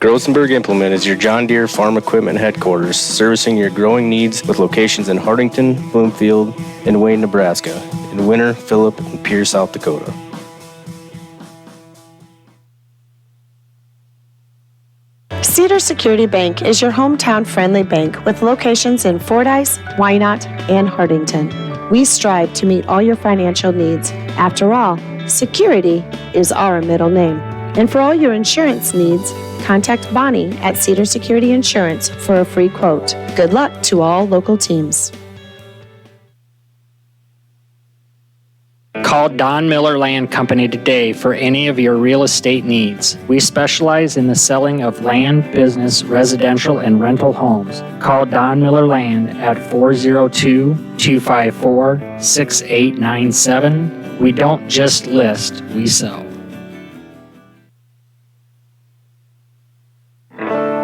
Grosenberg Implement is your John Deere farm equipment headquarters, servicing your growing needs with locations in Hartington, Bloomfield, and Wayne, Nebraska, in Winter, Phillip, and Pierre, South Dakota. Cedar Security Bank is your hometown-friendly bank with locations in Fordyce, Wynot, and Hartington. We strive to meet all your financial needs. After all, security is our middle name. And for all your insurance needs, contact Bonnie at Cedar Security Insurance for a free quote. Good luck to all local teams. Call Don Miller Land Company today for any of your real estate needs. We specialize in the selling of land, business, residential, and rental homes. Call Don Miller Land at 402-254-6897. We don't just list, we sell.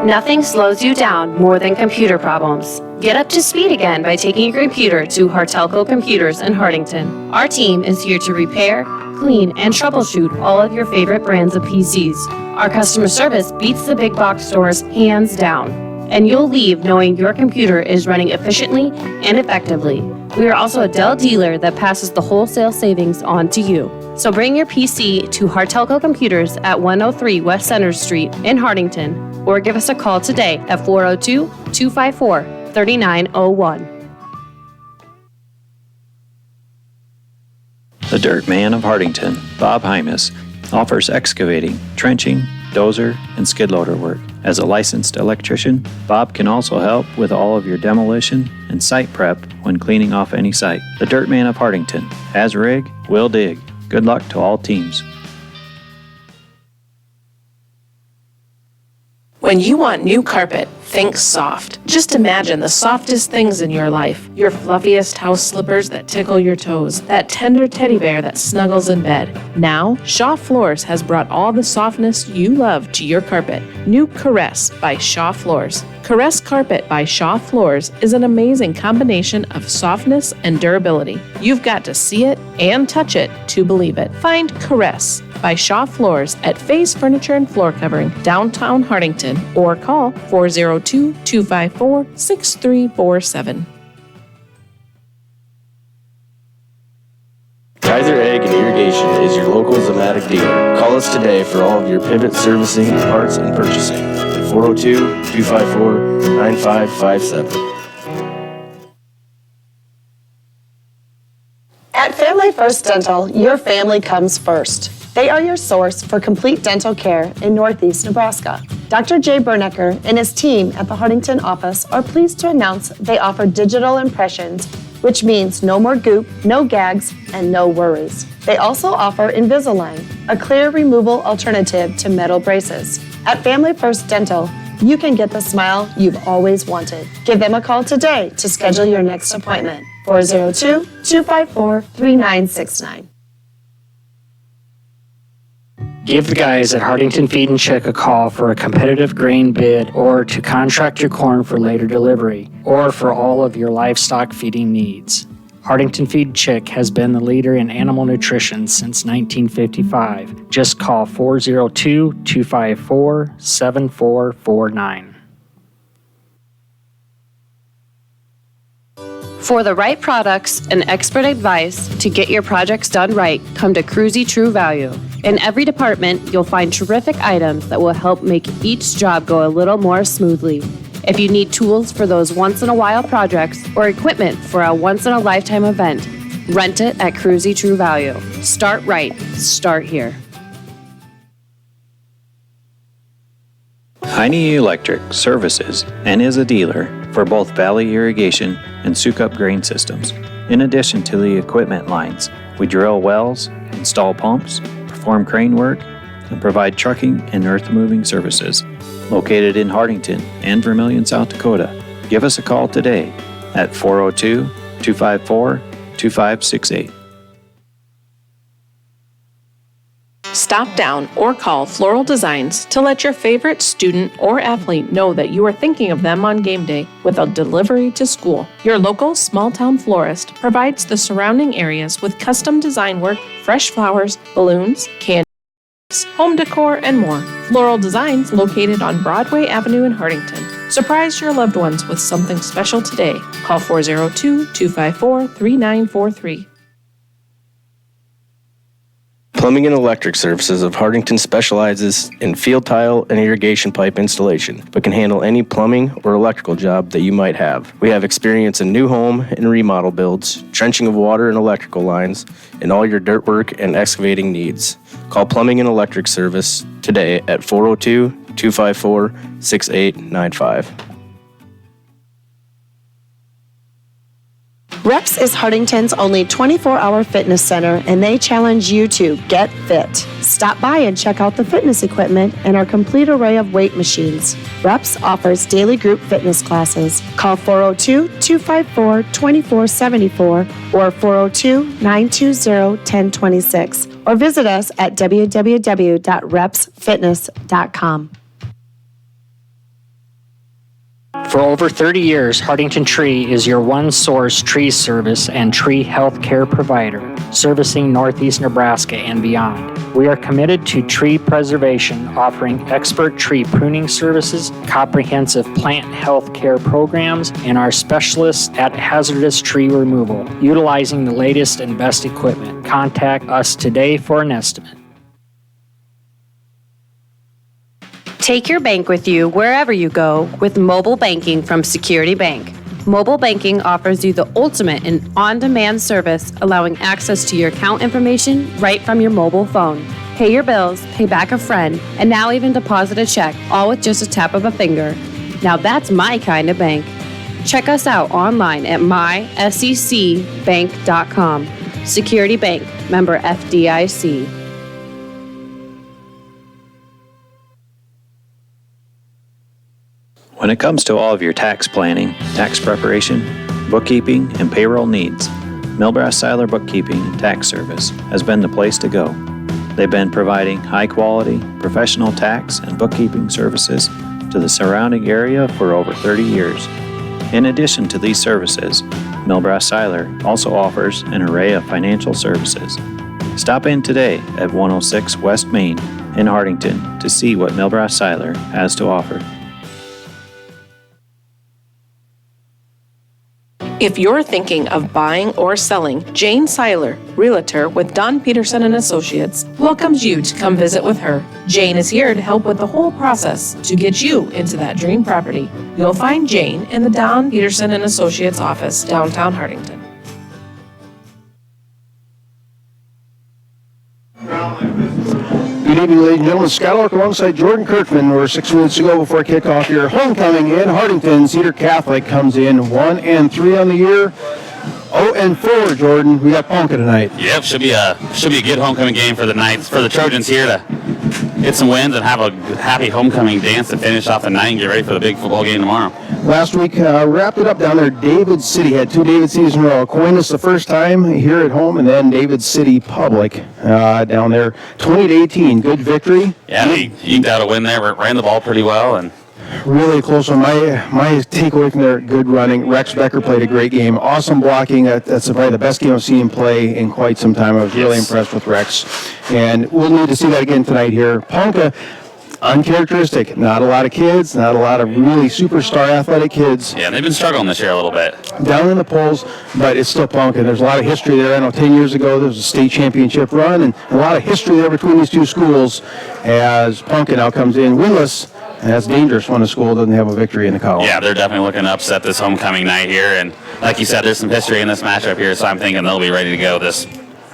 Nothing slows you down more than computer problems. Get up to speed again by taking your computer to Hartelco Computers in Hartington. Our team is here to repair, clean, and troubleshoot all of your favorite brands of PCs. Our customer service beats the big box stores hands down, and you'll leave knowing your computer is running efficiently and effectively. We are also a Dell dealer that passes the wholesale savings on to you. So bring your PC to Hartelco Computers at 103 West Center Street in Hartington, or give us a call today at 402-254-3901. The Dirt Man of Hartington, Bob Hymas, offers excavating, trenching, dozer, and skid loader work. As a licensed electrician, Bob can also help with all of your demolition and site prep when cleaning off any site. The Dirt Man of Hartington has rig, will dig. Good luck to all teams. When you want new carpet, think soft. Just imagine the softest things in your life. Your fluffiest house slippers that tickle your toes. That tender teddy bear that snuggles in bed. Now, Shaw Floors has brought all the softness you love to your carpet. New Caress by Shaw Floors. Caress Carpet by Shaw Floors is an amazing combination of softness and durability. You've got to see it and touch it to believe it. Find Caress by Shaw Floors at Faye's Furniture and Floor Covering, downtown Hartington, or call 402-254-6347. Kaiser Egg and Irrigation is your local Zematic dealer. Call us today for all of your pivot servicing, parts, and purchasing at 402-254-9557. At Family First Dental, your family comes first. They are your source for complete dental care in Northeast Nebraska. Dr. Jay Bernecker and his team at the Hartington office are pleased to announce they offer digital impressions, which means no more goop, no gags, and no worries. They also offer Invisalign, a clear removal alternative to metal braces. At Family First Dental, you can get the smile you've always wanted. Give them a call today to schedule your next appointment. 402-254-3969. Give the guys at Hartington Feed and Chick a call for a competitive grain bid, or to contract your corn for later delivery, or for all of your livestock feeding needs. Hartington Feed and Chick has been the leader in animal nutrition since 1955. Just call 402-254-7449. For the right products and expert advice to get your projects done right, come to Cruzy True Value. In every department, you'll find terrific items that will help make each job go a little more smoothly. If you need tools for those once-in-a-while projects or equipment for a once-in-a-lifetime event, rent it at Cruzy True Value. Start right. Start here. Heine Electric services and is a dealer for both Valley Irrigation and Sukup Grain Systems. In addition to the equipment lines, we drill wells, install pumps, perform crane work, and provide trucking and earth-moving services. Located in Hartington and Vermilion, South Dakota, give us a call today at 402-254-2568. Stop down or call Floral Designs to let your favorite student or athlete know that you are thinking of them on game day with a delivery to school. Your local small-town florist provides the surrounding areas with custom design work, fresh flowers, balloons, candy, home decor, and more. Floral Designs, located on Broadway Avenue in Hardington. Surprise your loved ones with something special today. Call 402-254-3943. Plumbing and Electric Services of Hardington specializes in field tile and irrigation pipe installation, but can handle any plumbing or electrical job that you might have. We have experience in new home and remodel builds, trenching of water and electrical lines, and all your dirt work and excavating needs. Call Plumbing and Electric Service today at 402-254-6895. Reps is Hardington's only 24-hour fitness center, and they challenge you to get fit. Stop by and check out the fitness equipment and our complete array of weight machines. Reps offers daily group fitness classes. Call 402-254-2474 or 402-920-1026 or visit us at www.repsfitness.com. For over 30 years, Hardington Tree is your one-source tree service and tree health care provider, servicing Northeast Nebraska and beyond. We are committed to tree preservation, offering expert tree pruning services, comprehensive plant health care programs, and our specialists at hazardous tree removal, utilizing the latest and best equipment. Contact us today for an estimate. Take your bank with you wherever you go with mobile banking from Security Bank. Mobile banking offers you the ultimate in on-demand service, allowing access to your account information right from your mobile phone. Pay your bills, pay back a friend, and now even deposit a check, all with just a tap of a finger. Now that's my kind of bank. Check us out online at mysecbank.com. Security Bank, member FDIC. When it comes to all of your tax planning, tax preparation, bookkeeping, and payroll needs, Milbrass Seiler Bookkeeping and Tax Service has been the place to go. They've been providing high-quality, professional tax and bookkeeping services to the surrounding area for over 30 years. In addition to these services, Milbrass Seiler also offers an array of financial services. Stop in today at 106 West Main in Hardington to see what Milbrass Seiler has to offer. If you're thinking of buying or selling, Jane Seiler, Realtor with Don Peterson and Associates, welcomes you to come visit with her. Jane is here to help with the whole process to get you into that dream property. You'll find Jane in the Don Peterson and Associates office, downtown Hardington. Good evening, ladies and gentlemen. Scott Lark alongside Jordan Kirkman. We're 6 minutes to go before kickoff here. Homecoming in Hardington. Cedar Catholic comes in 1-3 on the year. 0-4, Jordan. We got Ponca tonight. Yep, should be a good homecoming game for the Knights, for the Trojans here to get some wins and have a happy homecoming dance to finish off the night and get ready for the big football game tomorrow. Last week, wrapped it up down there. David City had two David Cities in a row. Aquinas the first time here at home, and then David City Public down there. 20-18, good victory. Yeah, they eked out a win there. Ran the ball pretty well, and really close one. My takeaway from there, good running. Rex Becker played a great game. Awesome blocking. That's probably the best game I've seen him play in quite some time. I was really impressed with Rex. And we'll need to see that again tonight here. Ponca, uncharacteristic. Not a lot of kids, not a lot of really superstar athletic kids. yeah, they've been struggling this year a little bit. Down in the polls, but it's still Ponca. There's a lot of history there. I know 10 years ago there was a state championship run, and a lot of history there between these two schools as Ponca now comes in winless. And that's dangerous when a school doesn't have a victory in the column. Yeah, they're definitely looking to upset this homecoming night here, and like you said, there's some history in this matchup here, so I'm thinking they'll be ready to go this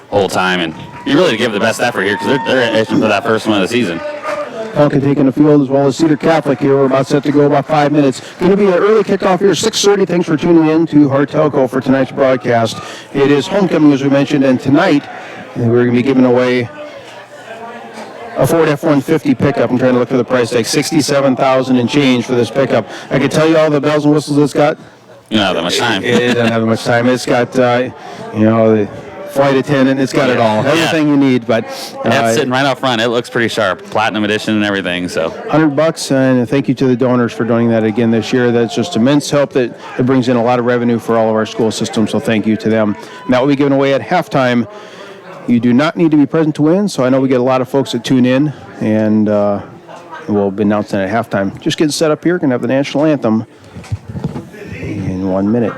whole time, and you really give the best effort here because they're itching for that first win of the season. Ponca taking the field as well as Cedar Catholic here. We're about set to go, about 5 minutes. Going to be an early kickoff here, 6:30. Thanks for tuning in to Hartelco for tonight's broadcast. It is homecoming, as we mentioned, and tonight we're going to be giving away a Ford F-150 pickup. I'm trying to look for the price tag, $67,000 and change for this pickup. I can tell you all the bells and whistles it's got. You don't have that much time. It doesn't have that much time. It's got, the flight attendant. It's got it all. Everything you need. But that's sitting right out front. It looks pretty sharp. Platinum edition and everything. So $100, and thank you to the donors for doing that again this year. That's just immense help. That it brings in a lot of revenue for all of our school systems. So thank you to them. And that will be given away at halftime. You do not need to be present to win, so I know we get a lot of folks that tune in, and we'll be announcing at halftime. Just getting set up here. Going to have the national anthem in 1 minute.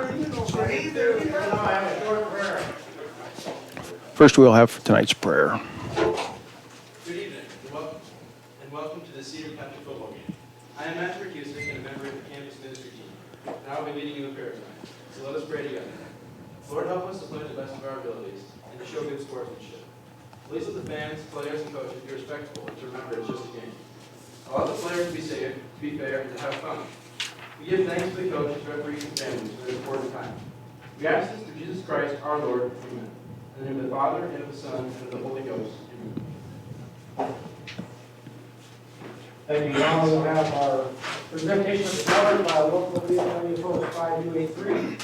First, we'll have tonight's prayer. Good evening, and welcome to the Cedar County football game. I am Matthew Cusick and a member of the campus ministry team, and I will be leading you in prayer tonight. So let us pray together. Lord, help us to play to the best of our abilities and to show good sportsmanship. Please let the fans, players, and coaches be respectful and to remember it's just a game. Allow the players to be safe, to be fair, and to have fun. We give thanks to the coaches, referees, and families for this important time. We ask this through Jesus Christ, our Lord. Amen. In the name of the Father, and of the Son, and of the Holy Ghost. Amen. Thank you. Now we'll have our presentation of the colors by local VFW Post 5283.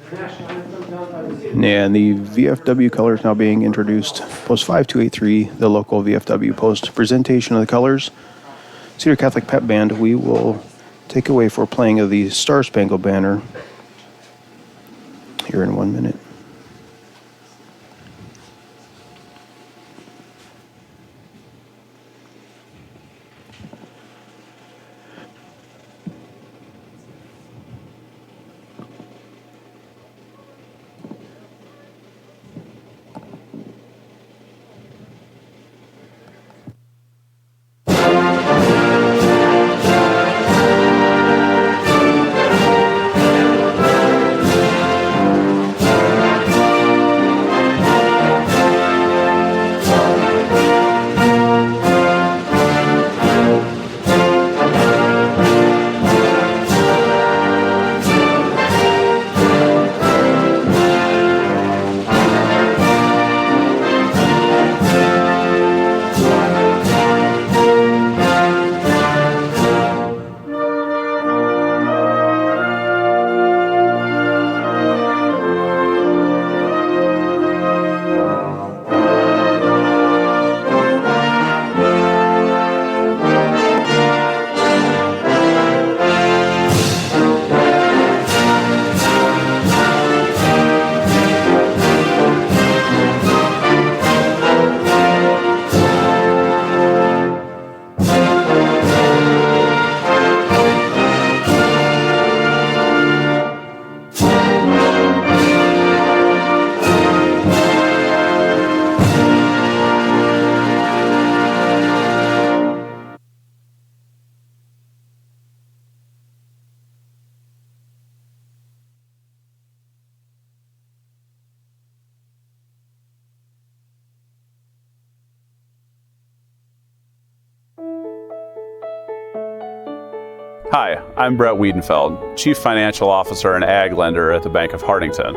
The national anthem done by the Cedar. And the VFW colors now being introduced. Post 5283, the local VFW post. Presentation of the colors. Cedar Catholic Pep Band, we will take away for playing of the Star Spangled Banner here in 1 minute. Hi, I'm Brett Wiedenfeld, Chief Financial Officer and Ag Lender at the Bank of Hartington,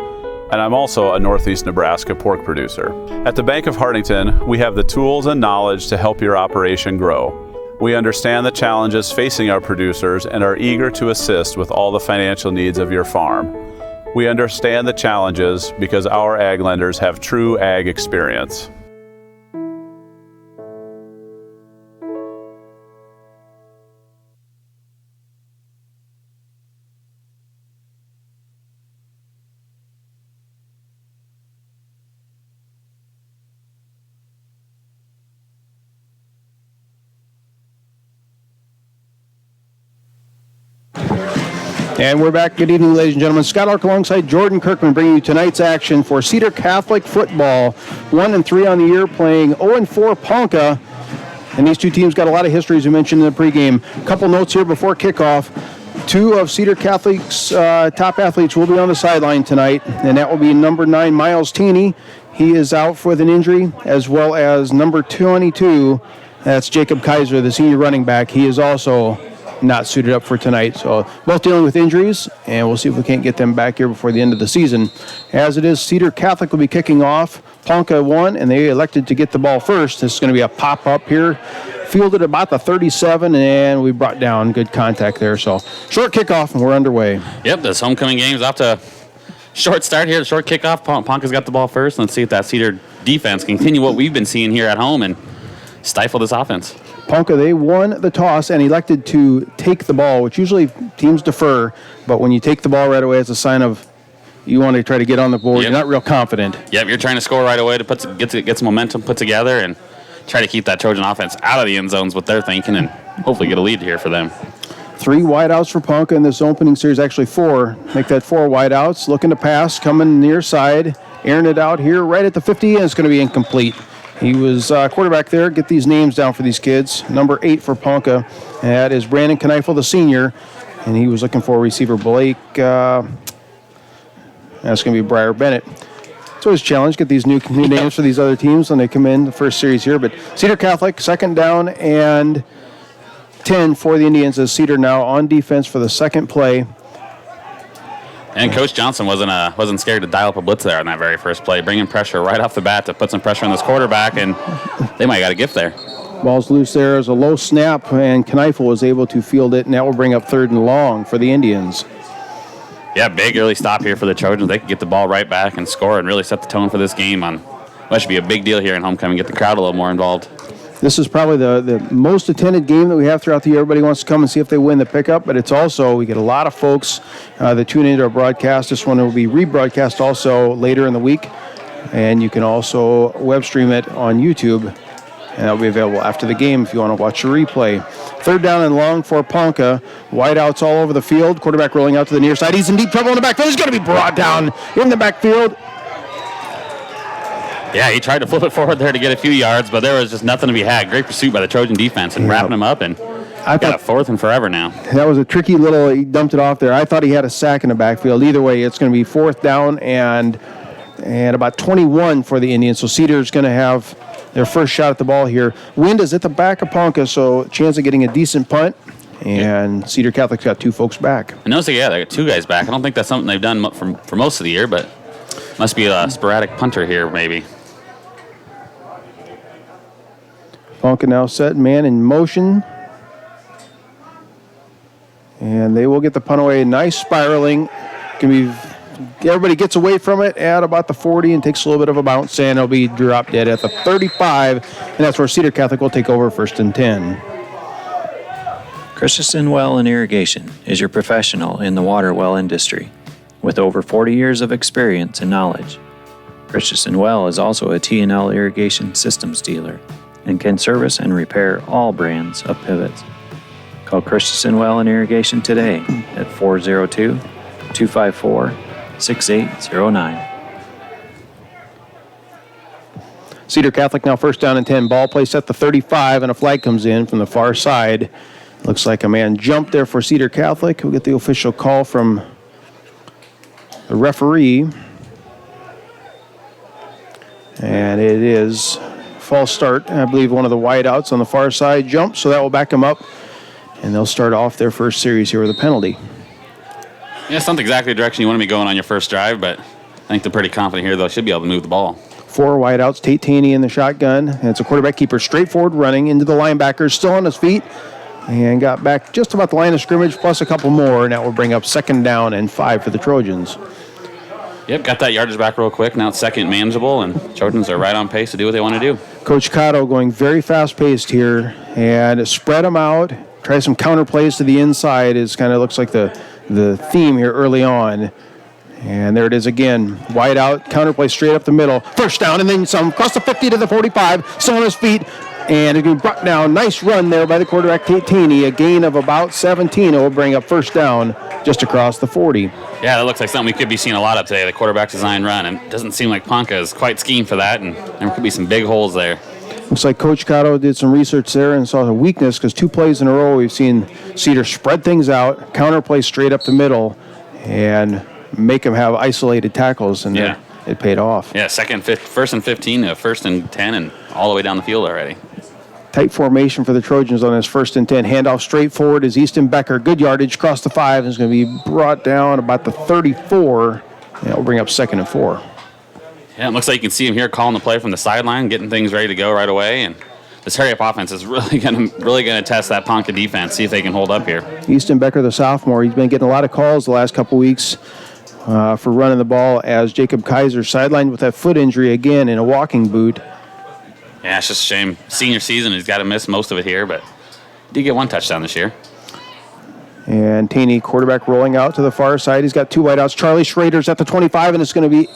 and I'm also a Northeast Nebraska pork producer. At the Bank of Hartington, we have the tools and knowledge to help your operation grow. We understand the challenges facing our producers and are eager to assist with all the financial needs of your farm. We understand the challenges because our ag lenders have true ag experience. And we're back. Good evening, ladies and gentlemen. Scott Ark alongside Jordan Kirkman bringing you tonight's action for Cedar Catholic football. 1-3 on the year, playing 0-4 Ponca. And these two teams got a lot of history, as we mentioned in the pregame. A couple notes here before kickoff. Two of Cedar Catholic's top athletes will be on the sideline tonight, and that will be number 9, Miles Teeney. He is out with an injury, as well as number 22, that's Jacob Kaiser, the senior running back. He is also not suited up for tonight. So both dealing with injuries, and we'll see if we can't get them back here before the end of the season. As it is, Cedar Catholic will be kicking off. Ponca won, and they elected to get the ball first. This is going to be a pop-up here. Fielded about the 37, and we brought down good contact there. So short kickoff, and we're underway. Yep, this homecoming game's off to a short start here. Short kickoff. Ponca's got the ball first. Let's see if that Cedar defense can continue what we've been seeing here at home and stifle this offense. Ponca, they won the toss and elected to take the ball, which usually teams defer, but when you take the ball right away, it's a sign of you want to try to get on the board. Yep. You're not real confident. Yep, you're trying to score right away to get some momentum put together and try to keep that Trojan offense out of the end zones, what they're thinking, and hopefully get a lead here for them. 3 wideouts for Ponca in this opening series, actually 4. Make that 4 wideouts. Looking to pass, coming near side, airing it out here right at the 50, and it's going to be incomplete. He was quarterback there. Get these names down for these kids. Number 8 for Ponca. That is Brandon Kneifel, the senior, and he was looking for receiver Blake. That's going to be Briar Bennett. It's always a challenge, get these new names for these other teams when they come in the first series here. But Cedar Catholic, second down and 10 for the Indians as Cedar now on defense for the second play. And Coach Johnson wasn't scared to dial up a blitz there on that very first play, bringing pressure right off the bat to put some pressure on this quarterback, and they might got a gift there. Ball's loose there as a low snap, and Kneifel was able to field it, and that will bring up 3rd and long for the Indians. Yeah, big early stop here for the Trojans. They could get the ball right back and score and really set the tone for this game on what should be a big deal here in homecoming, get the crowd a little more involved. This is probably the most attended game that we have throughout the year. Everybody wants to come and see if they win the pickup, but it's also, we get a lot of folks that tune into our broadcast. This one will be rebroadcast also later in the week, and you can also web stream it on YouTube, and that'll be available after the game if you want to watch the replay. 3rd down and long for Ponca. Wideouts all over the field. Quarterback rolling out to the near side. He's in deep trouble in the backfield. He's going to be brought down in the backfield. Yeah, he tried to flip it forward there to get a few yards, but there was just nothing to be had. Great pursuit by the Trojan defense and wrapping him up, and got a 4th and forever now. That was a tricky little, he dumped it off there. I thought he had a sack in the backfield. Either way, it's going to be 4th down and about 21 for the Indians. So Cedar's going to have their first shot at the ball here. Wind is at the back of Ponca, so chance of getting a decent punt. And Cedar Catholic's got 2 folks back. I noticed, they got 2 guys back. I don't think that's something they've done for most of the year, but must be a sporadic punter here maybe. Ponca now set, man in motion. And they will get the punt away. Nice spiraling. Everybody gets away from it at about the 40 and takes a little bit of a bounce, and it'll be dropped dead at the 35. And that's where Cedar Catholic will take over 1st and 10. Christensen Well and Irrigation is your professional in the water well industry with over 40 years of experience and knowledge. Christensen Well is also a T&L irrigation systems dealer and can service and repair all brands of pivots. Call Christensen Well and Irrigation today at 402-254-6809. Cedar Catholic now 1st down and 10. Ball placed at the 35, and a flag comes in from the far side. Looks like a man jumped there for Cedar Catholic. We'll get the official call from the referee. And it is false start. I believe one of the wideouts on the far side jumped, so that will back them up. And they'll start off their first series here with a penalty. Yeah, it's not exactly the direction you want to be going on your first drive, but I think they're pretty confident here. They should be able to move the ball. 4 wideouts, Tate Taney in the shotgun. And it's a quarterback keeper straightforward running into the linebackers, still on his feet. And got back just about the line of scrimmage, plus a couple more, and that will bring up 2nd down and 5 for the Trojans. Yep, got that yardage back real quick. Now it's 2nd manageable, and Trojans are right on pace to do what they want to do. Coach Cotto going very fast-paced here, and spread them out. Try some counter plays to the inside. It kind of looks like the theme here early on. And there it is again. Wide out, counter play straight up the middle. 1st down, and then some across the 50 to the 45. Still on his feet. And it will be brought down. Nice run there by the quarterback, Tate Taney. A gain of about 17. It will bring up 1st down just across the 40. Yeah, that looks like something we could be seeing a lot of today, the quarterback design run. And it doesn't seem like Ponca is quite schemed for that, and there could be some big holes there. Looks like Coach Cotto did some research there and saw a weakness because 2 plays in a row we've seen Cedar spread things out, counter play straight up the middle, and make them have isolated tackles, and it paid off. Yeah, 1st and 15, 1st and 10, and all the way down the field already. Tight formation for the Trojans on this 1st and 10. Handoff straight forward is Easton Becker. Good yardage across the 5. Is going to be brought down about the 34. And will bring up 2nd and 4. Yeah, it looks like you can see him here calling the play from the sideline, getting things ready to go right away. And this hurry-up offense is really going to test that Ponca defense, see if they can hold up here. Easton Becker, the sophomore, he's been getting a lot of calls the last couple weeks for running the ball as Jacob Kaiser sidelined with that foot injury again in a walking boot. Yeah, it's just a shame. Senior season, he's got to miss most of it here, but he did get 1 touchdown this year. And Taney, quarterback, rolling out to the far side. He's got two wideouts. Charlie Schrader's at the 25, and it's going to be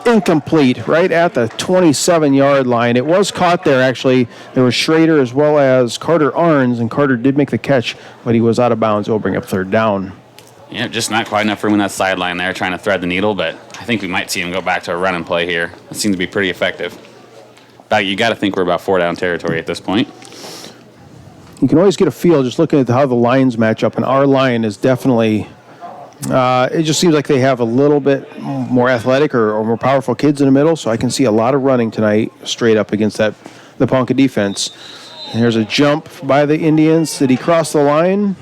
incomplete right at the 27-yard line. It was caught there, actually. There was Schrader as well as Carter Arns, and Carter did make the catch, but he was out of bounds. It will bring up third down. Yeah, just not quite enough room in that sideline there, trying to thread the needle, but I think we might see him go back to a run and play here. That seems to be pretty effective. But you got to think we're about 4-down territory at this point. You can always get a feel just looking at how the lines match up, and our line is definitely, it just seems like they have a little bit more athletic or more powerful kids in the middle, so I can see a lot of running tonight straight up against the Ponca defense. And here's a jump by the Indians. Did he cross the line?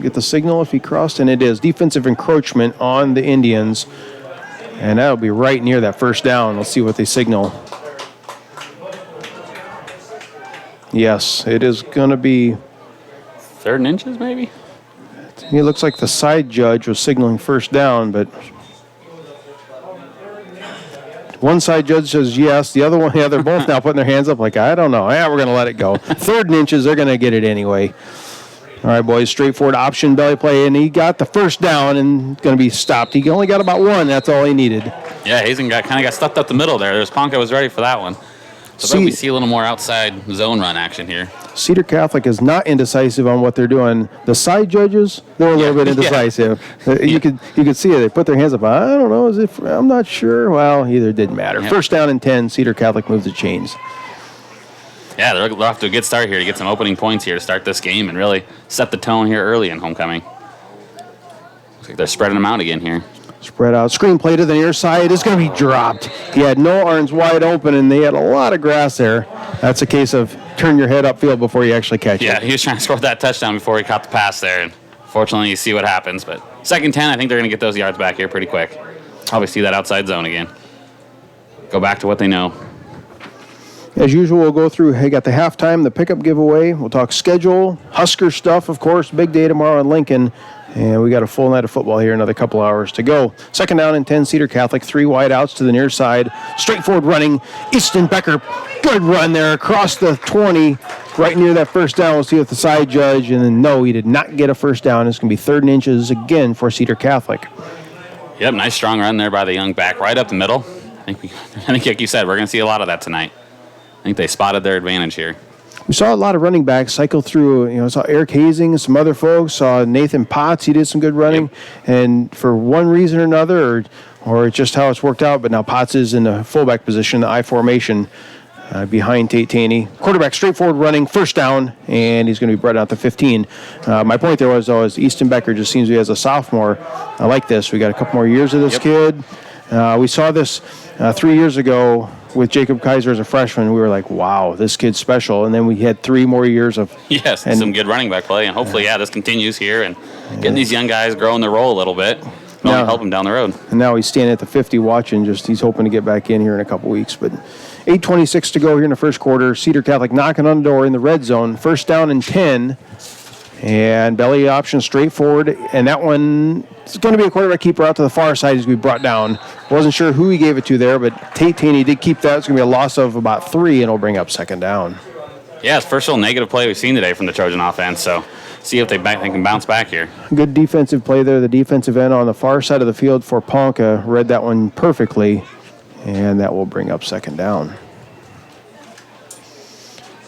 Get the signal if he crossed, and it is. Defensive encroachment on the Indians, and that'll be right near that first down. Let's see what they signal. Yes, it is going to be 3rd and inches, maybe? It looks like the side judge was signaling first down, but one side judge says yes. The other one, yeah, they're both now putting their hands up like, I don't know. Yeah, we're going to let it go. 3rd and inches, they're going to get it anyway. All right, boys, straightforward option belly play, and he got the first down and going to be stopped. He only got about one. That's all he needed. Yeah, Hazen kind of got stuffed up the middle there. Ponca was ready for that one. So we see a little more outside zone run action here. Cedar Catholic is not indecisive on what they're doing. The side judges, they're a little bit indecisive. You could see it. They put their hands up. I don't know. I'm not sure. Well, either didn't matter. Yep. 1st down and 10. Cedar Catholic moves the chains. Yeah, they're off to a good start here to get some opening points here to start this game and really set the tone here early in homecoming. Looks like they're spreading them out again here. Spread out. Screen play to the near side. It's going to be dropped. He had no arms wide open, and they had a lot of grass there. That's a case of turn your head upfield before you actually catch it. Yeah, he was trying to score that touchdown before he caught the pass there. And fortunately, you see what happens. But 2nd and 10, I think they're going to get those yards back here pretty quick. Probably see that outside zone again. Go back to what they know. As usual, we'll go through, got the halftime, the pickup giveaway. We'll talk schedule, Husker stuff, of course. Big day tomorrow in Lincoln. And we got a full night of football here, another couple hours to go. 2nd down and 10, Cedar Catholic, 3 wide outs to the near side. Straightforward running. Easton Becker, good run there across the 20, right near that first down. We'll see with the side judge. And then, no, he did not get a first down. It's going to be 3rd and inches again for Cedar Catholic. Yep, nice strong run there by the young back, right up the middle. I think like you said, we're going to see a lot of that tonight. I think they spotted their advantage here. We saw a lot of running backs cycle through, saw Eric Hazing, some other folks, saw Nathan Potts, he did some good running, yep. And for one reason or another, or just how it's worked out, but now Potts is in the fullback position, the I formation, behind Tate Taney. Quarterback straightforward running, 1st down, and he's going to be brought out to 15. My point there was, though, is Easton Becker just seems to be as a sophomore. I like this. We got a couple more years of this kid. We saw this 3 years ago with Jacob Kaiser as a freshman. We were like, wow, this kid's special. And then we had 3 more years of... Yes, some good running back play. And hopefully, this continues here. And getting these young guys growing their role a little bit. It'll help them down the road. And now he's standing at the 50 watching. He's hoping to get back in here in a couple weeks. But 8:26 to go here in the first quarter. Cedar Catholic knocking on the door in the red zone. 1st down and 10. And belly option straightforward. And that one... It's going to be a quarterback keeper out to the far side. He's going to be brought down. Wasn't sure who he gave it to there, but Tate Taney did keep that. It's going to be a loss of about 3, and it'll bring up 2nd down. Yeah, it's the first real negative play we've seen today from the Trojan offense, so see if they can bounce back here. Good defensive play there. The defensive end on the far side of the field for Ponca read that one perfectly, and that will bring up 2nd down.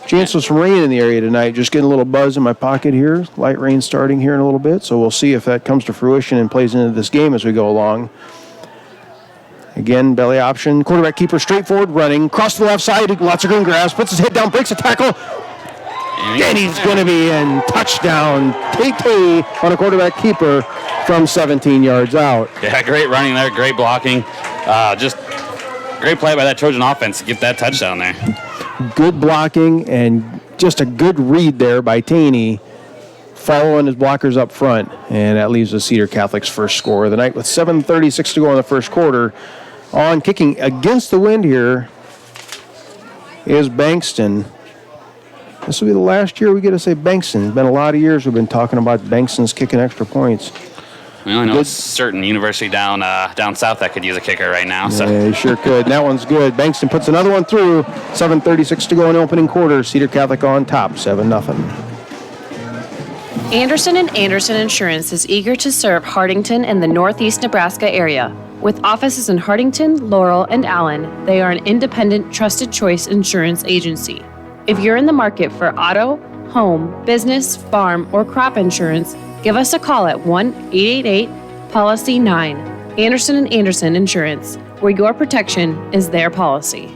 Chance of some rain in the area tonight. Just getting a little buzz in my pocket here. Light rain starting here in a little bit, so we'll see if that comes to fruition and plays into this game as we go along. Again, belly option. Quarterback keeper straightforward running. Cross to the left side. Lots of green grass. Puts his head down. Breaks a tackle. And he's going to be in. Touchdown. Tate on a quarterback keeper from 17 yards out. Yeah, great running there. Great blocking. Just great play by that Trojan offense to get that touchdown there. Good blocking and just a good read there by Taney, following his blockers up front, and that leaves the Cedar Catholic's first score of the night with 7:36 to go in the first quarter. On kicking against the wind here is Bankston. This will be the last year we get to say Bankston. It's been a lot of years we've been talking about Bankston's kicking extra points. Well, I know it's a certain university down south that could use a kicker right now. So. Yeah, sure could. And that one's good. Bankston puts another one through. 7:36 to go in the opening quarter. Cedar Catholic on top, 7-0. Anderson & Anderson Insurance is eager to serve Hardington and the Northeast Nebraska area. With offices in Hardington, Laurel, and Allen, they are an independent, trusted choice insurance agency. If you're in the market for auto, home, business, farm, or crop insurance, give us a call at 1-888-POLICY-9. Anderson & Anderson Insurance, where your protection is their policy.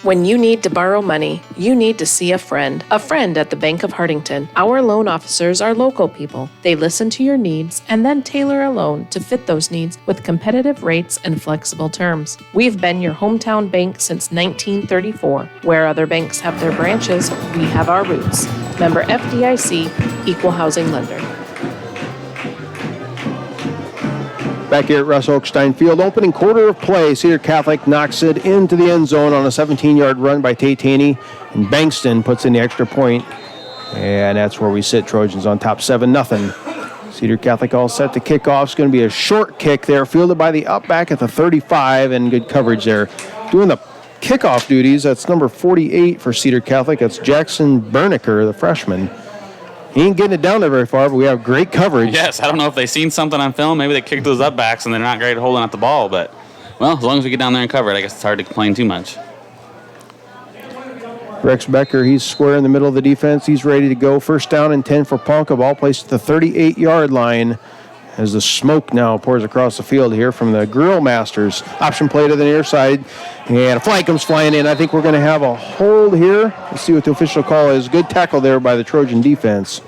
When you need to borrow money, you need to see a friend at the Bank of Hardington. Our loan officers are local people. They listen to your needs and then tailor a loan to fit those needs with competitive rates and flexible terms. We've been your hometown bank since 1934. Where other banks have their branches, we have our roots. Member FDIC, Equal Housing Lender. Back here at Russ Oakstein Field, opening quarter of play. Cedar Catholic knocks it into the end zone on a 17-yard run by Tate Taney, and Bankston puts in the extra point. And that's where we sit. Trojans on top 7-0. Cedar Catholic all set to kick off. It's going to be a short kick there, fielded by the up back at the 35, and good coverage there. Doing the kickoff duties, that's number 48 for Cedar Catholic. That's Jackson Bernicker, the freshman. He ain't getting it down there very far, but we have great coverage. Yes, I don't know if they've seen something on film. Maybe they kicked those up backs and they're not great at holding out the ball. But, well, as long as we get down there and cover it, I guess it's hard to complain too much. Rex Becker, he's square in the middle of the defense. He's ready to go. First down and 10 for Ponca. Ball placed at the 38-yard line as the smoke now pours across the field here from the Grill Masters. Option play to the near side, and a flag comes flying in. I think we're going to have a hold here. Let's see what the official call is. Good tackle there by the Trojan defense.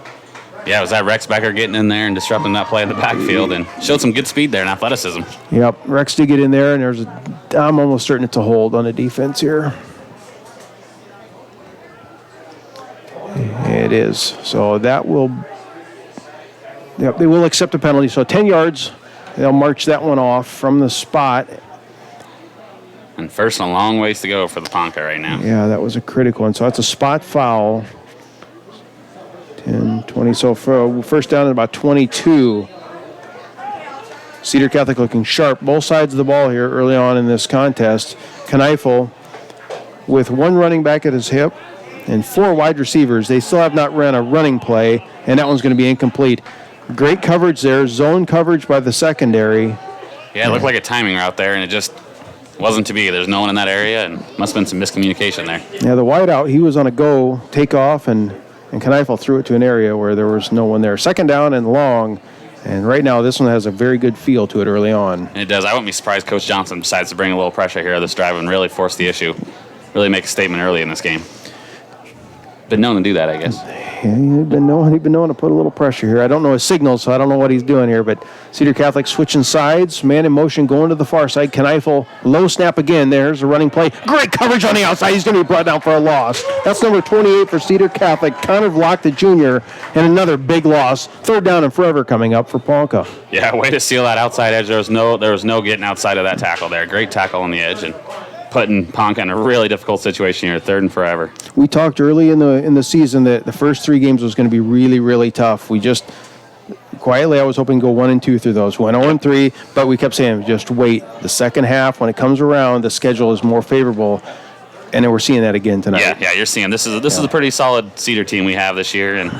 Yeah, it was that Rex Becker getting in there and disrupting that play in the backfield and showed some good speed there and athleticism. Yep, Rex did get in there, and I'm almost certain it's a hold on the defense here. It is. So that will... Yep, they will accept the penalty. So 10 yards, they'll march that one off from the spot. And first and a long ways to go for the Ponca right now. Yeah, that was a critical one. So that's a spot foul. 10, 20. So for first down at about 22. Cedar Catholic looking sharp. Both sides of the ball here early on in this contest. Kneifel with one running back at his hip and 4 wide receivers. They still have not run a running play, and that one's going to be incomplete. Great coverage there. Zone coverage by the secondary. Yeah, it looked like a timing route there, and it just wasn't to be. There's no one in that area, and must have been some miscommunication there. Yeah, the wideout, he was on a go, take off, and Kneifel threw it to an area where there was no one there. Second down and long, and right now this one has a very good feel to it early on. And it does. I wouldn't be surprised Coach Johnson decides to bring a little pressure here on this drive and really force the issue, really make a statement early in this game. Been known to do that, I guess. Yeah, he's been known to put a little pressure here. I don't know his signals, so I don't know what he's doing here, but Cedar Catholic switching sides, man in motion going to the far side. Kneifel, low snap again. There's a running play. Great coverage on the outside. He's going to be brought down for a loss. That's number 28 for Cedar Catholic. Connor Vlock, the junior, and another big loss. Third down and forever coming up for Ponca. Yeah, way to seal that outside edge. There was no getting outside of that tackle there. Great tackle on the edge and putting Ponca in a really difficult situation here, third and forever. We talked early in the season that the first 3 games was going to be really, really tough. We just quietly, I was hoping to go 1-2 through those. Went 0-3, but we kept saying just wait. The second half, when it comes around, the schedule is more favorable, and then we're seeing that again tonight. Yeah, you're seeing this is a pretty solid Cedar team we have this year, and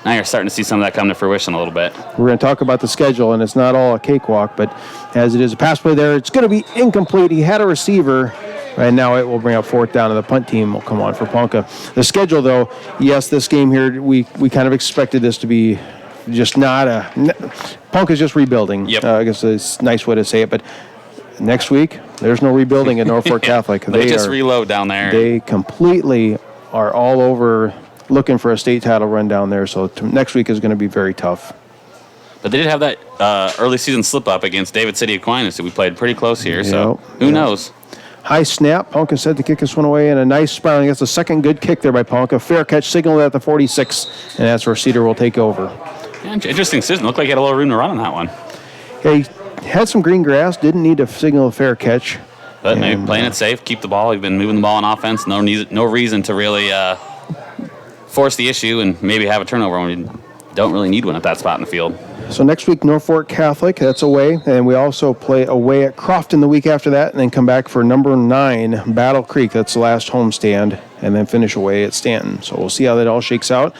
now you're starting to see some of that come to fruition a little bit. We're going to talk about the schedule, and it's not all a cakewalk, but as it is a pass play there, it's going to be incomplete. He had a receiver, and now it will bring up fourth down, and the punt team will come on for Ponca. The schedule, though, yes, this game here, we kind of expected this to be just not a... Ponca's just rebuilding. Yep. I guess it's a nice way to say it, but next week, there's no rebuilding at Norfolk Catholic. They just reload down there. They completely are all over looking for a state title run down there, so next week is going to be very tough. But they did have that early season slip up against David City Aquinas that we played pretty close here, so who knows? High snap. Ponca said to kick this one away, and a nice spiraling. That's the second good kick there by Ponca. Fair catch signaled at the 46, and that's where Cedar will take over. Yeah, interesting decision. Looked like he had a little room to run on that one. Yeah, he had some green grass, didn't need to signal a fair catch. But maybe playing it safe, keep the ball. We've been moving the ball on offense. No reason to really force the issue and maybe have a turnover when we don't really need one at that spot in the field. So next week, Norfolk Catholic, that's away. And we also play away at Crofton the week after that, and then come back for number 9, Battle Creek. That's the last homestand, and then finish away at Stanton. So we'll see how that all shakes out.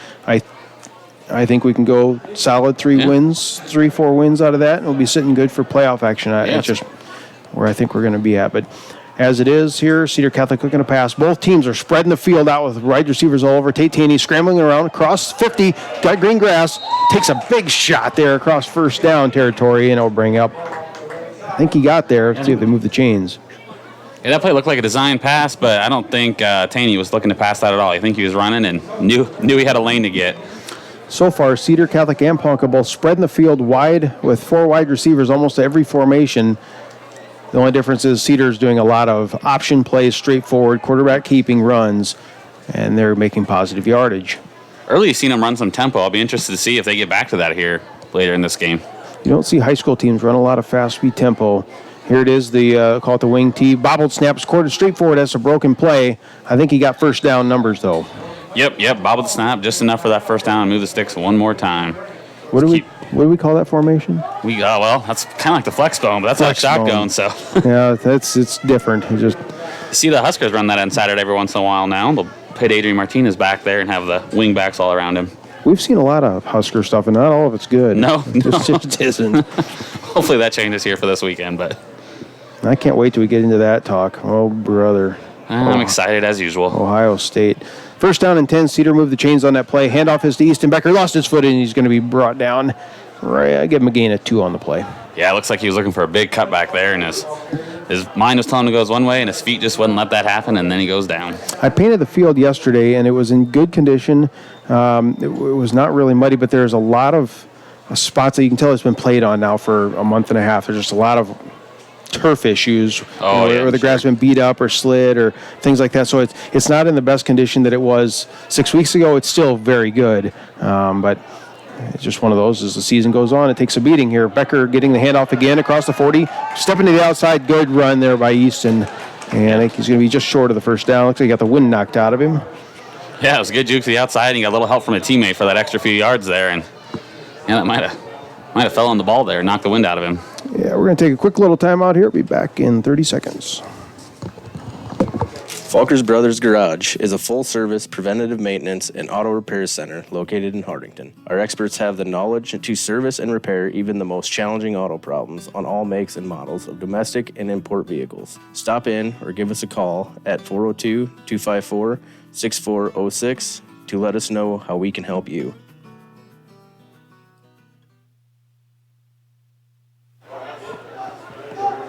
I think we can go solid 4 wins out of that, and we'll be sitting good for playoff action. It's just where I think we're going to be at. But as it is here, Cedar Catholic looking to pass. Both teams are spreading the field out with wide receivers all over. Tate Taney scrambling around across 50, got green grass, takes a big shot there across first down territory, and it'll bring up. I think he got there. Let's see if they move the chains. Yeah, that play looked like a design pass, but I don't think Taney was looking to pass that at all. I think he was running and knew he had a lane to get. So far, Cedar Catholic and Ponca both spreading the field wide with 4 wide receivers almost every formation. The only difference is Cedar's doing a lot of option plays, straightforward, quarterback keeping runs, and they're making positive yardage. Early, you've seen them run some tempo. I'll be interested to see if they get back to that here later in this game. You don't see high school teams run a lot of fast speed tempo. Here it is, call it the wing tee. Bobbled snap, scored straightforward. That's a broken play. I think he got first down numbers, though. Yep, bobbled snap, just enough for that first down and move the sticks one more time. What do we call that formation? Well, that's kind of like the flex bone, but that's like shotgun, so. Yeah, it's different. You see the Huskers run that inside it every once in a while now. They'll put Adrian Martinez back there and have the wing backs all around him. We've seen a lot of Husker stuff, and not all of it's good. No. It just isn't. Hopefully that changes here for this weekend, but. I can't wait till we get into that talk. Oh, brother. I'm excited as usual. Ohio State. First down and 10. Cedar moved the chains on that play. Handoff is to Easton Becker. Lost his footing, and he's going to be brought down. Right, I give him a gain of 2 on the play. Yeah, it looks like he was looking for a big cutback there, and his mind was telling him to go one way, and his feet just wouldn't let that happen, and then he goes down. I painted the field yesterday, and it was in good condition. It was not really muddy, but there's a lot of spots that you can tell it's been played on now for a month and a half. There's just a lot of turf issues where the grass has been beat up or slid or things like that. So it's not in the best condition that it was 6 weeks ago. It's still very good, but it's just one of those. As the season goes on, it takes a beating here. Becker getting the handoff again across the 40, stepping to the outside. Good run there by Easton, and I think he's going to be just short of the first down. Looks like he got the wind knocked out of him. Yeah, it was a good juke to the outside, and he got a little help from a teammate for that extra few yards there, and that might have fell on the ball there and knocked the wind out of him. Yeah, we're going to take a quick little timeout here. Be back in 30 seconds. Falkers Brothers Garage is a full-service preventative maintenance and auto repair center located in Hardington. Our experts have the knowledge to service and repair even the most challenging auto problems on all makes and models of domestic and import vehicles. Stop in or give us a call at 402-254-6406 to let us know how we can help you.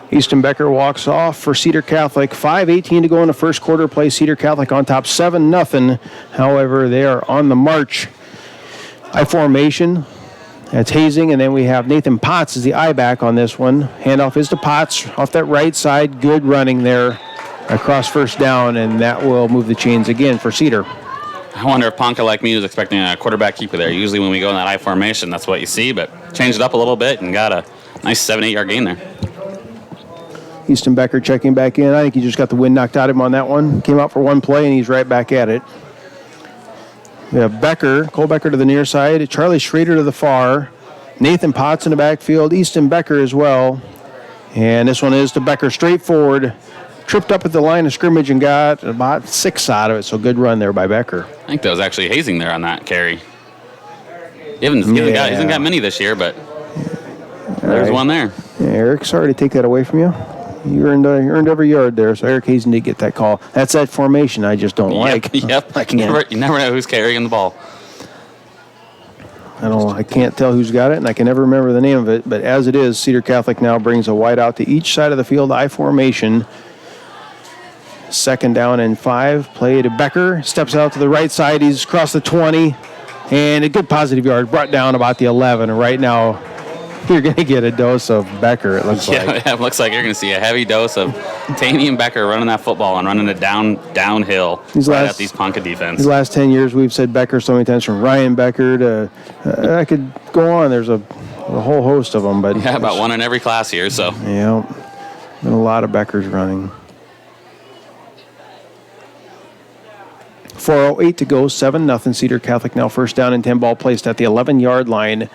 Easton Becker walks off for Cedar Catholic. 5:18 to go in the first quarter. Play Cedar Catholic on top 7-0. However, they are on the march. I formation. That's Hazing, and then we have Nathan Potts as the I-back on this one. Handoff is to Potts off that right side. Good running there across first down, and that will move the chains again for Cedar. I wonder if Ponca, like me, was expecting a quarterback keeper there. Usually when we go in that I formation, that's what you see, but changed it up a little bit and got a nice 7-8 yard gain there. Easton Becker checking back in. I think he just got the wind knocked out of him on that one. Came out for one play, and he's right back at it. We have Cole Becker to the near side, Charlie Schrader to the far, Nathan Potts in the backfield, Easton Becker as well. And this one is to Becker straight forward. Tripped up at the line of scrimmage and got about 6 out of it, so good run there by Becker. I think that was actually Hazing there on that carry. He hasn't got many this year, but there's one there. Yeah, Eric, sorry to take that away from you. You earned every yard there, so Eric Hazen did get that call. That's that formation I just don't like. Yep. You never know who's carrying the ball. I can't tell who's got it, and I can never remember the name of it. But as it is, Cedar Catholic now brings a wide out to each side of the field, I formation. 2nd down and 5. Play to Becker. Steps out to the right side. He's across the 20. And a good positive yard. Brought down about the 11. And right now, you're going to get a dose of Becker, it looks like. Yeah, it looks like you're going to see a heavy dose of Taney and Becker running that football and running it downhill at these Ponca defense. These last 10 years, we've said Becker so many times, from Ryan Becker to, I could go on. There's a whole host of them. But yeah, about one in every class here. So yeah, been a lot of Beckers running. 4:08 to go, 7-0. Cedar Catholic now first down and 10, ball placed at the 11-yard line.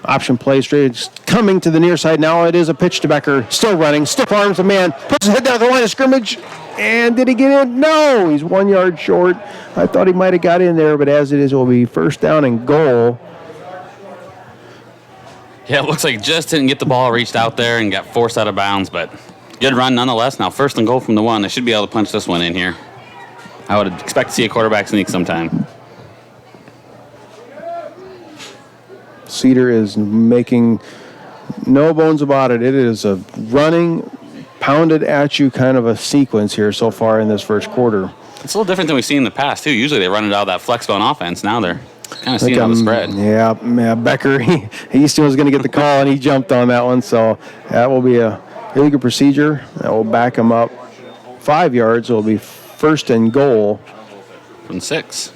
Option play straight. It's coming to the near side. Now it is a pitch to Becker. Still running. Stiff arms the man. Puts his head down the line of scrimmage. And did he get in? No. He's 1 yard short. I thought he might have got in there, but as it is, it will be first down and goal. Yeah, it looks like just didn't get the ball reached out there and got forced out of bounds, but good run nonetheless. Now first and goal from the 1. They should be able to punch this one in here. I would expect to see a quarterback sneak sometime. Cedar is making no bones about it. It is a running, pounded at you kind of a sequence here so far in this first quarter. It's a little different than we've seen in the past, too. Usually they run it out of that flex bone offense. Now they're kind of seeing it on the spread. Yeah, Becker, he still was going to get the call, and he jumped on that one. So that will be a illegal procedure. That will back him up 5 yards. It will be first and goal. From 6.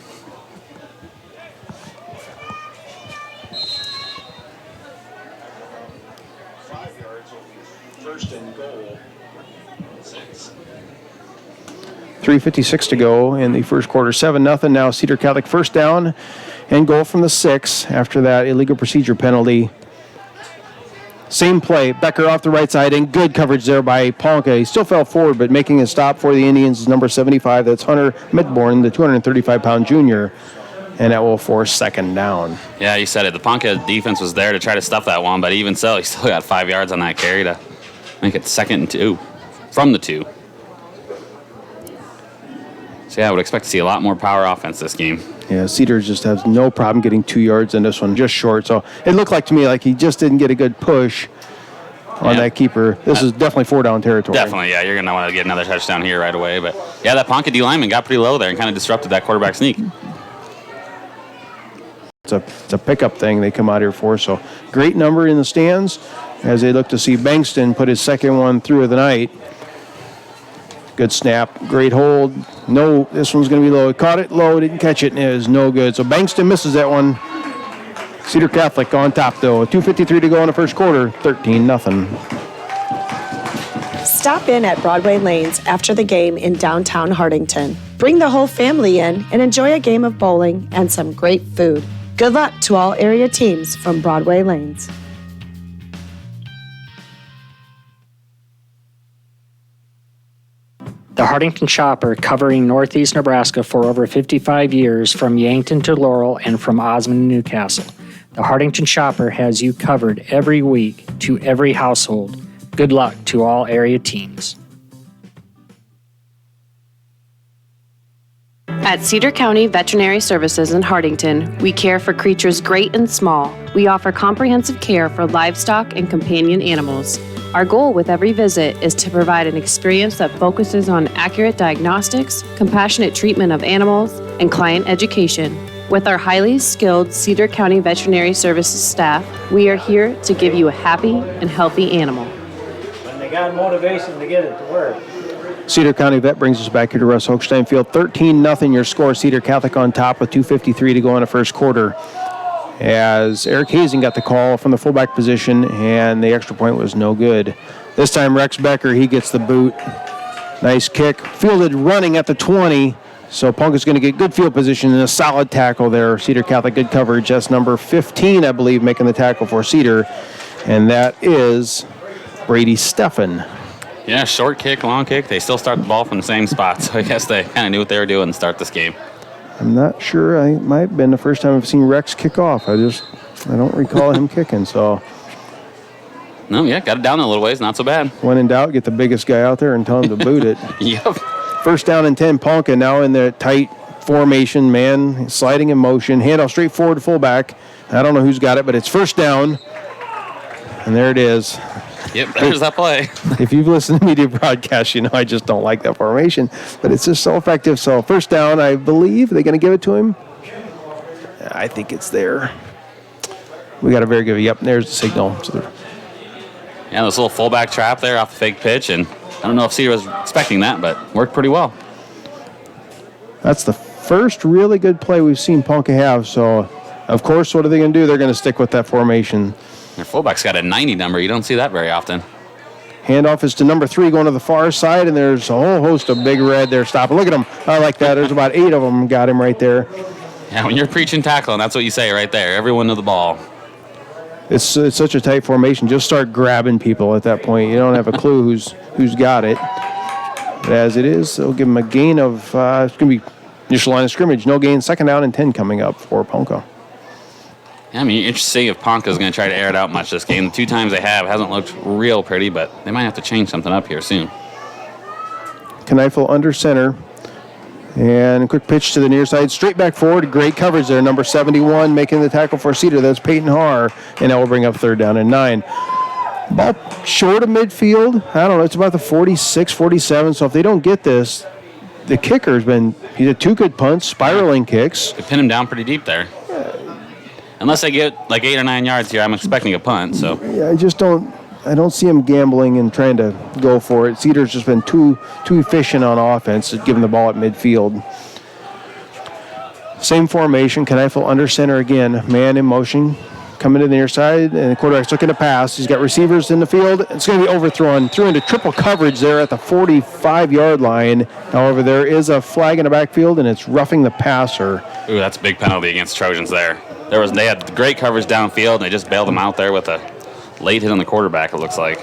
First and goal. 3:56 to go in the first quarter. 7-0. Now Cedar Catholic first down and goal from the 6 after that illegal procedure penalty. Same play. Becker off the right side, and good coverage there by Ponca. He still fell forward, but making a stop for the Indians is number 75. That's Hunter Midborn, the 235-pound junior, and that will force second down. Yeah, you said it. The Ponca defense was there to try to stuff that one, but even so, he still got 5 yards on that carry to make it 2nd and 2 from the 2. So, yeah, I would expect to see a lot more power offense this game. Yeah, Cedar just has no problem getting 2 yards in this one, just short. So it looked like to me like he just didn't get a good push on that keeper. This is definitely 4-down territory. Definitely, yeah. You're going to want to get another touchdown here right away. But, yeah, that Ponca D lineman got pretty low there and kind of disrupted that quarterback sneak. It's a pickup thing they come out here for. So great number in the stands as they look to see Bankston put his second one through of the night. Good snap, great hold. No, this one's going to be low. He caught it low, didn't catch it, and it was no good. So Bankston misses that one. Cedar Catholic on top, though. 2:53 to go in the first quarter, 13-0. Stop in at Broadway Lanes after the game in downtown Hardington. Bring the whole family in and enjoy a game of bowling and some great food. Good luck to all area teams from Broadway Lanes. The Hardington Shopper, covering Northeast Nebraska for over 55 years, from Yankton to Laurel and from Osmond to Newcastle. The Hardington Shopper has you covered every week to every household. Good luck to all area teams. At Cedar County Veterinary Services in Hardington, we care for creatures great and small. We offer comprehensive care for livestock and companion animals. Our goal with every visit is to provide an experience that focuses on accurate diagnostics, compassionate treatment of animals, and client education. With our highly skilled Cedar County Veterinary Services staff, we are here to give you a happy and healthy animal. When they got motivation to get it to work. Cedar County Vet brings us back here to Russ Hochstein Field. 13-0 your score. Cedar Catholic on top with 2:53 to go in the first quarter. As Eric Hazen got the call from the fullback position, and the extra point was no good. This time Rex Becker, he gets the boot. Nice kick. Fielded running at the 20. So Ponca's going to get good field position and a solid tackle there. Cedar Catholic, good coverage. That's number 15, I believe, making the tackle for Cedar. And that is Brady Steffen. Yeah, short kick, long kick. They still start the ball from the same spot. So I guess they kind of knew what they were doing to start this game. I'm not sure. It might have been the first time I've seen Rex kick off. I don't recall him kicking. So, no, yeah, got it down a little ways. Not so bad. When in doubt, get the biggest guy out there and tell him to boot it. Yep. First down and 10. Ponca now in the tight formation, man, sliding in motion. Handoff straight forward to fullback. I don't know who's got it, but it's first down. And there it is. Yep, there's that play. If you've listened to media broadcasts, you know I just don't like that formation. But it's just so effective. So first down, I believe. Are they going to give it to him? I think it's there. We got a very good. Yep, there's the signal. So yeah, this little fullback trap there off the fake pitch. And I don't know if Cedar was expecting that, but worked pretty well. That's the first really good play we've seen Ponca have. So, of course, what are they going to do? They're going to stick with that formation. Their fullback's got a 90 number. You don't see that very often. Handoff is to number 3 going to the far side, and there's a whole host of Big Red there stopping. Look at him. I like that. There's about 8 of them. Got him right there. Yeah, when you're preaching tackling, that's what you say right there. Everyone to the ball. It's such a tight formation. Just start grabbing people at that point. You don't have a clue who's got it. But as it is, they'll give him a gain of, it's going to be initial line of scrimmage. No gain, 2nd down and 10 coming up for Ponca. Yeah, I mean, interesting to see if Ponca's going to try to air it out much this game. The 2 times they have hasn't looked real pretty, but they might have to change something up here soon. Kneifel under center. And a quick pitch to the near side. Straight back forward. Great coverage there. Number 71 making the tackle for Cedar. That's Peyton Haar. And that will bring up 3rd down and 9. Ball short of midfield. I don't know. It's about the 46, 47. So if they don't get this, the kicker's been, he had 2 good punts, spiraling kicks. They pin him down pretty deep there. Unless they get like 8 or 9 yards here, I'm expecting a punt. So Yeah, I don't see him gambling and trying to go for it. Cedar's just been too efficient on offense, giving the ball at midfield. Same formation, Kneifel under center again. Man in motion, coming to the near side, and the quarterback's looking to pass. He's got receivers in the field. It's going to be overthrown. Threw into triple coverage there at the 45-yard line. However, there is a flag in the backfield, and it's roughing the passer. Ooh, that's a big penalty against Trojans there. They had great coverage downfield, and they just bailed them out there with a late hit on the quarterback, it looks like.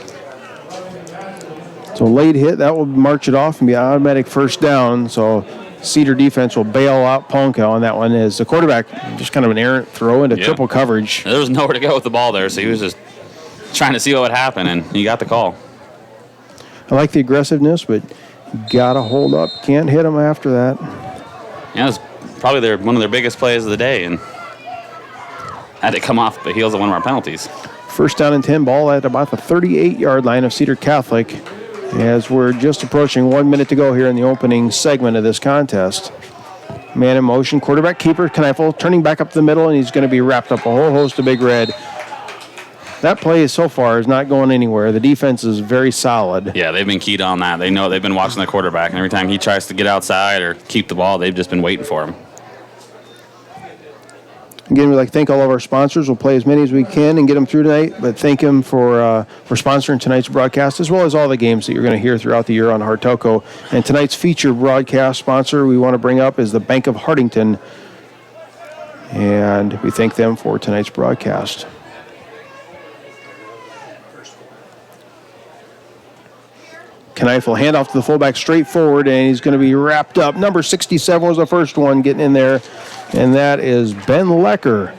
So late hit, that will march it off and be an automatic 1st down. So Cedar defense will bail out Ponca on that one as the quarterback just kind of an errant throw into triple coverage. There was nowhere to go with the ball there, so he was just trying to see what would happen, and he got the call. I like the aggressiveness, but you got to hold up. Can't hit them after that. Yeah, it was probably one of their biggest plays of the day, and had to come off the heels of one of our penalties. 1st down and 10, ball at about the 38-yard line of Cedar Catholic as we're just approaching 1 minute to go here in the opening segment of this contest. Man in motion, quarterback keeper, Kneifel, turning back up the middle, and he's going to be wrapped up a whole host of Big Red. That play so far is not going anywhere. The defense is very solid. Yeah, they've been keyed on that. They know they've been watching the quarterback, and every time he tries to get outside or keep the ball, they've just been waiting for him. Again, we'd like to thank all of our sponsors. We'll play as many as we can and get them through tonight, but thank them for sponsoring tonight's broadcast, as well as all the games that you're going to hear throughout the year on Hartelco. And tonight's featured broadcast sponsor we want to bring up is the Bank of Hardington, and we thank them for tonight's broadcast. Kneifel handoff to the fullback straight forward, and he's going to be wrapped up. Number 67 was the first one getting in there, and that is Ben Lecker.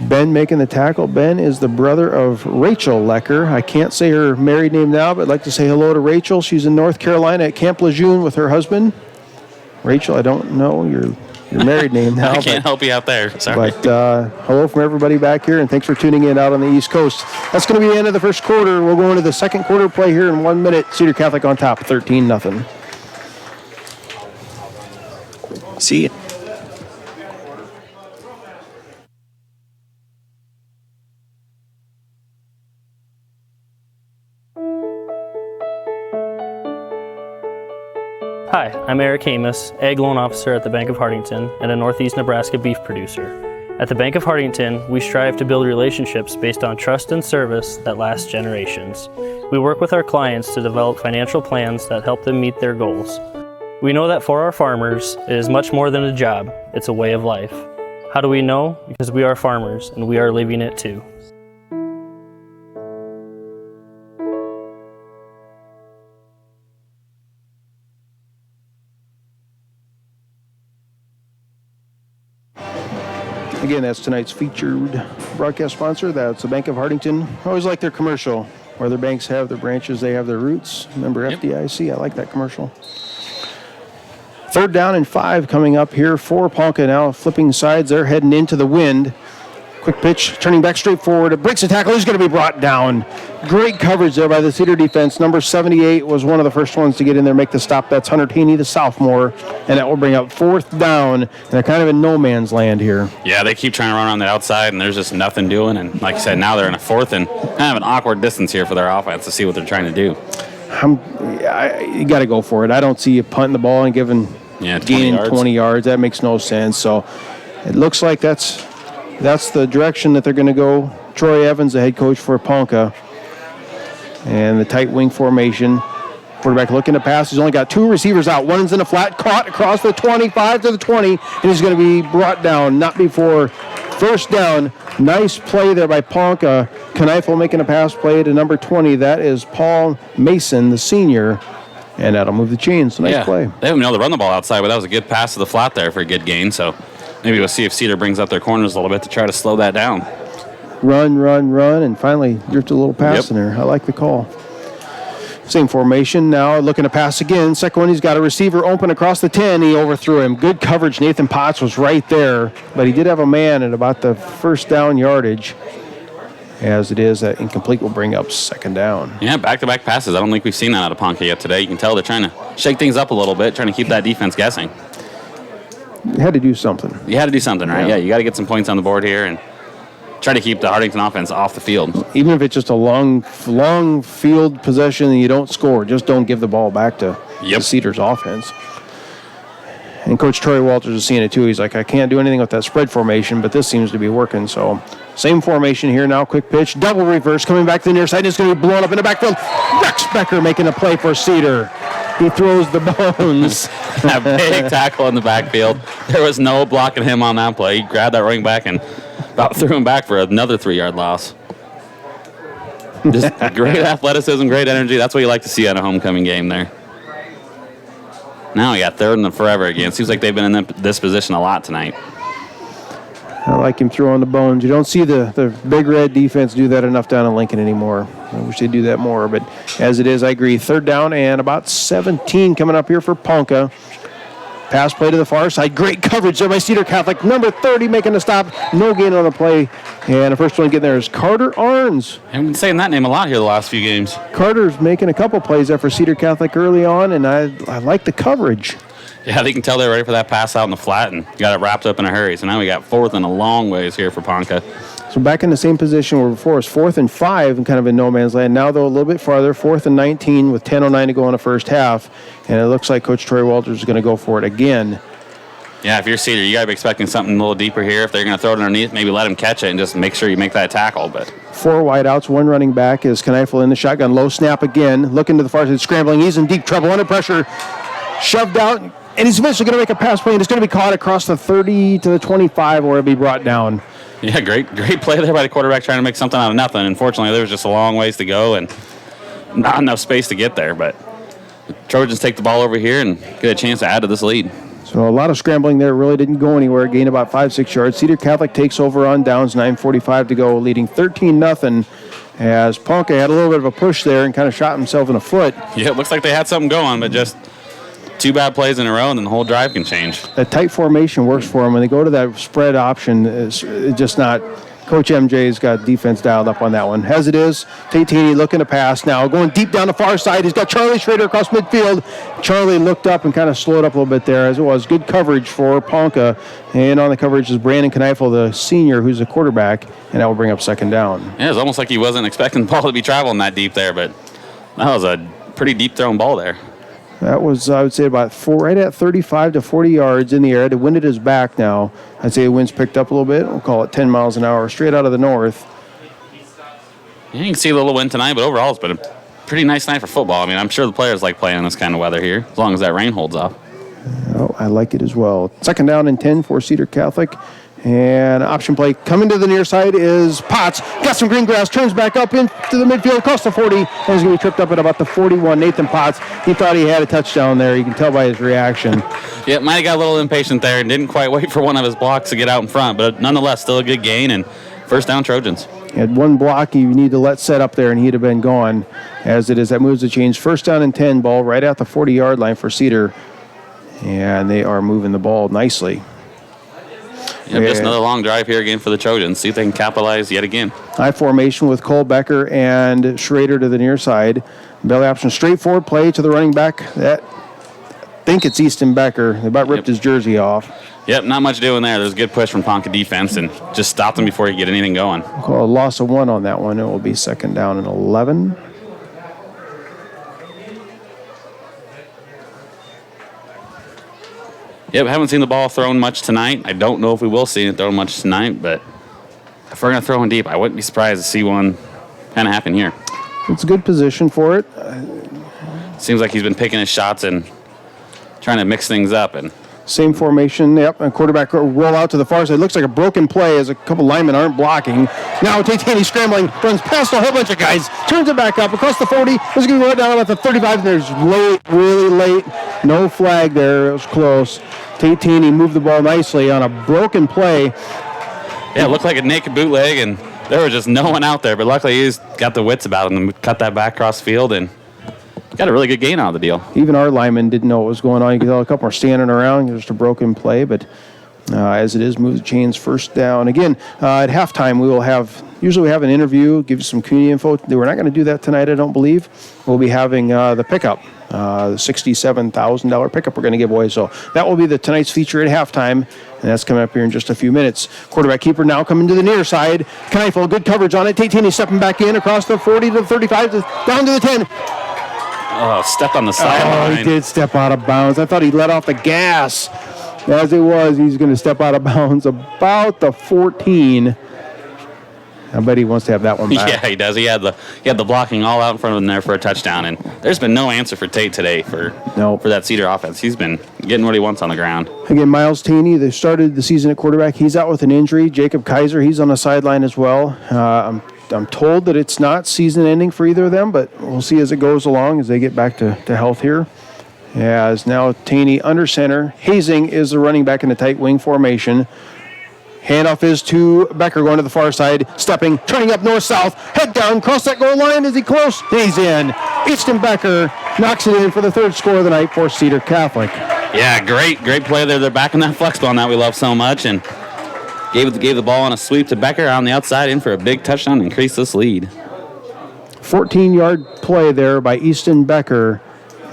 Ben making the tackle. Ben is the brother of Rachel Lecker. I can't say her married name now, but I'd like to say hello to Rachel. She's in North Carolina at Camp Lejeune with her husband. Rachel, I don't know your married name now. I can't help you out there. Sorry. But hello from everybody back here, and thanks for tuning in out on the East Coast. That's going to be the end of the first quarter. We'll go into the second quarter play here in 1 minute. Cedar Catholic on top, 13-0. See you. Hi, I'm Eric Amos, Ag Loan Officer at the Bank of Hardington and a Northeast Nebraska beef producer. At the Bank of Hardington, we strive to build relationships based on trust and service that last generations. We work with our clients to develop financial plans that help them meet their goals. We know that for our farmers, it is much more than a job, it's a way of life. How do we know? Because we are farmers and we are living it too. Again, that's tonight's featured broadcast sponsor. That's the Bank of Hardington. I always like their commercial. Where their banks have their branches, they have their roots. Remember FDIC? I like that commercial. 3rd down and 5 coming up here for Ponca now. Flipping sides, they're heading into the wind. Quick pitch, turning back straight forward. It breaks the tackle. He's going to be brought down. Great coverage there by the Cedar defense. Number 78 was one of the first ones to get in there, make the stop. That's Hunter Taney, the sophomore. And that will bring up 4th down. And they're kind of in no man's land here. Yeah, they keep trying to run on the outside, and there's just nothing doing. And like you said, now they're in a 4th and kind of an awkward distance here for their offense to see what they're trying to do. You got to go for it. I don't see you punting the ball and gaining 20 yards. That makes no sense. So it looks like that's the direction that they're going to go. Troy Evans, the head coach for Ponca. And the tight wing formation. Quarterback looking to pass. He's only got 2 receivers out. One's in the flat, caught across the 25 to the 20, and he's going to be brought down, not before first down. Nice play there by Ponca. Kneifel making a pass play to number 20. That is Paul Mason, the senior, and that'll move the chains. Nice play. They haven't been able to run the ball outside, but that was a good pass to the flat there for a good gain, so maybe we'll see if Cedar brings up their corners a little bit to try to slow that down. Run, and finally drifted a little pass in there. I like the call. Same formation now, looking to pass again. Second one, he's got a receiver open across the 10. He overthrew him. Good coverage. Nathan Potts was right there, but he did have a man at about the first down yardage. As it is, that incomplete will bring up second down. Yeah, back-to-back passes. I don't think we've seen that out of Ponca yet today. You can tell they're trying to shake things up a little bit, trying to keep that defense guessing. You had to do something. You had to do something, right? Yeah, you got to get some points on the board here and try to keep the Hardington offense off the field. Even if it's just a long field possession and you don't score, just don't give the ball back to Cedar's offense. And Coach Troy Walters is seeing it too. He's like, I can't do anything with that spread formation, but this seems to be working. So same formation here now. Quick pitch, double reverse, coming back to the near side. It's going to be blown up in the backfield. Rex Becker making a play for Cedar. He throws the bones. A big tackle in the backfield. There was no blocking him on that play. He grabbed that running back and about threw him back for another 3-yard loss. Just great athleticism, great energy. That's what you like to see at a homecoming game there. Now we got third and forever again. Seems like they've been in this position a lot tonight. I like him throwing the bones. You don't see the Big Red defense do that enough down in Lincoln anymore. I wish they'd do that more, but as it is, I agree. Third down and about 17 coming up here for Ponca. Pass play to the far side. Great coverage there by Cedar Catholic. Number 30 making a stop. No gain on the play. And the first one getting there is Carter Arns. I've been saying that name a lot here the last few games. Carter's making a couple plays there for Cedar Catholic early on, and I like the coverage. Yeah, they can tell they're ready for that pass out in the flat and got it wrapped up in a hurry. So now we got fourth and a long ways here for Ponca. So back in the same position where before it was 4th and 5 and kind of in no man's land. Now, though, a little bit farther, 4th and 19 with 10:09 to go in the first half. And it looks like Coach Troy Walters is going to go for it again. Yeah, if you're Cedar, you got to be expecting something a little deeper here. If they're going to throw it underneath, maybe let him catch it and just make sure you make that tackle. But 4 wideouts, 1 running back is Kneifel in the shotgun. Low snap again. Looking to the far side, scrambling. He's in deep trouble. Under pressure. Shoved out. And he's eventually going to make a pass play. And it's going to be caught across the 30 to the 25 or it'll be brought down. Yeah, great play there by the quarterback trying to make something out of nothing. Unfortunately, there was just a long ways to go and not enough space to get there. But the Trojans take the ball over here and get a chance to add to this lead. So a lot of scrambling there. Really didn't go anywhere. Gained about 5-6 yards. Cedar Catholic takes over on downs. 9:45 to go, leading 13-0. As Ponca had a little bit of a push there and kind of shot himself in the foot. Yeah, it looks like they had something going, but just 2 bad plays in a row and then the whole drive can change. That tight formation works for them. When they go to that spread option, it's just not. Coach MJ's got defense dialed up on that one. As it is, Tatini looking to pass now. Going deep down the far side. He's got Charlie Schrader across midfield. Charlie looked up and kind of slowed up a little bit there as it was. Good coverage for Ponca. And on the coverage is Brandon Kneifel, the senior, who's the quarterback. And that will bring up second down. Yeah, it was almost like he wasn't expecting the ball to be traveling that deep there, but that was a pretty deep thrown ball there. That was, I would say, about right at 35 to 40 yards in the air. The wind at his back now. I'd say the wind's picked up a little bit. We'll call it 10 miles an hour straight out of the north. Yeah, you can see a little wind tonight, but overall it's been a pretty nice night for football. I mean, I'm sure the players like playing in this kind of weather here, as long as that rain holds off. Oh, I like it as well. Second down and 10 for Cedar Catholic. And option play coming to the near side is Potts. Got some green grass, turns back up into the midfield, across the 40, and he's going to be tripped up at about the 41. Nathan Potts, he thought he had a touchdown there. You can tell by his reaction. Yeah, might have got a little impatient there and didn't quite wait for one of his blocks to get out in front, but nonetheless, still a good gain and first down Trojans. He had one block you need to let set up there, and he'd have been gone. As it is, that moves the change. First down and 10, ball right at the 40-yard line for Cedar, and they are moving the ball nicely. Yeah, just another long drive here again for the Trojans. See if they can capitalize yet again. High formation with Cole Becker and Schrader to the near side. Belly option, straightforward play to the running back. I think it's Easton Becker. They about ripped his jersey off. Yep, not much doing there. There's a good push from Ponca defense and just stopped them before you get anything going. We'll call a loss of 1 on that one. It will be second down and 11. Yep, haven't seen the ball thrown much tonight. I don't know if we will see it thrown much tonight, but if we're going to throw in deep, I wouldn't be surprised to see one kind of happen here. It's a good position for it. Seems like he's been picking his shots and trying to mix things up. And Same formation, yep, and quarterback roll out to the far side. Looks like a broken play as a couple linemen aren't blocking. Now Tatani scrambling, runs past a whole bunch of guys, turns it back up across the 40. Is going to go down about the 35. There's late, really late. No flag there. It was close. Tatani moved the ball nicely on a broken play. yeah, it looked like a naked bootleg, and there was just no one out there. But luckily, he's got the wits about him and cut that back across field and got a really good gain out of the deal. Even our linemen didn't know what was going on. You could tell a couple were standing around. Just a broken play, but as it is, move the chains first down. Again, at halftime, usually we have an interview, give you some community info. We're not going to do that tonight, I don't believe. We'll be having the pickup, the $67,000 pickup we're going to give away. So that will be tonight's feature at halftime, and that's coming up here in just a few minutes. Quarterback keeper now coming to the near side. Kneifel, good coverage on it. Tatini stepping back in across the 40 to the 35, down to the 10. Oh, stepped on the sideline. Oh, he did step out of bounds. I thought he let off the gas. As it was, he's going to step out of bounds about the 14. I bet he wants to have that one back. Yeah, he does. He had the blocking all out in front of him there for a touchdown, and there's been no answer for Tate today for that Cedar offense. He's been getting what he wants on the ground. Again, Miles Taney, they started the season at quarterback. He's out with an injury. Jacob Kaiser, he's on the sideline as well. I'm told that it's not season ending for either of them, but we'll see as it goes along as they get back to health here. As now Taney under center. Hazing is the running back in the tight wing formation. Handoff is to Becker going to the far side, stepping, turning up north-south, head down, cross that goal line. Is he close? He's in. Easton Becker knocks it in for the third score of the night for Cedar Catholic. Yeah, great play there. They're back in that flex ball that we love so much, and gave the ball on a sweep to Becker on the outside in for a big touchdown and increase this lead. 14-yard play there by Easton Becker,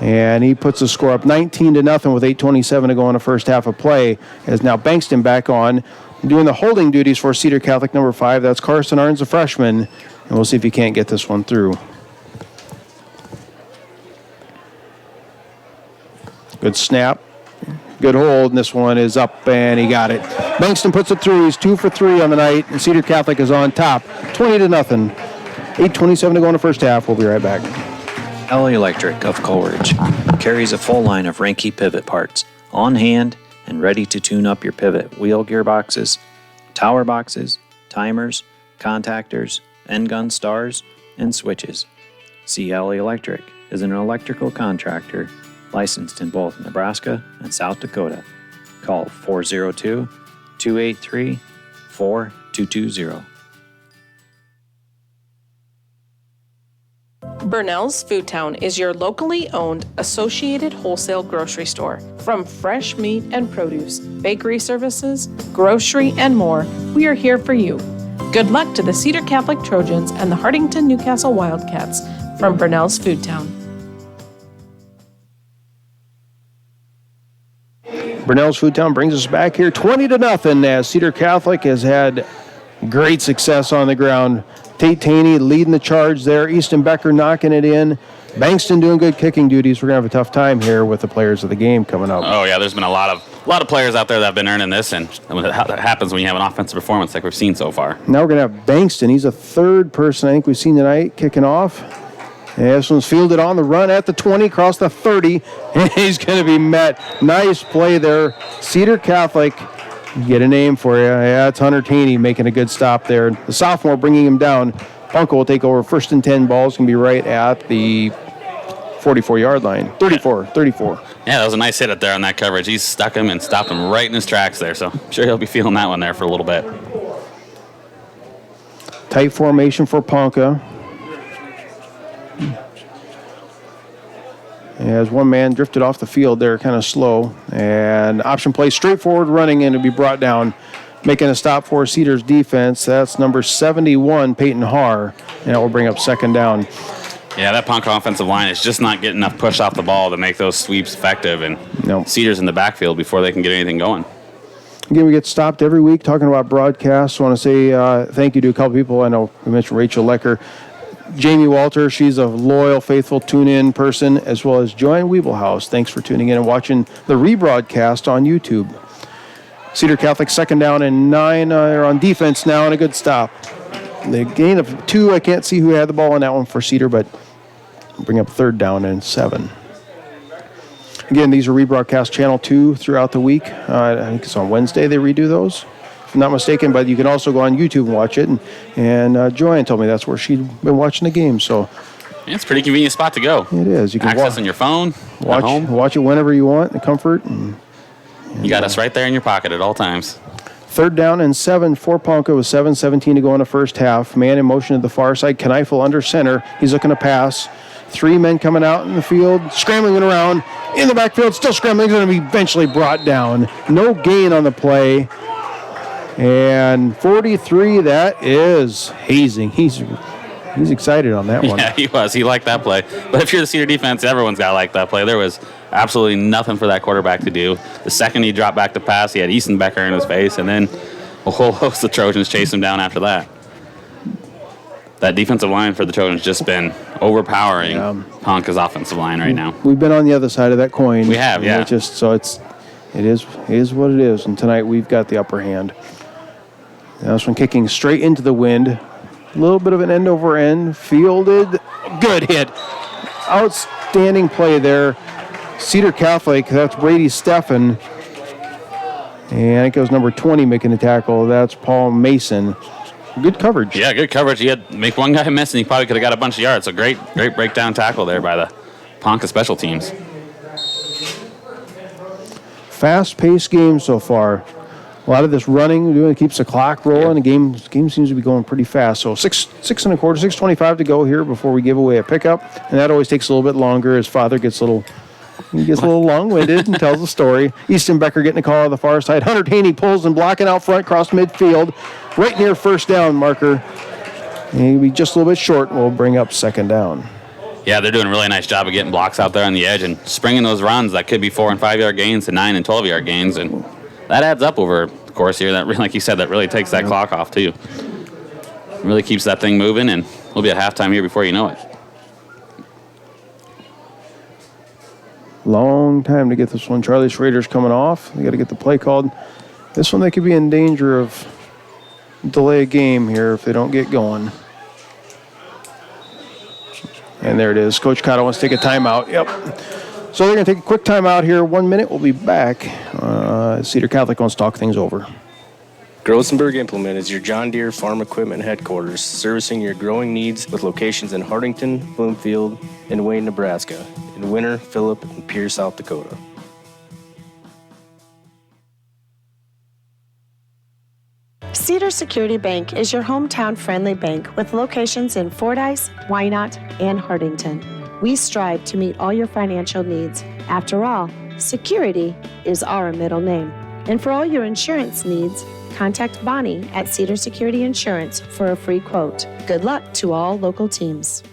and he puts the score up 19-0 with 8:27 to go in the first half of play. As now Bankston back on, doing the holding duties for Cedar Catholic number 5. That's Carson Arns, a freshman, and we'll see if he can't get this one through. Good snap. Good hold, and this one is up, and he got it. Bankston puts it through. He's 2 for 3 on the night, and Cedar Catholic is on top, 20-0. 8:27 to go in the first half. We'll be right back. Alley Electric of Coleridge carries a full line of Ranke pivot parts on hand and ready to tune up your pivot wheel gearboxes, tower boxes, timers, contactors, end gun stars, and switches. C. Alley Electric is an electrical contractor licensed in both Nebraska and South Dakota. Call 402-283-4220. Burnell's Food Town is your locally owned associated wholesale grocery store. From fresh meat and produce, bakery services, grocery, and more, we are here for you. Good luck to the Cedar Catholic Trojans and the Hartington Newcastle Wildcats from Burnell's Food Town. Burnell's Food Town brings us back here 20-0 as Cedar Catholic has had great success on the ground. Tate Taney leading the charge there. Easton Becker knocking it in. Bankston doing good kicking duties. We're going to have a tough time here with the players of the game coming up. Oh, yeah, there's been a lot of players out there that have been earning this, and that happens when you have an offensive performance like we've seen so far. Now we're going to have Bankston. He's a third person I think we've seen tonight kicking off. And this one's fielded on the run at the 20, across the 30, and he's going to be met. Nice play there. Cedar Catholic, get a name for you. Yeah, it's Hunter Taney making a good stop there. The sophomore bringing him down. Ponca will take over. First and 10 balls can be right at the 44-yard line. 34. Yeah, that was a nice hit up there on that coverage. He stuck him and stopped him right in his tracks there, so I'm sure he'll be feeling that one there for a little bit. Tight formation for Ponca. As one man drifted off the field there, kind of slow. And option play, straightforward running, and it'll be brought down. Making a stop for Cedar's defense. That's number 71, Peyton Haar. And that will bring up second down. Yeah, that Ponca offensive line is just not getting enough push off the ball to make those sweeps effective. And Cedar's in the backfield before they can get anything going. Again, we get stopped every week talking about broadcasts. I want to say thank you to a couple people. I know we mentioned Rachel Lecker. Jamie Walter, she's a loyal, faithful tune-in person, as well as Joanne Weebelhaus. Thanks for tuning in and watching the rebroadcast on YouTube. Cedar Catholic second down and 9 are on defense now, and a good stop. The gain of 2, I can't see who had the ball on that one for Cedar, but bring up 3rd down and 7. Again, these are rebroadcast Channel 2 throughout the week. I think it's on Wednesday they redo those, if I'm not mistaken, but you can also go on YouTube and watch it. And Joanne told me that's where she'd been watching the game, so. Yeah, it's a pretty convenient spot to go. It is. You can access on your phone, at home. Watch it whenever you want, in comfort. And you got us right there in your pocket at all times. 3rd down and 7 for Ponca with 7:17 to go in the first half. Man in motion to the far side. Kneifel under center. He's looking to pass. 3 men coming out in the field, scrambling around in the backfield, still scrambling. He's going to be eventually brought down. No gain on the play. And 43, that is hazing. He's excited on that one. Yeah, he was. He liked that play. But if you're the Cedar defense, everyone's got to like that play. There was absolutely nothing for that quarterback to do. The second he dropped back to pass, he had Easton Becker in his face, and then a whole host of Trojans chased him down after that. That defensive line for the Trojans just been overpowering Ponca's offensive line right now. We've been on the other side of that coin. We have, yeah. It is what it is, and tonight we've got the upper hand. Now this one kicking straight into the wind. A little bit of an end over end. Fielded. Good hit. Outstanding play there. Cedar Catholic, that's Brady Steffen. And I think it was number 20 making the tackle. That's Paul Mason. Good coverage. Yeah, good coverage. He had make one guy miss, and he probably could have got a bunch of yards. So great breakdown tackle there by the Ponca special teams. Fast-paced game so far. A lot of this running keeps the clock rolling. The game seems to be going pretty fast. So 6:25 to go here before we give away a pickup, and that always takes a little bit longer. His father gets a little long-winded and tells a story. Easton Becker getting a call on the far side. Hunter Taney pulls and blocking out front across midfield, right near first down marker. And he'll be just a little bit short. We'll bring up 2nd down. Yeah, they're doing a really nice job of getting blocks out there on the edge and springing those runs that could be 4- and 5-yard gains to 9- and 12-yard gains, and that adds up over the course here. That, like you said, that really takes that clock off too. Really keeps that thing moving, and we'll be at halftime here before you know it. Long time to get this one. Charlie Schrader's coming off. They got to get the play called. This one, they could be in danger of delay a game here if they don't get going. And there it is. Coach Cotto wants to take a timeout. Yep. So they're going to take a quick timeout here. 1 minute. We'll be back. Cedar Catholic wants to talk things over. Grosenberg Implement is your John Deere farm equipment headquarters, servicing your growing needs with locations in Hartington, Bloomfield, and Wayne, Nebraska, in Winter, Phillip, and Pierce, South Dakota. Cedar Security Bank is your hometown friendly bank with locations in Fordyce, Wynot, and Hartington. We strive to meet all your financial needs. After all, security is our middle name. And for all your insurance needs, contact Bonnie at Cedar Security Insurance for a free quote. Good luck to all local teams.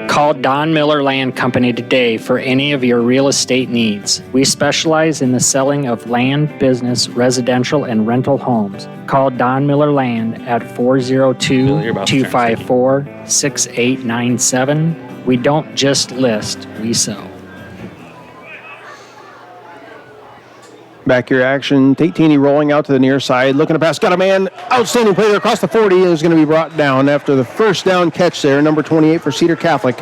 Call Don Miller Land Company today for any of your real estate needs. We specialize in the selling of land, business, residential, and rental homes. Call Don Miller Land at 402-254-6897. We don't just list, we sell. Back here action. Tate Taney rolling out to the near side, looking to pass. Got a man. Outstanding play there across the 40. Is going to be brought down after the first down catch there. Number 28 for Cedar Catholic.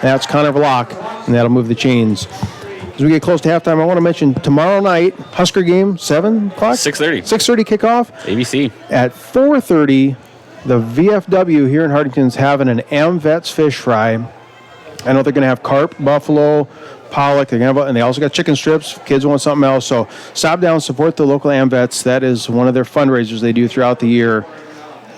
That's Connor Vlock, and that'll move the chains. As we get close to halftime, I want to mention tomorrow night, Husker game, 7 o'clock? 6:30. 6:30 kickoff. ABC. At 4:30, the VFW here in Hartington is having an AmVets fish fry. I know they're going to have carp, buffalo, pollock, and they also got chicken strips. Kids want something else, so stop down, support the local AmVets. That is one of their fundraisers they do throughout the year,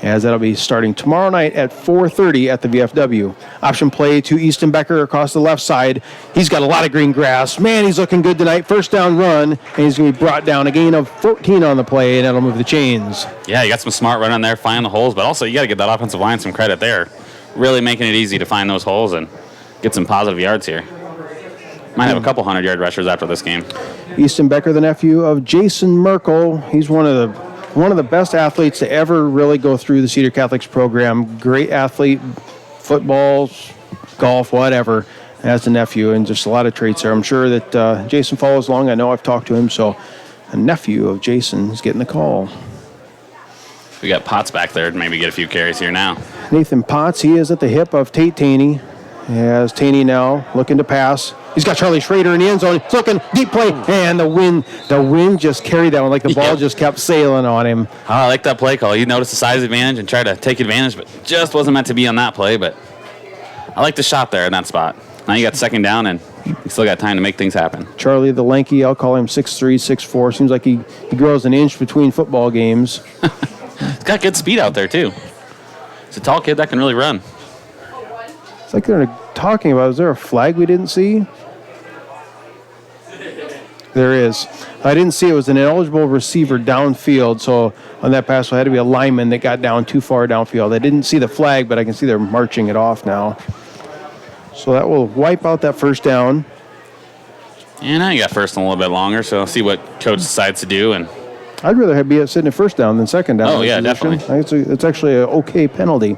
as that'll be starting tomorrow night at 4:30 at the VFW. Option play to Easton Becker across the left side. He's got a lot of green grass. Man, he's looking good tonight. First down run, and he's going to be brought down. A gain of 14 on the play, and that'll move the chains. Yeah, you got some smart run on there, finding the holes, but also you got to give that offensive line some credit there. Really making it easy to find those holes and get some positive yards here. Might have a couple 100-yard rushers after this game. Easton Becker, the nephew of Jason Merkel. He's one of the best athletes to ever really go through the Cedar Catholic's program. Great athlete, football, golf, whatever, as a nephew, and just a lot of traits there. I'm sure that Jason follows along. I know I've talked to him, so a nephew of Jason is getting the call. We got Potts back there to maybe get a few carries here now. Nathan Potts, he is at the hip of Tate Taney. As Taney now looking to pass. He's got Charlie Schrader in the end zone. He's looking, deep play, and the wind just carried that one like the ball just kept sailing on him. Oh, I like that play call. You noticed the size advantage and tried to take advantage, but just wasn't meant to be on that play. But I like the shot there in that spot. Now you got second down, and you still got time to make things happen. Charlie, the lanky, I'll call him 6'3", 6'4". Seems like he grows an inch between football games. He's got good speed out there, too. He's a tall kid that can really run. It's like they're talking about, is there a flag we didn't see? There is. I didn't see it was an ineligible receiver downfield, so on that pass, so it had to be a lineman that got down too far downfield. I didn't see the flag, but I can see they're marching it off now. So that will wipe out that first down. And now you got first and a little bit longer, so see what coach decides to do. And I'd rather be sitting at first down than second down. Oh, yeah, position. definitely. I think it's actually an okay penalty.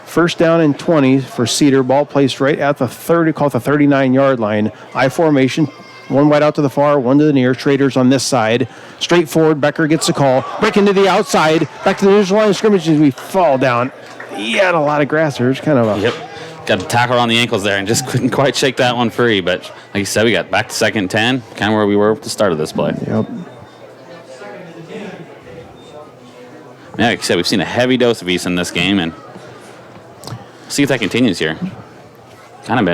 First down and 20 for Cedar. Ball placed right at the 30, called the 39-yard line. I formation. One wide out to the far, one to the near. Schrader's on this side. Straight forward. Becker gets the call. Breaking to the outside. Back to the neutral line of scrimmage as we fall down. He had a lot of grass there. It's kind of a... Yep. Got the tackle on the ankles there and just couldn't quite shake that one free. But like you said, we got back to second and 10, kind of where we were at the start of this play. Yep. Yeah, like I said, we've seen a heavy dose of East in this game, and see if that continues here. Kind of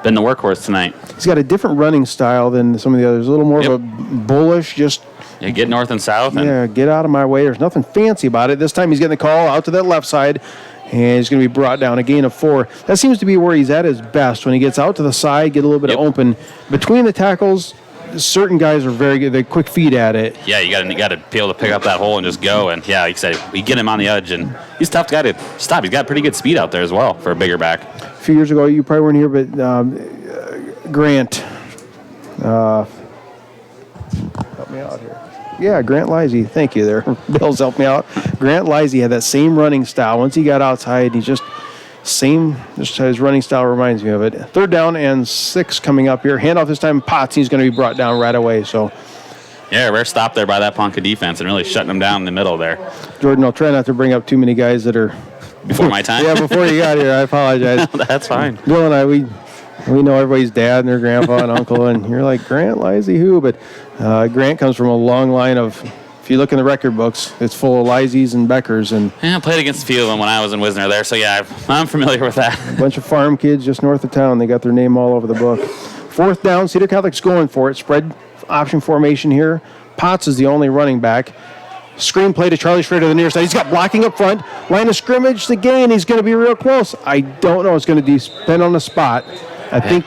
been the workhorse tonight. He's got a different running style than some of the others. A little more of a bullish, just... Yeah, get north and south. And get out of my way. There's nothing fancy about it. This time he's getting the call out to that left side, and he's going to be brought down a gain of 4. That seems to be where he's at his best, when he gets out to the side, get a little bit of open. Between the tackles, certain guys are very good. They're quick feet at it. Yeah, you got to be able to pick up that hole and just go. And yeah, like you said, we get him on the edge, and he's a tough guy to stop. He's got pretty good speed out there as well for a bigger back. A few years ago, you probably weren't here, but Grant, help me out here. Yeah, Grant Lisey. Thank you there. Bill's helped me out. Grant Lisey had that same running style. Once he got outside, his running style reminds me of it. Third down and 6 coming up here. Handoff this time, Potts. He's going to be brought down right away. So, yeah, rare stop there by that Ponca defense and really shutting them down in the middle there. Jordan, I'll try not to bring up too many guys that are... Before my time? Yeah, before you got here. I apologize. That's fine. Bill and I, we know everybody's dad and their grandpa and uncle, and you're like, Grant Lisey who? But Grant comes from a long line of, if you look in the record books, it's full of Liseys and Beckers. And yeah, I played against a few of them when I was in Wisner there, so yeah, I'm familiar with that. A bunch of farm kids just north of town. They got their name all over the book. Fourth down, Cedar Catholic's going for it. Spread option formation here. Potts is the only running back. Screen play to Charlie Schrader to the near side. He's got blocking up front. Line of scrimmage, the gain. He's going to be real close. I don't know. It's going to depend on the spot. I think...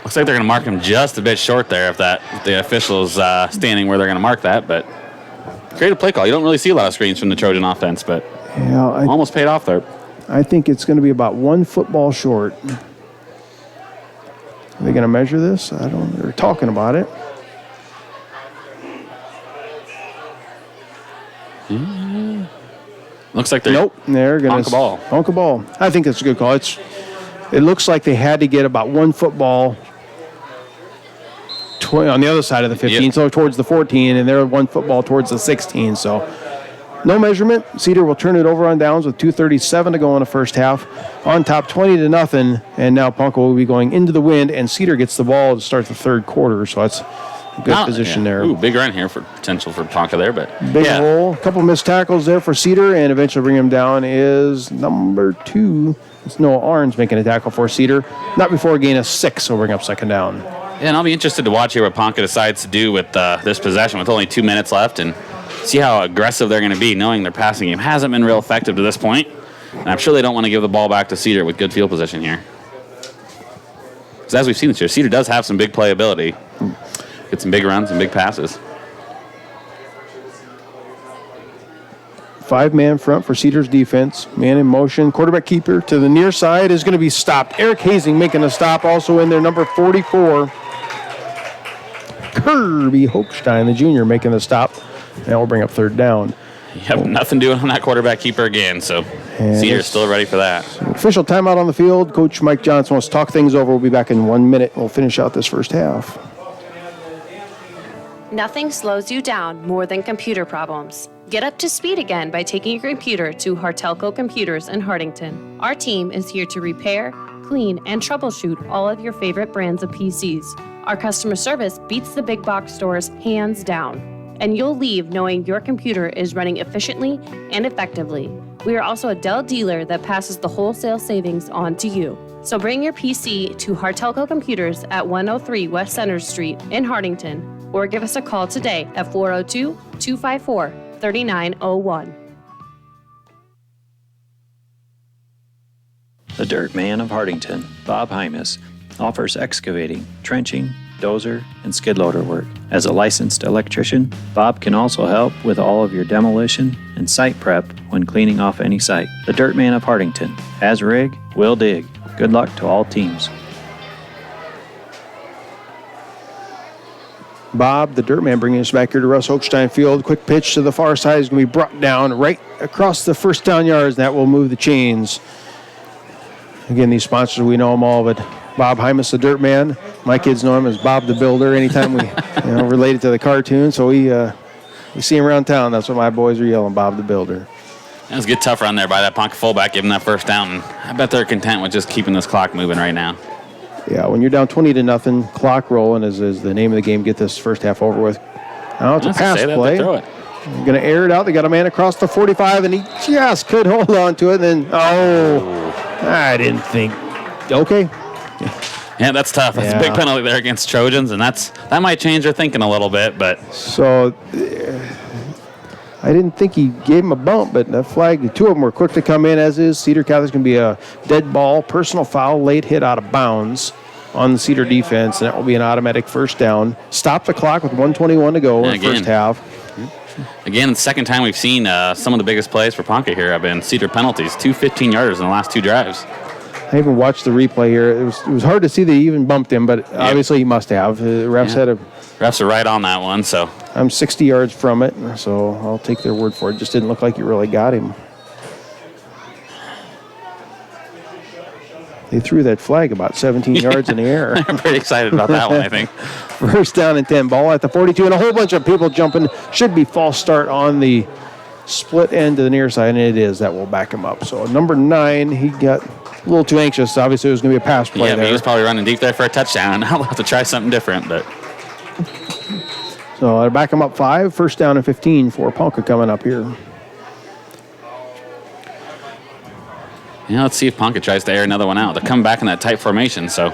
Looks like they're going to mark him just a bit short there if the official's standing where they're going to mark that. But creative play call. You don't really see a lot of screens from the Trojan offense, but almost paid off there. I think it's going to be about 1 football short. Are they going to measure this? I don't know. They're talking about it. Looks like they're they're going to Ponca ball. I think that's a good call. It looks like they had to get about 1 football on the other side of the 15, so towards the 14, and they're 1 football towards the 16. So no measurement. Cedar will turn it over on downs with 2:37 to go in the first half. On top, 20-0, and now Ponca will be going into the wind, and Cedar gets the ball to start the third quarter. So that's a good position there. Ooh, big run here for potential for Ponca there, but big roll. A couple missed tackles there for Cedar, and eventually bring him down is number 2. It's Noah Arns making a tackle for Cedar. Not before a gain of 6, so bring up second down. Yeah, and I'll be interested to watch here what Ponca decides to do with this possession with only 2 minutes left and see how aggressive they're going to be, knowing their passing game hasn't been real effective to this point. And I'm sure they don't want to give the ball back to Cedar with good field position here. Because as we've seen this year, Cedar does have some big playability. Get some big runs and big passes. 5-man front for Cedar's defense. Man in motion. Quarterback keeper to the near side is going to be stopped. Eric Hazing making a stop. Also in there, number 44. Kirby Hochstein, the junior, making the stop. Now we'll bring up third down. You have nothing doing on that quarterback keeper again, so Cedar's still ready for that. Official timeout on the field. Coach Mike Johnson wants to talk things over. We'll be back in 1 minute. We'll finish out this first half. Nothing slows you down more than computer problems. Get up to speed again by taking your computer to Hartelco Computers in Hardington. Our team is here to repair, clean, and troubleshoot all of your favorite brands of PCs. Our customer service beats the big box stores hands down, and you'll leave knowing your computer is running efficiently and effectively. We are also a Dell dealer that passes the wholesale savings on to you. So bring your PC to Hartelco Computers at 103 West Center Street in Hardington, or give us a call today at 402-254-3901. The Dirt Man of Hardington, Bob Hymas, offers excavating, trenching, dozer, and skid loader work. As a licensed electrician, Bob can also help with all of your demolition and site prep when cleaning off any site. The Dirt Man of Hardington has rig, will dig. Good luck to all teams. Bob, the Dirt Man, bringing us back here to Russ Hochstein Field. Quick pitch to the far side is going to be brought down right across the first down yards, and that will move the chains. Again, these sponsors, we know them all, but Bob Hymas, the Dirt Man. My kids know him as Bob the Builder anytime we relate it to the cartoon. So we see him around town. That's what my boys are yelling, Bob the Builder. It was a good tough run there by that Ponca fullback, giving that first down. And I bet they're content with just keeping this clock moving right now. Yeah, when you're down 20-0, clock rolling is the name of the game. Get this first half over with. Now it's a pass play. Throw it. Going to air it out. They got a man across the 45, and he just could hold on to it. And then, I didn't think. Okay. Yeah, that's tough. That's a big penalty there against Trojans, and that might change their thinking a little bit. But so I didn't think he gave him a bump, but that flag, the two of them were quick to come in, as is. Cedar Catholic's going to be a dead ball, personal foul, late hit out of bounds on the Cedar defense, and that will be an automatic first down. Stop the clock with 1:21 to go in the first half. Again, the second time we've seen some of the biggest plays for Ponca here have been Cedar penalties, 2 15-yarders in the last two drives. I even watched the replay here. It was hard to see that he even bumped him, but obviously he must have. The refs had a... Refs are right on that one, so... I'm 60 yards from it, so I'll take their word for it. Just didn't look like you really got him. They threw that flag about 17 yards in the air. I'm pretty excited about that one, I think. First down and 10. Ball at the 42, and a whole bunch of people jumping. Should be false start on the split end to the near side, and it is. That will back him up. So number 9, he got a little too anxious. Obviously, it was going to be a pass play there. He was probably running deep there for a touchdown, and I'll have to try something different. But so I'll back him up 5. First down and 15 for Ponca coming up here. Yeah, let's see if Ponca tries to air another one out. They're coming back in that tight formation, so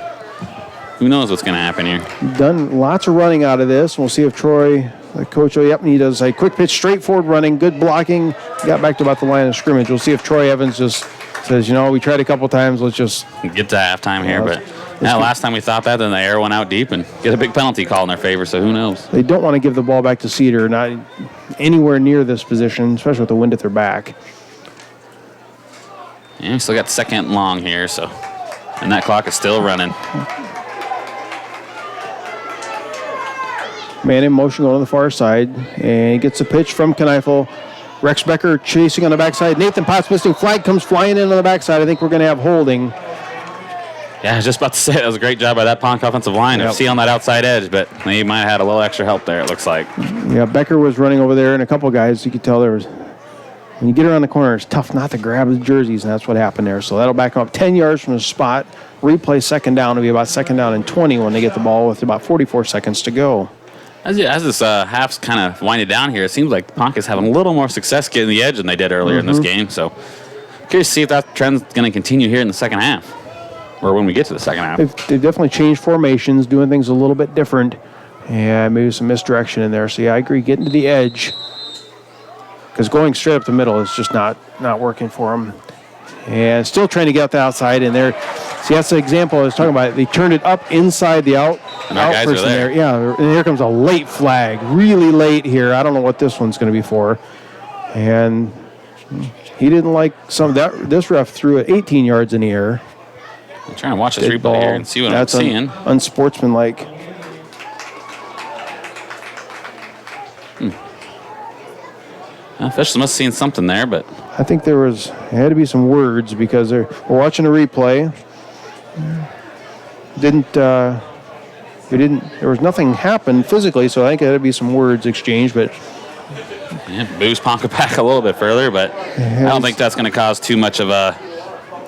who knows what's going to happen here. Done lots of running out of this. We'll see if Troy, the coach, he does a quick pitch, straightforward running, good blocking. Got back to about the line of scrimmage. We'll see if Troy Evans just says, we tried a couple times. Let's just get to halftime here. But last time we thought that, then the air went out deep and get a big penalty call in their favor, so who knows. They don't want to give the ball back to Cedar, not anywhere near this position, especially with the wind at their back. Yeah, we still got second and long here, so, and that clock is still running. Man in motion going to the far side, and he gets a pitch from Kneifel. Rex Becker chasing on the backside. Nathan Potts missing. Flag comes flying in on the backside. I think we're going to have holding. Yeah, I was just about to say that was a great job by that Ponca offensive line. Yep. See on that outside edge, but they might have had a little extra help there, it looks like. Yeah, Becker was running over there, and a couple guys, you could tell there was... When you get around the corner, it's tough not to grab the jerseys, and that's what happened there. So that'll back them up 10 yards from the spot. Replay second down. It'll be about second down and 20 when they get the ball with about 44 seconds to go. As this half's kind of winded down here, it seems like Ponca's having a little more success getting the edge than they did earlier in this game. So curious to see if that trend's going to continue here in the second half, or when we get to the second half. They've definitely changed formations, doing things a little bit different, and maybe some misdirection in there. So, yeah, I agree, getting to the edge. Because going straight up the middle is just not working for them. And still trying to get out the outside. And there, see, that's the example I was talking about. They turned it up inside the out guys person are there. Yeah, and here comes a late flag. Really late here. I don't know what this one's going to be for. And he didn't like this ref threw it 18 yards in the air. I'm trying to watch this replay here and see what I'm seeing. Unsportsmanlike. Officials must have seen something there, but I think there had to be some words because we're watching a replay. Didn't There was nothing happened physically, so I think there'd be some words exchanged, but Boost Ponca back a little bit further, but I don't think that's going to cause too much of a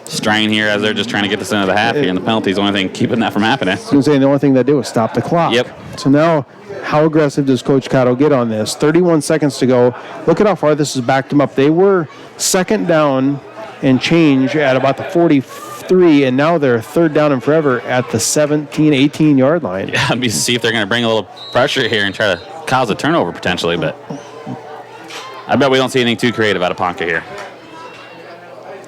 strain here as they're just trying to get this into the half here, and the penalty is the only thing keeping that from happening. I was going to say the only thing they did was stop the clock. Yep. So now, how aggressive does Coach Cotto get on this? 31 seconds to go. Look at how far this has backed them up. They were second down and change at about the 43, and now they're third down and forever at the 17, 18-yard line. Yeah, let me see if they're going to bring a little pressure here and try to cause a turnover potentially, but I bet we don't see anything too creative out of Ponca here.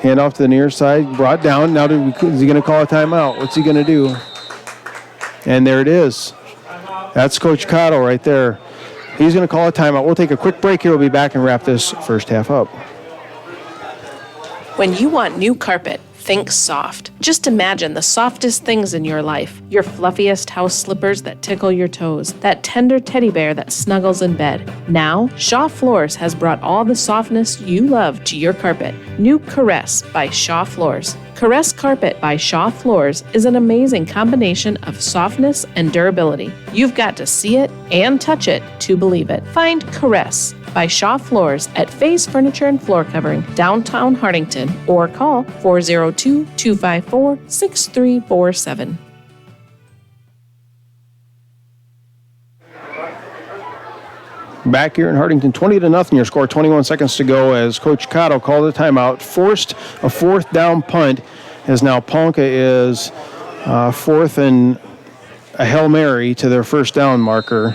Hand off to the near side, brought down. Now is he going to call a timeout? What's he going to do? And there it is. That's Coach Cotto right there. He's going to call a timeout. We'll take a quick break here. We'll be back and wrap this first half up. When you want new carpet, think soft. Just imagine the softest things in your life. Your fluffiest house slippers that tickle your toes. That tender teddy bear that snuggles in bed. Now, Shaw Floors has brought all the softness you love to your carpet. New Caress by Shaw Floors. Caress Carpet by Shaw Floors is an amazing combination of softness and durability. You've got to see it and touch it to believe it. Find Caress by Shaw Floors at Faye's Furniture and Floor Covering, downtown Hardington, or call 402-254-6347. Back here in Hardington, 20-0. Your score, 21 seconds to go as Coach Cotto called a timeout, forced a fourth down punt, as now Ponca is fourth and a Hail Mary to their first down marker.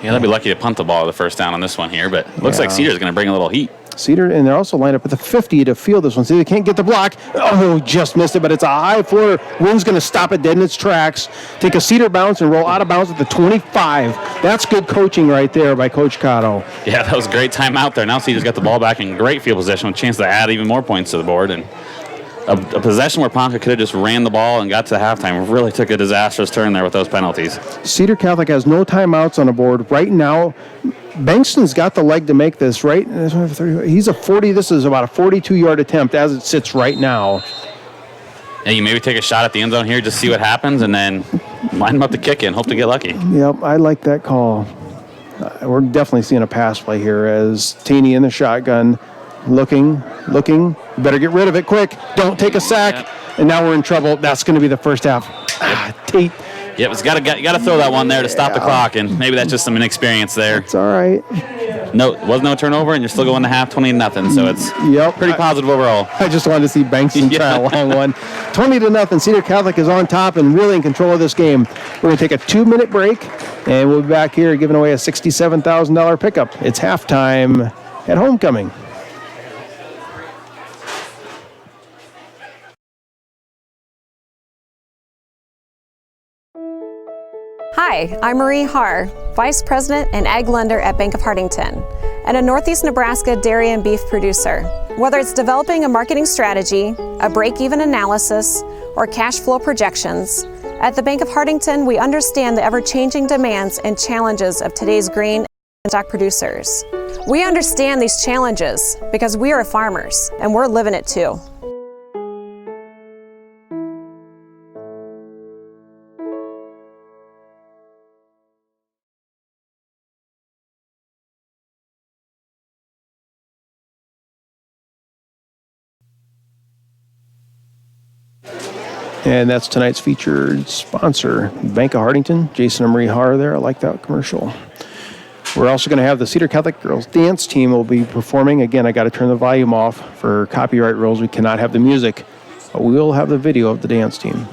Yeah, they'll be lucky to punt the ball to the first down on this one here, but looks like Cedar's going to bring a little heat. Cedar, and they're also lined up at the 50 to field this one. See, they can't get the block. Oh, just missed it, but it's a high floater. Wind's going to stop it dead in its tracks. Take a Cedar bounce and roll out of bounds at the 25. That's good coaching right there by Coach Cotto. Yeah, that was a great time out there. Now Cedar's got the ball back in great field position with a chance to add even more points to the board. And a possession where Ponca could have just ran the ball and got to halftime really took a disastrous turn there with those penalties. Cedar Catholic has no timeouts on the board right now. Bankston's got the leg to make this, right? He's a 40. This is about a 42-yard attempt as it sits right now. Yeah, you maybe take a shot at the end zone here, just see what happens, and then line them up to kick in. Hope to get lucky. Yep, I like that call. We're definitely seeing a pass play here as Taney in the shotgun, looking. Better get rid of it quick. Don't take a sack. Yep. And now we're in trouble. That's going to be the first half. Tate. Yep, you got to throw that one there to stop the clock, and maybe that's just some inexperience there. It's all right. No, it was no turnover, and you're still going to half 20-0, so it's pretty positive overall. I just wanted to see Bankston try a long one. 20-0. Cedar Catholic is on top and really in control of this game. We're going to take a 2-minute break, and we'll be back here giving away a $67,000 pickup. It's halftime at Homecoming. Hi, I'm Marie Haar, Vice President and Ag Lender at Bank of Hardington, and a Northeast Nebraska dairy and beef producer. Whether it's developing a marketing strategy, a break-even analysis, or cash flow projections, at the Bank of Hardington, we understand the ever-changing demands and challenges of today's grain and stock producers. We understand these challenges because we are farmers, and we're living it too. And that's tonight's featured sponsor, Bank of Hardington. Jason and Marie Haar there. I like that commercial. We're also going to have the Cedar Catholic Girls Dance Team will be performing. Again, I got to turn the volume off for copyright rules. We cannot have the music, but we will have the video of the dance team.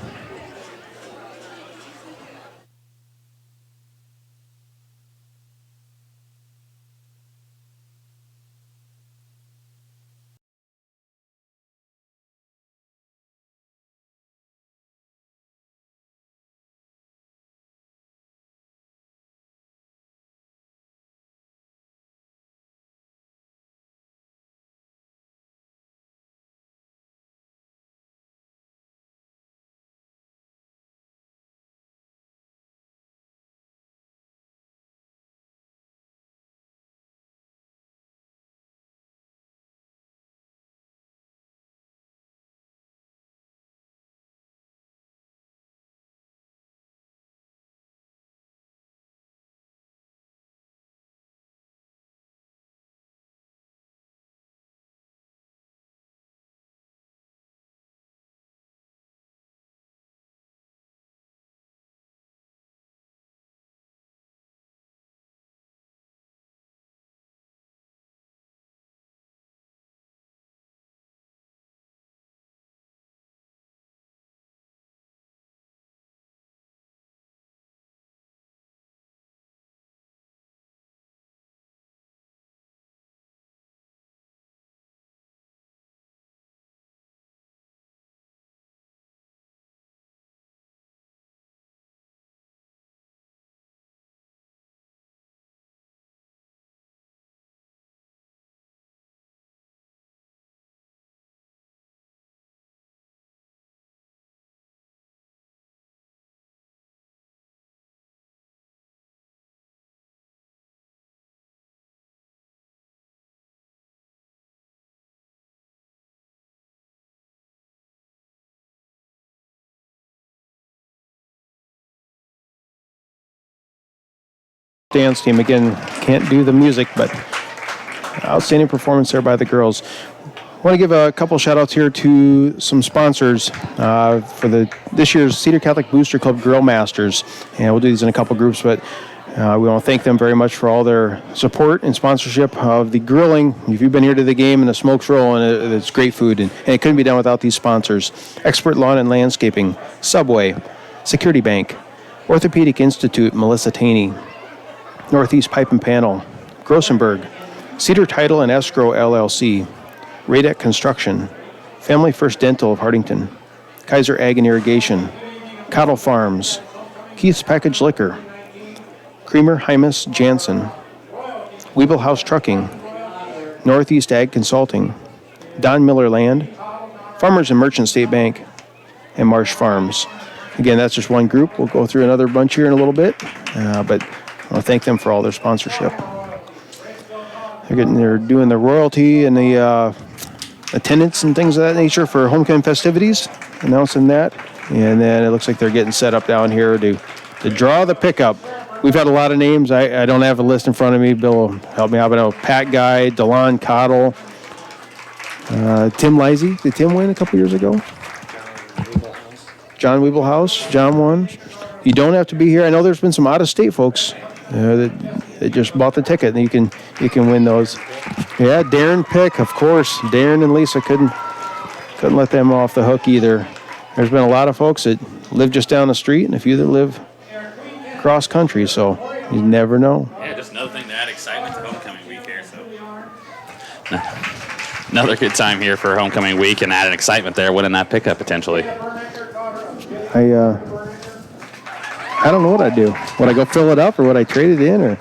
dance team. Again, can't do the music, but outstanding performance there by the girls. I want to give a couple shout-outs here to some sponsors for this year's Cedar Catholic Booster Club Grill Masters. And we'll do these in a couple groups, but we want to thank them very much for all their support and sponsorship of the grilling. If you've been here to the game and the smoke's rolling, it's great food, and it couldn't be done without these sponsors. Expert Lawn and Landscaping, Subway, Security Bank, Orthopedic Institute, Melissa Taney, Northeast Pipe and Panel, Grossenberg, Cedar Title and Escrow LLC, Radek Construction, Family First Dental of Hartington, Kaiser Ag and Irrigation, Cottle Farms, Keith's Packaged Liquor, Creamer Hymas Jansen, Weeble House Trucking, Northeast Ag Consulting, Don Miller Land, Farmers and Merchant State Bank, and Marsh Farms. Again, that's just one group. We'll go through another bunch here in a little bit, but I want to thank them for all their sponsorship. They're doing the royalty and the attendance and things of that nature for homecoming festivities, announcing that. And then it looks like they're getting set up down here to draw the pickup. We've had a lot of names. I don't have a list in front of me. Bill will help me out. But I know Pat Guy, DeLon Cottle, Tim Lisey. Did Tim win a couple years ago? John Weeblehouse. John won. You don't have to be here. I know there's been some out-of-state folks that just bought the ticket, and you can win those. Yeah, Darren Pick, of course. Darren and Lisa couldn't let them off the hook either. There's been a lot of folks that live just down the street, and a few that live cross country, so you never know. Yeah, just another thing to add excitement to homecoming week here. So another good time here for homecoming week and added excitement there, winning that pickup potentially. I don't know what I'd do. Would I go fill it up, or would I trade it in, or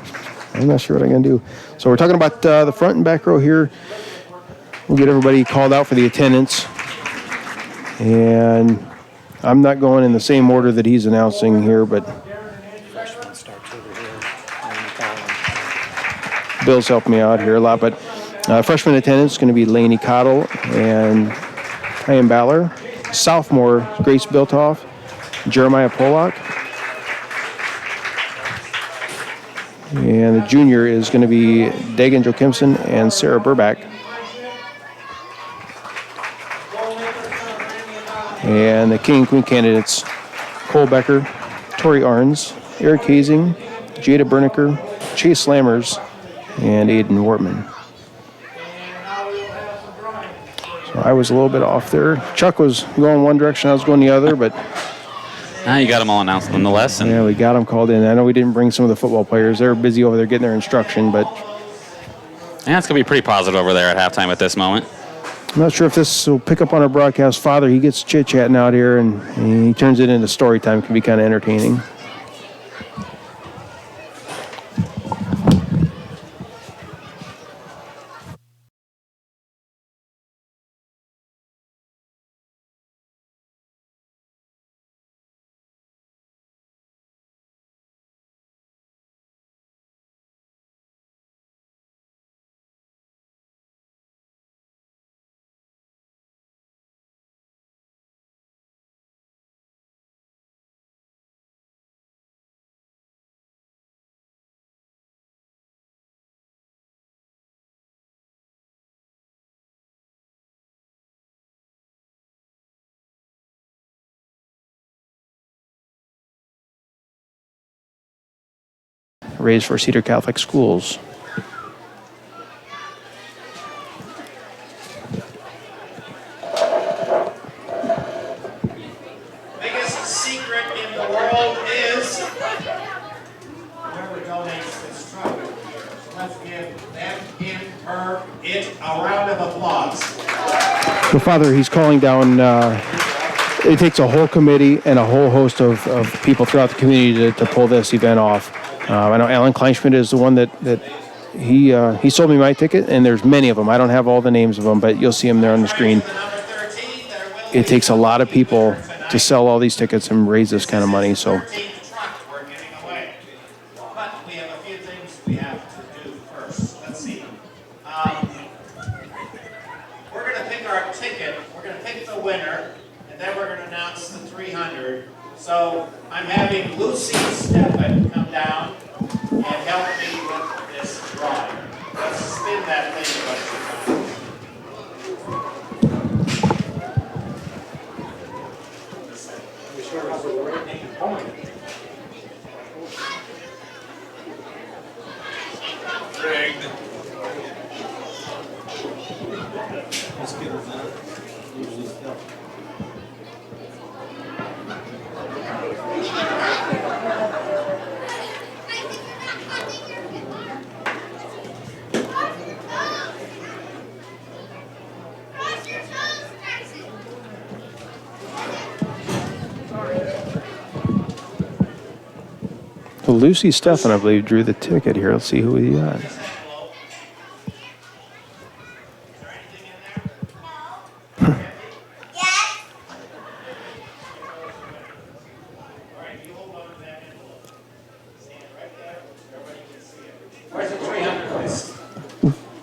I'm not sure what I'm going to do. So we're talking about the front and back row here. We'll get everybody called out for the attendance. And I'm not going in the same order that he's announcing here, but Bill's helped me out here a lot. But freshman attendance is going to be Lainey Cottle and Ian Baller. Sophomore, Grace Biltoff, Jeremiah Pollock. And the junior is going to be Dagan Jokimson and Sarah Burback. And the King and Queen candidates, Cole Becker, Tori Arns, Eric Hazing, Jada Bernicker, Chase Lammers, and Aiden Wortman. So I was a little bit off there. Chuck was going one direction, I was going the other, but You got them all announced nonetheless. yeah, we got them called in. I know we didn't bring some of the football players. They were busy over there getting their instruction, but Yeah, it's going to be pretty positive over there at halftime at this moment. I'm not sure if this will pick up on our broadcast. Father, he gets chit-chatting out here, and he turns it into story time. It can be kind of entertaining. Raised for Cedar Catholic Schools. Biggest secret in the world is whoever donates this truck. So let's give them, him, her, it a round of applause. So, Father, he's calling down. It takes a whole committee and a whole host of people throughout the community to pull this event off. I know Alan Kleinschmidt is the one that he sold me my ticket, and there's many of them. I don't have all the names of them, but you'll see them there on the screen. It takes a lot of people to sell all these tickets and raise this kind of money. So, But we have a few things we have to do first. Let's see. We're going to pick our ticket. We're going to pick the winner, and then we're going to announce the 300. So I'm having Lucy Steffen come down, and help me with this drawing. Let's spin that thing a bunch of times. Rigged. Well, Lucy Stefan, I believe, drew the ticket here. Let's see who we got. Where's the 300 list?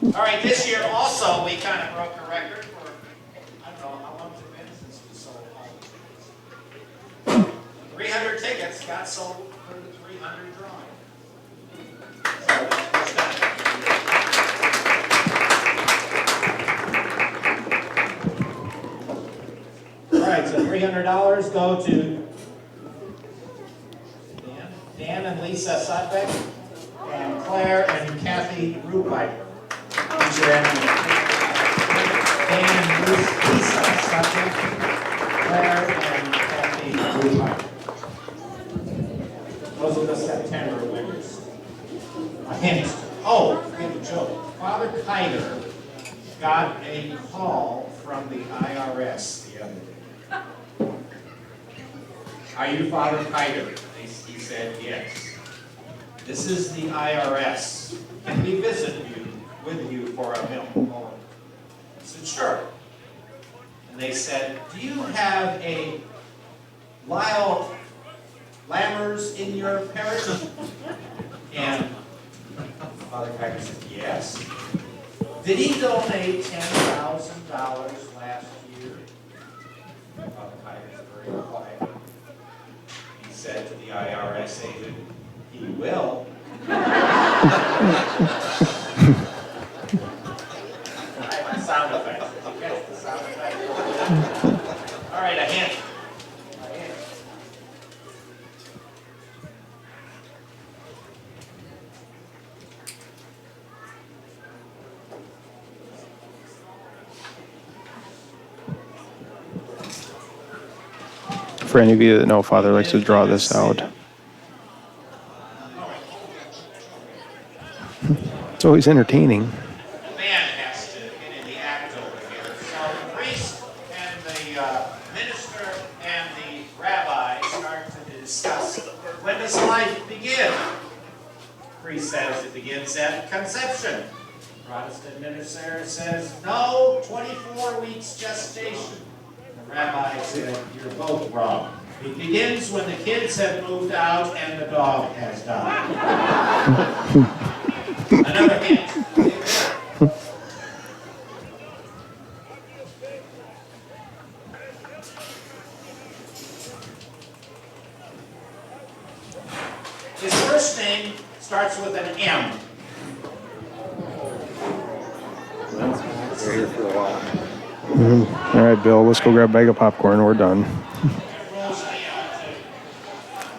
All right, this year also we kind of broke a record for, I don't know, how long has it been since we sold all the tickets? 300 tickets got sold for the 300 drawing. All right, so $300 go to Dan and Lisa Sudbeck, and Claire and Kathy Rupiper. Dan and Lisa Sudbeck, Claire and Kathy Rupiper. Those are the September winners. A hint. Oh, forget the joke. Father Kiter got a call from the IRS the other day. Are you Father Kiter? He said yes. This is the IRS. Can we visit with you for a moment? I said, sure. And they said, do you have a Lyle Lammers in your parish? And Father Kiter said, yes. Did he donate $10,000 last year? Father Kiter is very quiet. He said to the IRS agent, he will. Sound effects. Did you catch the sound effects? All right, a hint. For any of you that know, Father likes to draw this out. It's always entertaining. The band has to get in the act over here. So the priest and the minister and the rabbi start to discuss, when does life begin? The priest says it begins at conception. Protestant minister says, no, 24 weeks gestation. The rabbi said, you're both wrong. It begins when the kids have moved out and the dog has died. Another hint. His first name starts with an M. All right, Bill, let's go grab a bag of popcorn. We're done.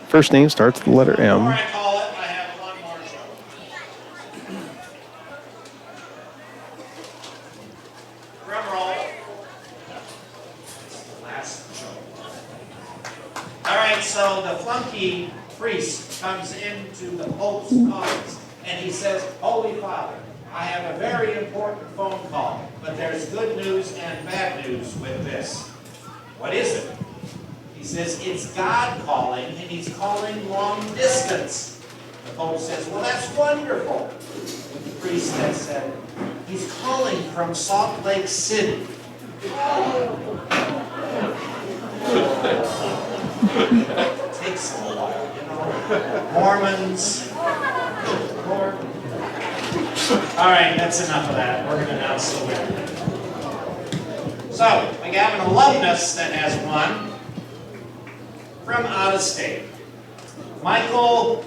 First name starts with the letter M. Before I call it, I have one more joke. Drum roll. It's the last joke. All right, so the flunky priest comes into the Pope's office and he says, Holy Father, I have a very important phone call, but there's good news and bad news with this. What is it? He says, it's God calling, and he's calling long distance. The Pope says, well, that's wonderful. The priest has said, he's calling from Salt Lake City. Takes a while, you know. Mormons. All right, that's enough of that. We're going to announce the winner. So, we have an alumnus that has won from out of state. Michael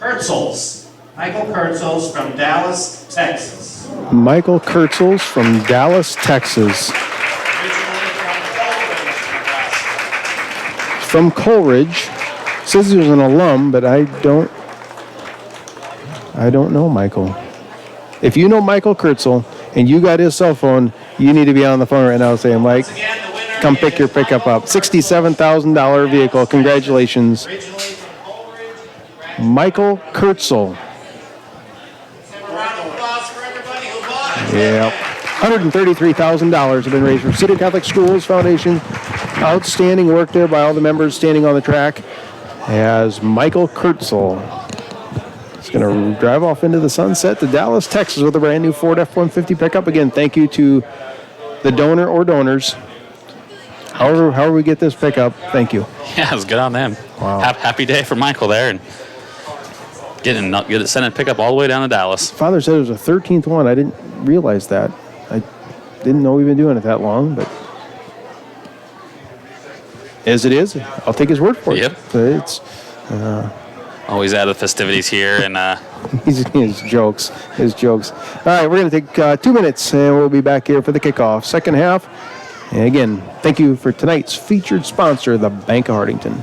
Kurtzels. Michael Kurtzels from Dallas, Texas. Michael Kurtzels from Dallas, Texas. From Coleridge. Says he was an alum, but I don't know Michael. If you know Michael Kurtzel and you got his cell phone, you need to be on the phone right now saying, Mike, come pick your pickup up. $67,000 vehicle. Congratulations. Michael Kurtzel. Yeah. $133,000 have been raised for Cedar Catholic Schools Foundation. Outstanding work there by all the members standing on the track as Michael Kurtzel is going to drive off into the sunset to Dallas, Texas with a brand new Ford F-150 pickup. Again, thank you to the donor or donors. However we get this pickup, thank you. Yeah, it was good on them. Wow. Happy day for Michael there, and sending a pickup all the way down to Dallas. Father said it was a 13th one. I didn't realize that. I didn't know we've been doing it that long, but as it is, I'll take his word for it. Yep. So it's always out of the festivities here, and his jokes. All right, we're going to take 2 minutes, and we'll be back here for the kickoff. Second half. And again, thank you for tonight's featured sponsor, the Bank of Hardington.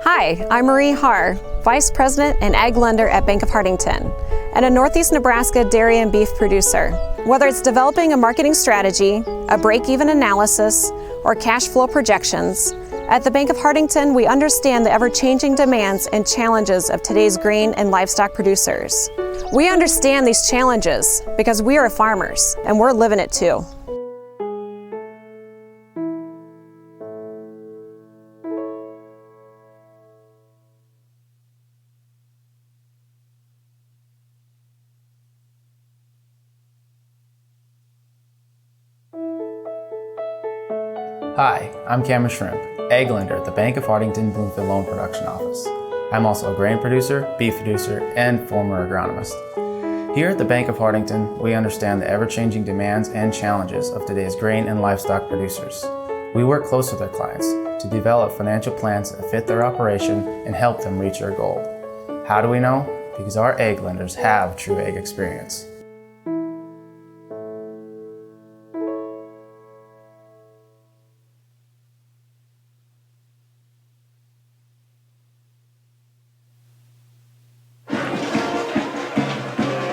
Hi, I'm Marie Haar, Vice President and Ag Lender at Bank of Hardington, and a Northeast Nebraska dairy and beef producer. Whether it's developing a marketing strategy, a break-even analysis, or cash flow projections, at the Bank of Hardington, we understand the ever-changing demands and challenges of today's grain and livestock producers. We understand these challenges because we are farmers, and we're living it too. Hi, I'm Cameron Shrimp, Ag Lender at the Bank of Hardington Bloomfield Loan Production Office. I'm also a grain producer, beef producer, and former agronomist. Here at the Bank of Hardington, we understand the ever-changing demands and challenges of today's grain and livestock producers. We work close with our clients to develop financial plans that fit their operation and help them reach their goal. How do we know? Because our ag lenders have true ag experience.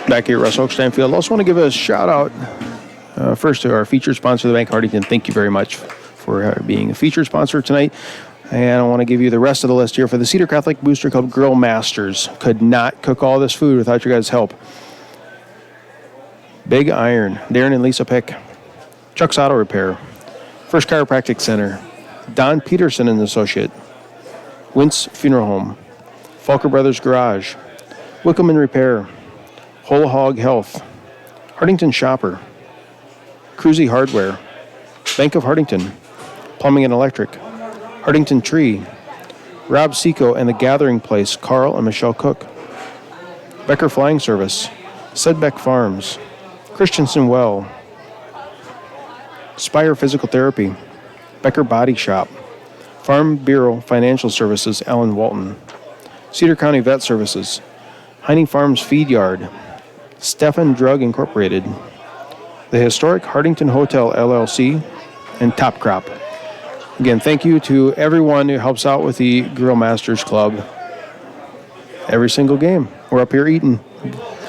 Back here at Russell Oak Stanfield. I also want to give a shout out first to our featured sponsor, the Bank of Hardington. Thank you very much for being a featured sponsor tonight. And I want to give you the rest of the list here for the Cedar Catholic Booster Club Grill Masters. Could not cook all this food without your guys' help. Big Iron, Darren and Lisa Pick, Chuck's Auto Repair, First Chiropractic Center, Don Peterson and Associate, Wintz Funeral Home, Falker Brothers Garage, Wickham and Repair, Whole Hog Health, Hardington Shopper, Cruzy Hardware, Bank of Hardington, Plumbing and Electric, Hardington Tree, Rob Seco and the Gathering Place, Carl and Michelle Cook, Becker Flying Service, Sedbeck Farms, Christensen Well, Spire Physical Therapy, Becker Body Shop, Farm Bureau Financial Services, Ellen Walton, Cedar County Vet Services, Heine Farms Feed Yard, Stefan Drug Incorporated, the Historic Hardington Hotel LLC, and Top Crop. Again, thank you to everyone who helps out with the Grill Masters Club every single game. We're up here eating.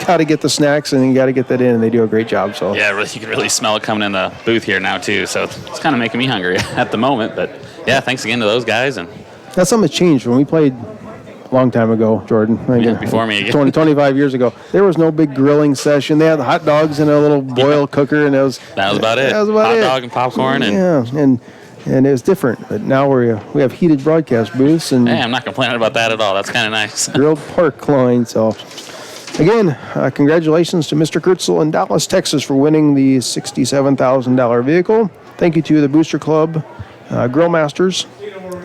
Got to get the snacks and you got to get that in, and they do a great job. So yeah, you can really smell it coming in the booth here now too. So it's kind of making me hungry at the moment. But yeah, thanks again to those guys. And that's something that's changed. When we played a long time ago, Jordan, before me, 25 years ago, there was no big grilling session. They had the hot dogs in a little boil cooker, and that was about it. That was about hot it. Dog and popcorn, and yeah, and it was different. But now we have heated broadcast booths, and hey, I'm not complaining about that at all. That's kind of nice. Grilled pork loin. So again, congratulations to Mr. Kurtzel in Dallas, Texas, for winning the $67,000 vehicle. Thank you to the Booster Club Grill Masters.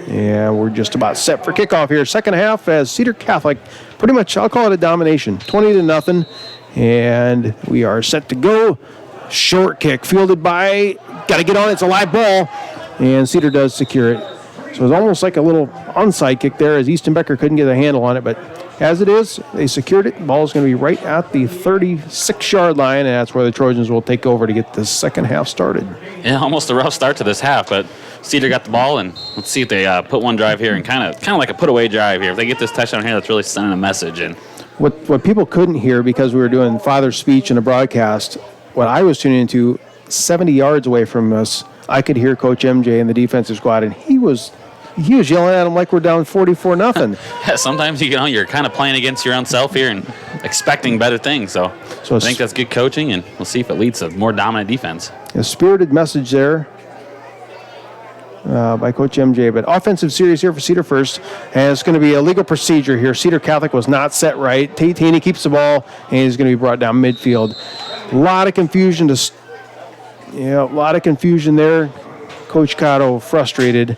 Yeah, we're just about set for kickoff here. Second half as Cedar Catholic, pretty much, I'll call it a domination, 20-0. And we are set to go. Short kick fielded by, got to get on it, it's a live ball. And Cedar does secure it. So it's almost like a little onside kick there as Easton Becker couldn't get a handle on it. But as it is, they secured it. The ball is going to be right at the 36-yard line, and that's where the Trojans will take over to get the second half started. Yeah, almost a rough start to this half, but Cedar got the ball, and let's see if they put one drive here and kind of like a put-away drive here. If they get this touchdown here, that's really sending a message. And What people couldn't hear because we were doing father's speech in the broadcast, what I was tuning into 70 yards away from us, I could hear Coach MJ and the defensive squad, and he was yelling at them like we're down 44-0. Yeah, sometimes you're kind of playing against your own self here and expecting better things. So I think that's good coaching, and we'll see if it leads to more dominant defense. A spirited message there by Coach MJ, but offensive series here for Cedar first, and it's going to be a legal procedure here. Cedar Catholic was not set right. Tate Taney keeps the ball, and he's going to be brought down midfield. A lot of confusion a lot of confusion there. Coach Cotto frustrated.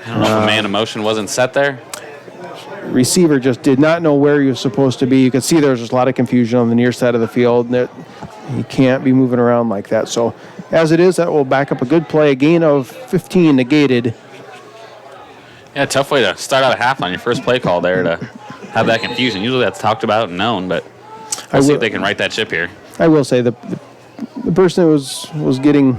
I don't know if a man in motion wasn't set there. Receiver just did not know where he was supposed to be. You could see there was just a lot of confusion on the near side of the field. He can't be moving around like that. So as it is, that will back up a good play. A gain of 15 negated. Yeah, tough way to start out a half on your first play call there to have that confusion. Usually that's talked about and known, but we'll see if they can right that ship here. I will say the person who was getting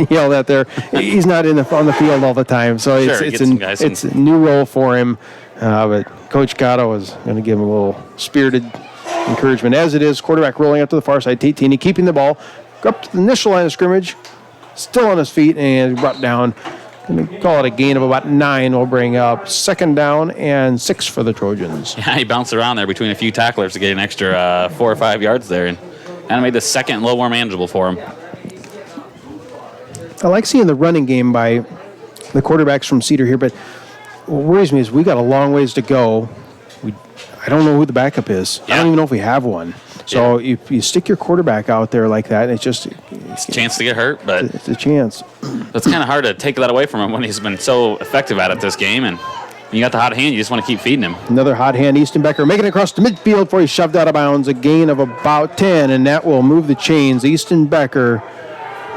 yelled at there, he's not on the field all the time, so it's a new role for him. But Coach Gatto is going to give him a little spirited encouragement. As it is, quarterback rolling up to the far side, Tate Taney keeping the ball up to the initial line of scrimmage, still on his feet and brought down. Going to call it a gain of about 9. We'll bring up 2nd down and 6 for the Trojans. Yeah, he bounced around there between a few tacklers to get an extra 4 or 5 yards there, and kind of made the second a little more manageable for him. I like seeing the running game by the quarterbacks from Cedar here, but what worries me is we got a long ways to go. I don't know who the backup is. Yeah. I don't even know if we have one. So if you stick your quarterback out there like that, it's a chance to get hurt, but it's a chance. It's kind of hard to take that away from him when he's been so effective at it this game. And when you got the hot hand, you just want to keep feeding him. Another hot hand, Easton Becker making it across the midfield before he's shoved out of bounds. A gain of about 10, and that will move the chains. Easton Becker,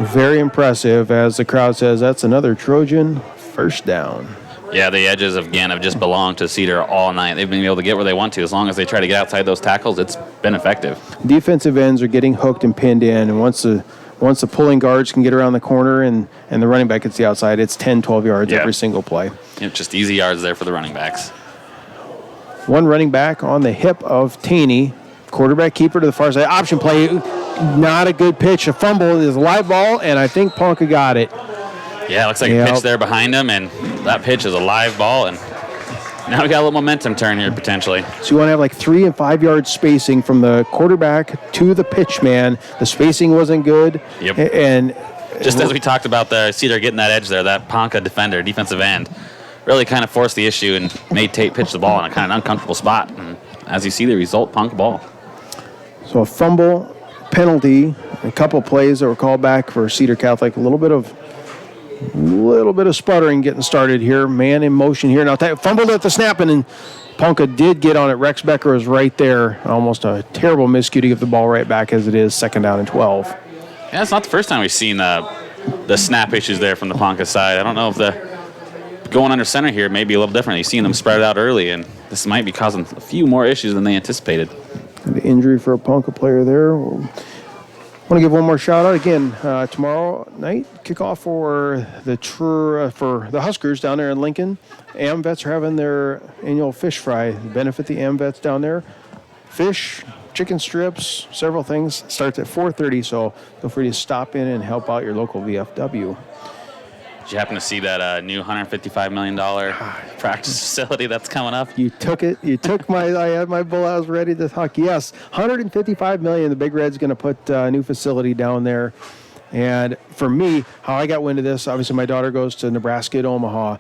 very impressive, as the crowd says, that's another Trojan first down. Yeah, the edges have just belonged to Cedar all night. They've been able to get where they want to. As long as they try to get outside those tackles, it's been effective. Defensive ends are getting hooked and pinned in, and once the pulling guards can get around the corner and the running back gets the outside, it's 10, 12 yards every single play. Yeah, just easy yards there for the running backs. One running back on the hip of Taney. Quarterback keeper to the far side. Option play, not a good pitch. A fumble is a live ball, and I think Ponca got it. Yeah, it looks like a pitch there behind him, and that pitch is a live ball, and now we got a little momentum turn here potentially. So you want to have like 3 and 5 yard spacing from the quarterback to the pitch man. The spacing wasn't good. Yep. And just as we talked about the Cedar getting that edge there, that Ponca defender, defensive end, really kind of forced the issue and made Tate pitch the ball in a kind of uncomfortable spot. And as you see the result, Ponca ball. So a fumble, penalty, a couple plays that were called back for Cedar Catholic. A little bit of sputtering getting started here. Man in motion here. Now fumbled at the snap, and Ponca did get on it. Rex Becker was right there. Almost a terrible miscue to give the ball right back as it is 2nd down and 12. Yeah, it's not the first time we've seen the snap issues there from the Ponca side. I don't know if the going under center here may be a little different. You've seen them spread it out early, and this might be causing a few more issues than they anticipated. The injury for a Ponca player there. I want to give one more shout out again. Tomorrow night, kickoff for the Huskers down there in Lincoln. AmVets are having their annual fish fry. Benefit the AmVets down there. Fish, chicken strips, several things. Starts at 4:30, so feel free to stop in and help out your local VFW. Did you happen to see that new $155 million practice facility that's coming up? You took it. You took I had my bull. I was ready to talk. Yes, $155 million. The Big Red's going to put a new facility down there. And for me, how I got wind of this, obviously my daughter goes to Nebraska at Omaha.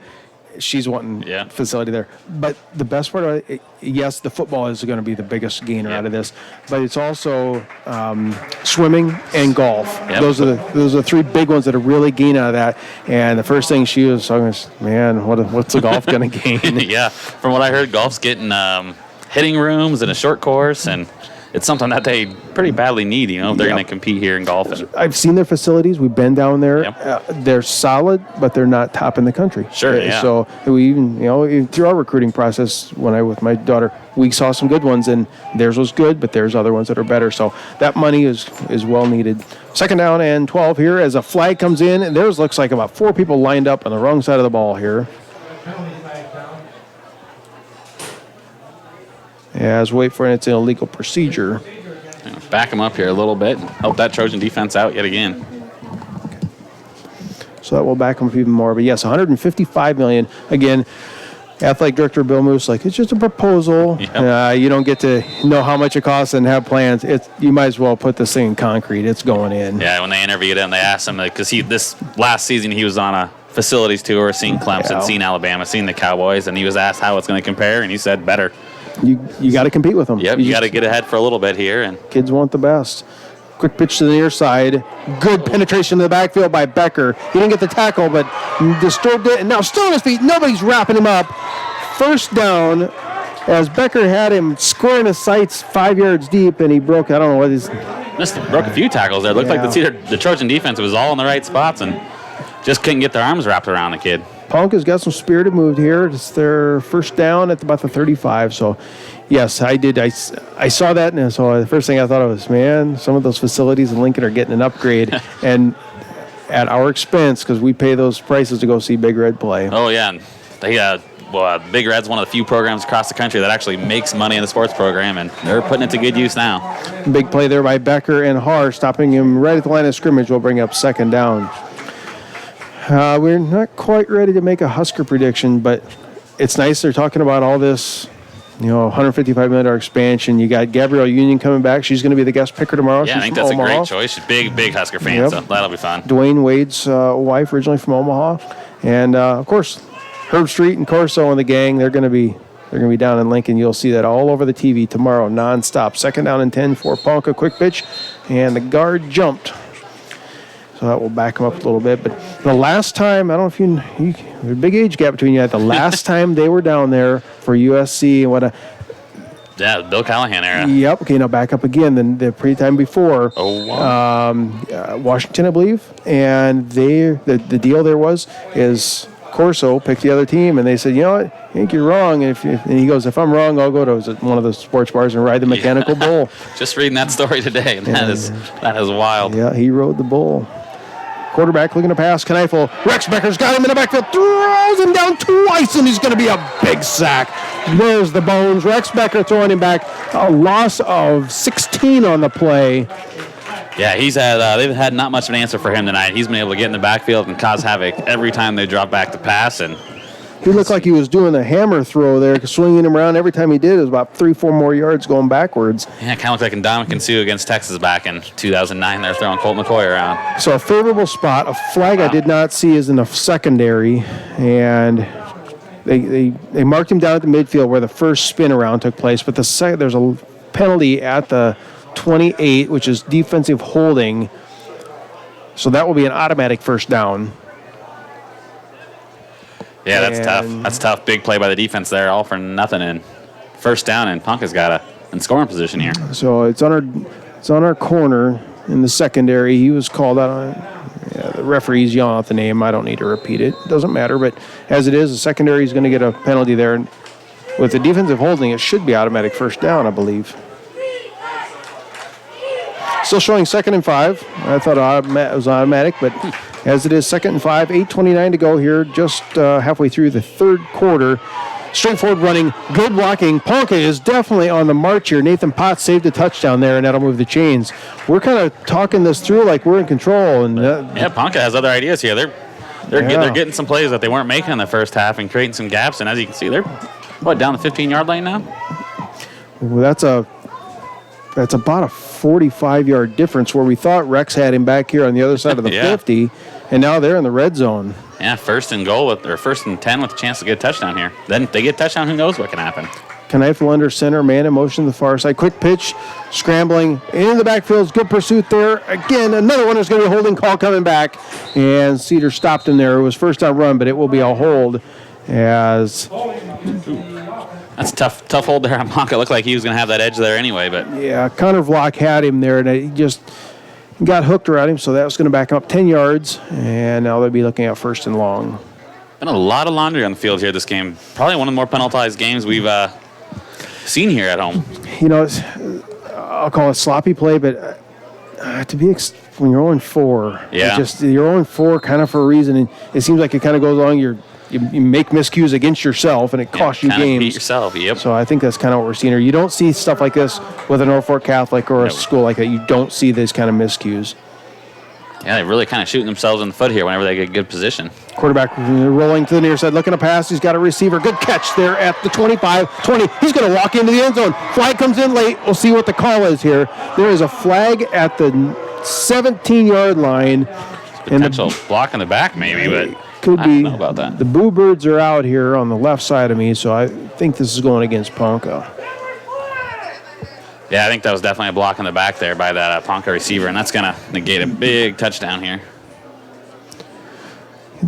She's wanting facility there. But the best part of it, yes, the football is going to be the biggest gainer out of this, but it's also swimming and golf. Yep. Those are the 3 big ones that are really gain out of that. And the first thing she was talking is, man, what's the golf going to gain? Yeah, from what I heard, golf's getting hitting rooms and a short course, and it's something that they pretty badly need, you know, if they're going to compete here in golf. And, I've seen their facilities. We've been down there. Yep. They're solid, but they're not top in the country. Sure, yeah. So we even, even through our recruiting process, when I with my daughter, we saw some good ones, and theirs was good, but there's other ones that are better. So that money is well needed. Second down and 12 here as a flag comes in, and theirs looks like about 4 people lined up on the wrong side of the ball here. As wait for it, it's an illegal procedure. Back them up here a little bit, help that Trojan defense out yet again. So that will back them up even more. But yes, $155 million. Again, athletic director Bill Moose, like, it's just a proposal. Yep. You don't get to know how much it costs and have plans. You might as well put this thing in concrete. It's going in. Yeah, when they interviewed him, they asked him, because this last season he was on a facilities tour, seen Clemson, seen Alabama, seen the Cowboys, and he was asked how it's going to compare, and he said better. You got to compete with them. Yep, you got to get ahead for a little bit here. And kids want the best. Quick pitch to the near side. Good penetration to the backfield by Becker. He didn't get the tackle, but disturbed it. And now still on his feet. Nobody's wrapping him up. First down as Becker had him square in his sights 5 yards deep, and he broke, I don't know what he's... broke a few tackles there. It looked like the Trojan defense was all in the right spots and just couldn't get their arms wrapped around the kid. Ponca's got some spirited move here. It's their first down at about the 35. So, yes, I did. I saw that, and so the first thing I thought of was, man, some of those facilities in Lincoln are getting an upgrade, and at our expense, because we pay those prices to go see Big Red play. Oh, yeah. And they Big Red's one of the few programs across the country that actually makes money in the sports program, and they're putting it to good use now. Big play there by Becker and Haar, stopping him right at the line of scrimmage. Will bring up second down. We're not quite ready to make a Husker prediction, but it's nice they're talking about all this, $155 million expansion. You got Gabrielle Union coming back. She's going to be the guest picker tomorrow. Yeah, She's I think from that's Omaha. a great choice. She's a big Husker fan, so that'll be fun. Dwayne Wade's wife, originally from Omaha. And, of course, Herb Street and Corso and the gang, they're going to be down in Lincoln. You'll see that all over the TV tomorrow, nonstop. Second down and 10 for Ponca. Quick pitch, and the guard jumped. So that will back him up a little bit. But the last time, I don't know if there's a big age gap between you. The last time they were down there for USC, yeah, Bill Callahan era. Yep. Okay, now back up again. Then the pre-time before. Washington, I believe. And the deal there is Corso picked the other team, and they said, you know what, I think you're wrong. And he goes, if I'm wrong, I'll go to one of the sports bars and ride the mechanical bull. Just reading that story today, and that is wild. Yeah, he rode the bull. Quarterback looking to pass. Kneifel. Rex Becker's got him in the backfield. Throws him down twice, and he's going to be a big sack. There's the bones. Rex Becker throwing him back. A loss of 16 on the play. Yeah, they've had not much of an answer for him tonight. He's been able to get in the backfield and cause havoc every time they drop back to pass. And he looked like he was doing a hammer throw there, swinging him around. Every time he did, it was about 3-4 more yards going backwards. Yeah, kind of looked like Ndamukong Suh against Texas back in 2009. They're throwing Colt McCoy around. So a favorable spot. A flag I did not see is in the secondary, and they marked him down at the midfield where the first spin around took place. But there's a penalty at the 28, which is defensive holding. So that will be an automatic first down. Yeah, that's tough. That's tough. Big play by the defense there, all for nothing. And first down, and Ponca's got in scoring position here. So it's on our corner in the secondary. He was called out on. Yeah, the referee's yelling out the name. I don't need to repeat it. Doesn't matter. But as it is, the secondary is going to get a penalty there. And with the defensive holding, it should be automatic first down, I believe. Still showing 2nd and 5. I thought it was automatic, but as it is 2nd and 5, 8:29 to go here, just halfway through the third quarter. Straightforward running, good blocking. Ponca is definitely on the march here. Nathan Potts saved a touchdown there, and that'll move the chains. We're kind of talking this through like we're in control. And Ponca has other ideas here. They're getting some plays that they weren't making in the first half and creating some gaps. And as you can see, they're down the 15-yard line now. Well, that's about a 45-yard difference where we thought Rex had him back here on the other side of the 50, and now they're in the red zone. Yeah, 1st and 10 with a chance to get a touchdown here. Then if they get a touchdown, who knows what can happen. Kneifel under center, man in motion to the far side. Quick pitch, scrambling in the backfield. Good pursuit there. Again, another one. There's going to be a holding call coming back, and Cedar stopped him there. It was first down run, but it will be a hold as That's a tough hold there on Ponca. Looked like he was going to have that edge there anyway, but Yeah, Connor Vlock had him there, and he just got hooked around him, so that was going to back up 10 yards, and now they'll be looking at first and long. been a lot of laundry on the field here this game. Probably one of the more penalized games we've seen here at home. You know, I'll call it sloppy play, but when you're 0-4, Yeah. You're 0-4 kind of for a reason, and it seems like it kind of goes along. You make miscues against yourself, and it costs you Kind of games. beat yourself, yep. So I think that's kind of what we're seeing here. You don't see stuff like this with a Norfolk Catholic or a school like that. You don't see these kind of miscues. Yeah, they're really kind of shooting themselves in the foot here whenever they get good position. Quarterback rolling to the near side, looking to pass. He's got a receiver. Good catch there at the 25, 20. He's going to walk into the end zone. Flag comes in late. We'll see what the call is here. There is a flag at the 17-yard line. Potential block in the back maybe, but could I be. don't know about that. The Boo Birds are out here on the left side of me, so I think this is going against Ponca. Yeah, I think that was definitely a block in the back there by that Ponca receiver, and that's going to negate a big touchdown here.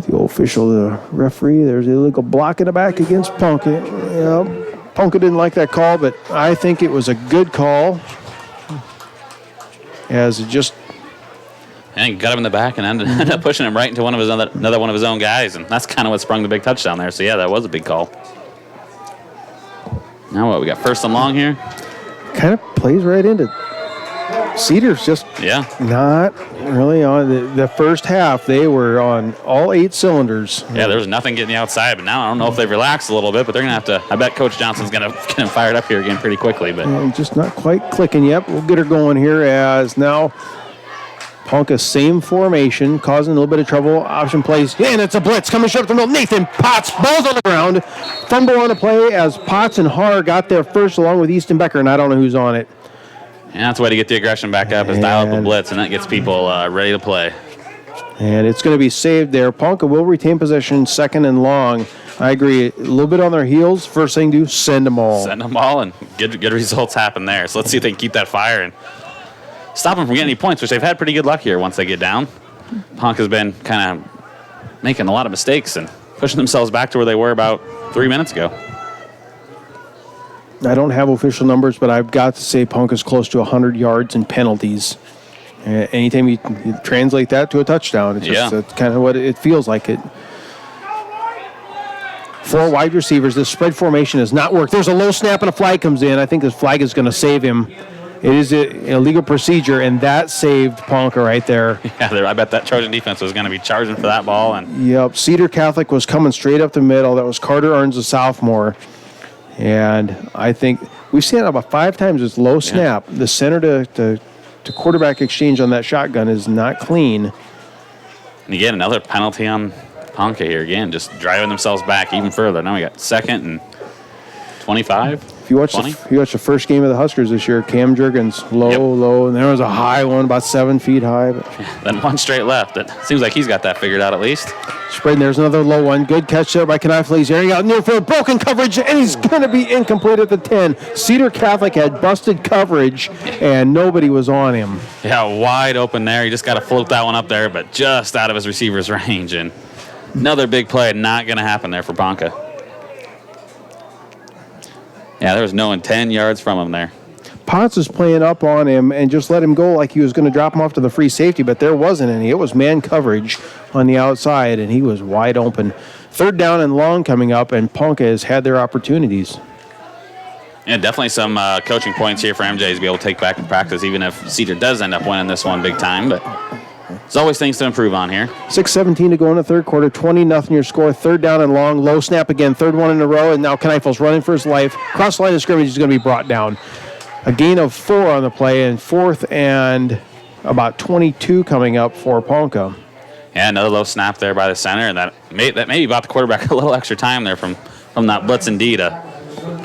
The official, the referee, there's an illegal block in the back against Ponca. Yeah, Ponca didn't like that call, but I think it was a good call. As it just... I think got him in the back and ended up pushing him right into another one of his own guys, and that's kind of what sprung the big touchdown there. So, yeah, that was a big call. Now what, we got first and long here? Kind of plays right into Cedar's just not really on the first half. They were on all 8 cylinders. Yeah, there was nothing getting the outside, but now I don't know if they've relaxed a little bit, but they're going to have to, I bet Coach Johnson's going to get him fired up here again pretty quickly. But just not quite clicking yet. We'll get her going here as now Ponca, same formation, causing a little bit of trouble. Option plays, and it's a blitz coming short up the middle. Nathan Potts, balls on the ground. Fumble on the play as Potts and Haar got there first along with Easton Becker, and I don't know who's on it. And that's the way to get the aggression back up is dial up a blitz, and that gets people ready to play. And it's going to be saved there. Ponca will retain possession, second and long. I agree. A little bit on their heels. First thing to do, send them all. Send them all, and good results happen there. So let's see if they can keep that fire and stop them from getting any points, which they've had pretty good luck here once they get down. Ponca's been kind of making a lot of mistakes and pushing themselves back to where they were about 3 minutes ago. I don't have official numbers, but I've got to say Ponca's close to 100 yards in penalties. Anytime you translate that to a touchdown, it's just that's kind of what it feels like. 4 wide receivers. This spread formation has not worked. There's a low snap and a flag comes in. I think this flag is going to save him. It is an illegal procedure, and that saved Ponca right there. Yeah, I bet that Trojan defense was going to be charging for that ball. And yep, Cedar Catholic was coming straight up the middle. That was Carter Arns, a sophomore. And I think we've seen it about 5 times. It's low snap. The center to quarterback exchange on that shotgun is not clean. And again, another penalty on Ponca here. Again, just driving themselves back even further. Now we got second and 25. If you watch the first game of the Huskers this year, Cam Jurgens, low, and there was a high one about 7 feet high. But then one straight left. It seems like he's got that figured out at least. Spread, and there's another low one. Good catch there by Knife. He's airing out near field. Broken coverage, and he's going to be incomplete at the 10. Cedar Catholic had busted coverage, and nobody was on him. Yeah, wide open there. He just got to float that one up there, but just out of his receiver's range. And another big play not going to happen there for Ponca. Yeah, there was no one 10 yards from him there. Potts is playing up on him and just let him go like he was going to drop him off to the free safety, but there wasn't any. It was man coverage on the outside, and he was wide open. Third down and long coming up, and Ponca has had their opportunities. Yeah, definitely some coaching points here for MJ to be able to take back in practice, even if Cedar does end up winning this one big time. But there's always things to improve on here. 6:17 to go in the third quarter. 20-0 your score. Third down and long. Low snap again. Third one in a row. And now Kneifel's running for his life. Cross the line of scrimmage is going to be brought down. A gain of 4 on the play. And fourth and about 22 coming up for Ponca. Yeah, another low snap there by the center. And that maybe bought the quarterback a little extra time there from that blitz and D to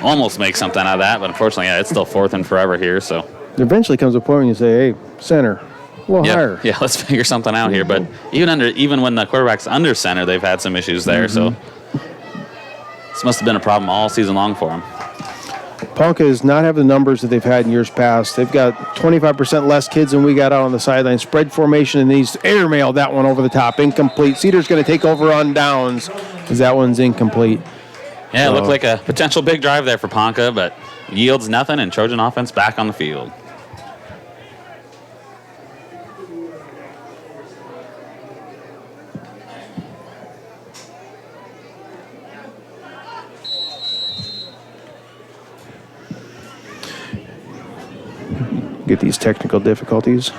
almost make something out of that. But unfortunately, it's still fourth and forever here. So there eventually comes a point when you say, hey, center. Higher. Yeah, let's figure something out here. But even when the quarterback's under center, they've had some issues there. So this must have been a problem all season long for them. Ponca does not have the numbers that they've had in years past. They've got 25% less kids than we got out on the sideline. Spread formation, and he's airmailed that one over the top. Incomplete. Cedar's going to take over on downs as that one's incomplete. Yeah, it looked like a potential big drive there for Ponca, but yields nothing, and Trojan offense back on the field. Get these technical difficulties.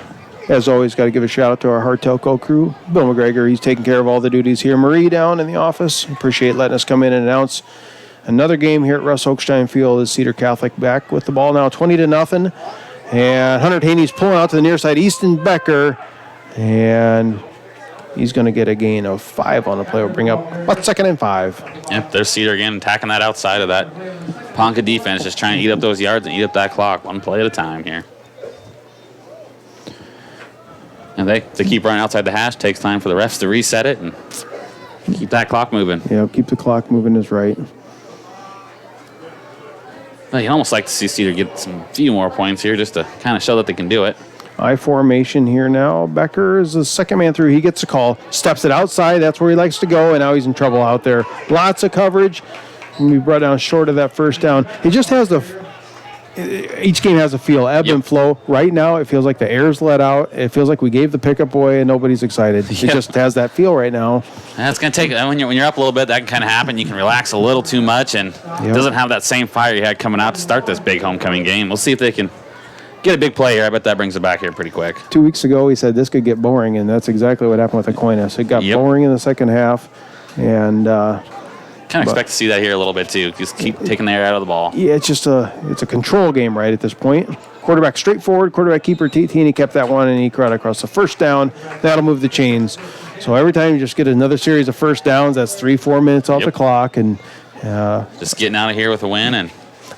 As always, got to give a shout out to our Hard Telco crew. Bill McGregor, he's taking care of all the duties here. Marie down in the office. Appreciate letting us come in and announce another game here at Russ Oakstein Field. Is Cedar Catholic back with the ball now, 20-0. And Hunter Haney's pulling out to the near side. Easton Becker, and he's going to get a gain of 5 on the play. We'll bring up about 2nd and 5. Yep, there's Cedar again, attacking that outside of that Ponca defense, just trying to eat up those yards and eat up that clock, one play at a time here. And they keep running outside the hash. Takes time for the refs to reset it and keep that clock moving. Yeah, keep the clock moving is right. Well, you'd almost like to see Cedar get some few more points here just to kind of show that they can do it. I formation here now. Becker is the second man through. He gets a call, steps it outside. That's where he likes to go, and now he's in trouble out there. Lots of coverage. And we brought down short of that first down. He just has each game has a feel, ebb and flow. Right now, it feels like the air's let out. It feels like we gave the pickup away and nobody's excited. It just has that feel right now. And it's going to take, when you're up a little bit, that can kind of happen. You can relax a little too much and it doesn't have that same fire you had coming out to start this big homecoming game. We'll see if they can get a big play here. I bet that brings it back here pretty quick. 2 weeks ago, he said this could get boring, and that's exactly what happened with Aquinas. It got boring in the second half, and kind of expect to see that here a little bit too. Just keep taking the air out of the ball. Yeah, it's a control game right at this point. Quarterback straight forward, quarterback keeper Tini kept that one, and he got across the first down. That'll move the chains. So every time you just get another series of first downs, that's 3-4 minutes off the clock, and just getting out of here with a win. And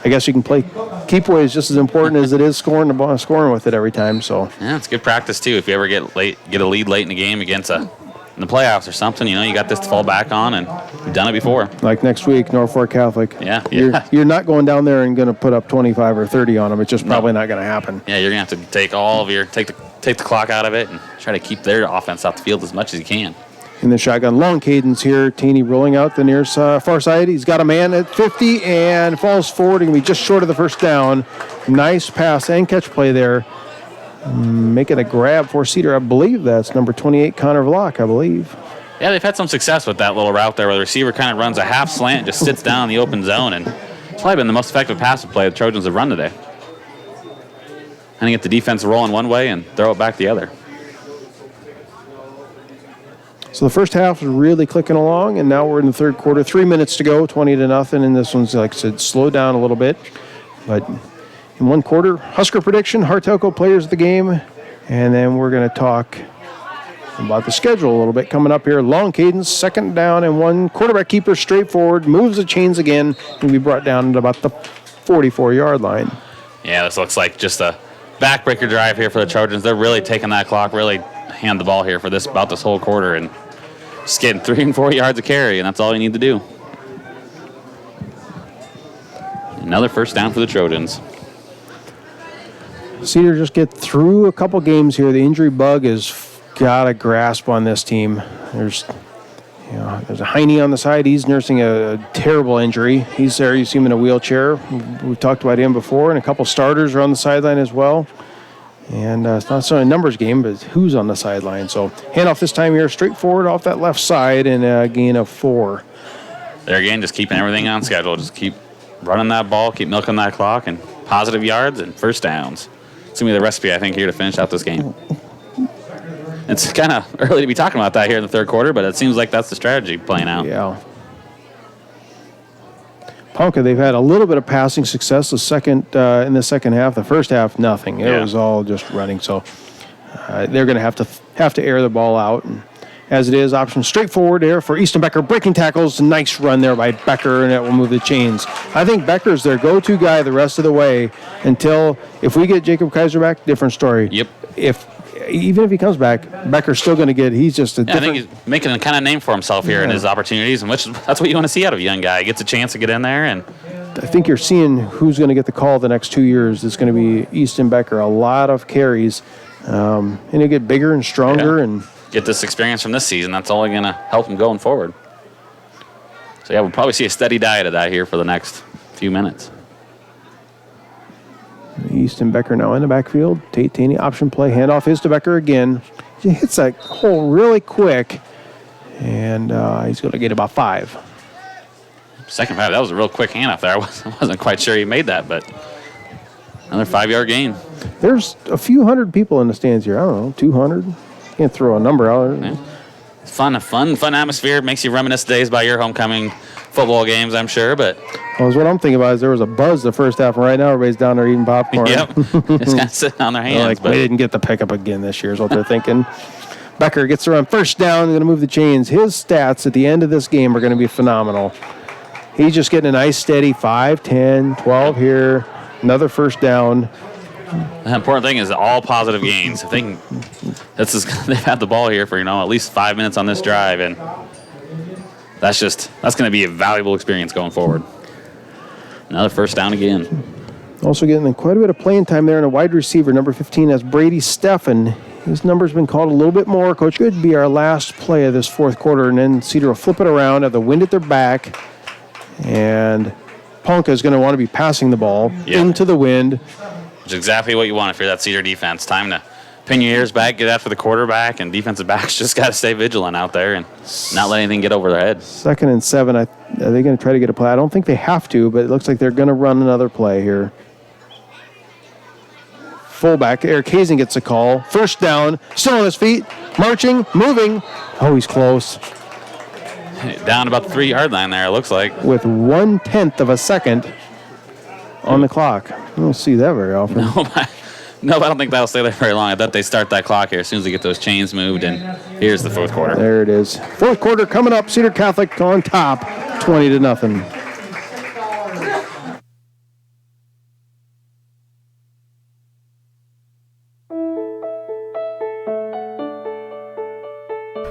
I guess you can play keep away is just as important as it is scoring with it every time. So yeah, it's good practice too. If you ever get a lead late in the game against in the playoffs or something, you got this to fall back on, and you've done it before. Like next week, Norfolk Catholic. Yeah. You're not going down there and going to put up 25 or 30 on them. It's just probably not going to happen. Yeah, you're going to have to take take the clock out of it and try to keep their offense off the field as much as you can. In the shotgun, long cadence here. Tini rolling out the near far side. He's got a man at 50 and falls forward and be just short of the first down. Nice pass and catch play there. Making a grab for Cedar. I believe that's number 28, Connor Vlock, I believe. Yeah, they've had some success with that little route there where the receiver kind of runs a half slant, just sits down in the open zone, and it's probably been the most effective passive play the Trojans have run today. And get the defense rolling one way and throw it back the other. So the first half was really clicking along, and now we're in the third quarter. 3 minutes to go, 20-0, and this one's, like I said, slowed down a little bit. But in one quarter, Husker prediction, Hartelco players of the game, and then we're going to talk about the schedule a little bit coming up here. Long cadence, 2nd down and 1. Quarterback keeper straight forward, moves the chains again, and we brought down to about the 44-yard line. Yeah, this looks like just a backbreaker drive here for the Trojans. They're really taking that clock, really hand the ball here for about this whole quarter, and just getting 3 and 4 yards of carry, and that's all you need to do. Another first down for the Trojans. Cedar just get through a couple games here. The injury bug has got a grasp on this team. There's a Heine on the side. He's nursing a terrible injury. He's there. You see him in a wheelchair. We've talked about him before, and a couple starters are on the sideline as well. And it's not so a numbers game, but who's on the sideline. So handoff this time here, straight forward off that left side, and a gain of 4. There again, just keeping everything on schedule. Just keep running that ball, keep milking that clock, and positive yards and first downs. It's going to be the recipe, I think, here to finish out this game. It's kind of early to be talking about that here in the third quarter, but it seems like that's the strategy playing out. Yeah. Ponca, they've had a little bit of passing success in the second half. The first half, nothing. It was all just running. So they're going to have to air the ball out. And as it is, option straightforward there for Easton Becker. Breaking tackles, nice run there by Becker, and that will move the chains. I think Becker's their go-to guy the rest of the way until if we get Jacob Kaiser back, different story. Yep. Even if he comes back, Becker's still going to get. He's just a different. I think he's making a kind of name for himself here in his opportunities, and that's what you want to see out of a young guy. He gets a chance to get in there, and I think you're seeing who's going to get the call the next 2 years. It's going to be Easton Becker. A lot of carries, and he'll get bigger and stronger and get this experience from this season. That's all going to help him going forward. So yeah, we'll probably see a steady diet of that here for the next few minutes. Easton Becker now in the backfield. Tate Taney option play. Handoff is to Becker again. He hits that hole really quick, and he's going to get about 5. Second half, that was a real quick handoff there. I wasn't quite sure he made that, but another 5-yard gain. There's a few hundred people in the stands here. I don't know, 200. Can't throw a number out. Yeah. It's fun atmosphere. Makes you reminisce days by your homecoming football games, I'm sure. But well, what I'm thinking about is there was a buzz the first half, and right now everybody's down there eating popcorn. Yep, just kind of sitting on their hands. We didn't get the pickup again this year is what they're thinking. Becker gets around first down, going to move the chains. His stats at the end of this game are going to be phenomenal. He's just getting a nice steady 5, 10, 12 here. Another first down. The important thing is all positive gains. I think they've had the ball here for at least 5 minutes on this drive, and that's going to be a valuable experience going forward. Another first down again. Also getting quite a bit of playing time there in a wide receiver. Number 15, that's Brady Steffen. His number's been called a little bit more. Coach, could be our last play of this fourth quarter, and then Cedar will flip it around, have the wind at their back, and Ponca is going to want to be passing the ball into the wind. Which is exactly what you want if you're that Cedar defense. Time to pin your ears back, get after the quarterback, and defensive backs just got to stay vigilant out there and not let anything get over their head. 2nd and 7. Are they going to try to get a play? I don't think they have to, but it looks like they're going to run another play here. Fullback, Eric Hazen gets a call. First down, still on his feet, marching, moving. Oh, he's close. Down about the 3-yard line there, it looks like. With 1/10 of a second on the clock. I don't see that very often. No, I don't think that'll stay there very long. I bet they start that clock here as soon as they get those chains moved, and here's the fourth quarter. There it is. Fourth quarter coming up. Cedar Catholic on top, 20-0.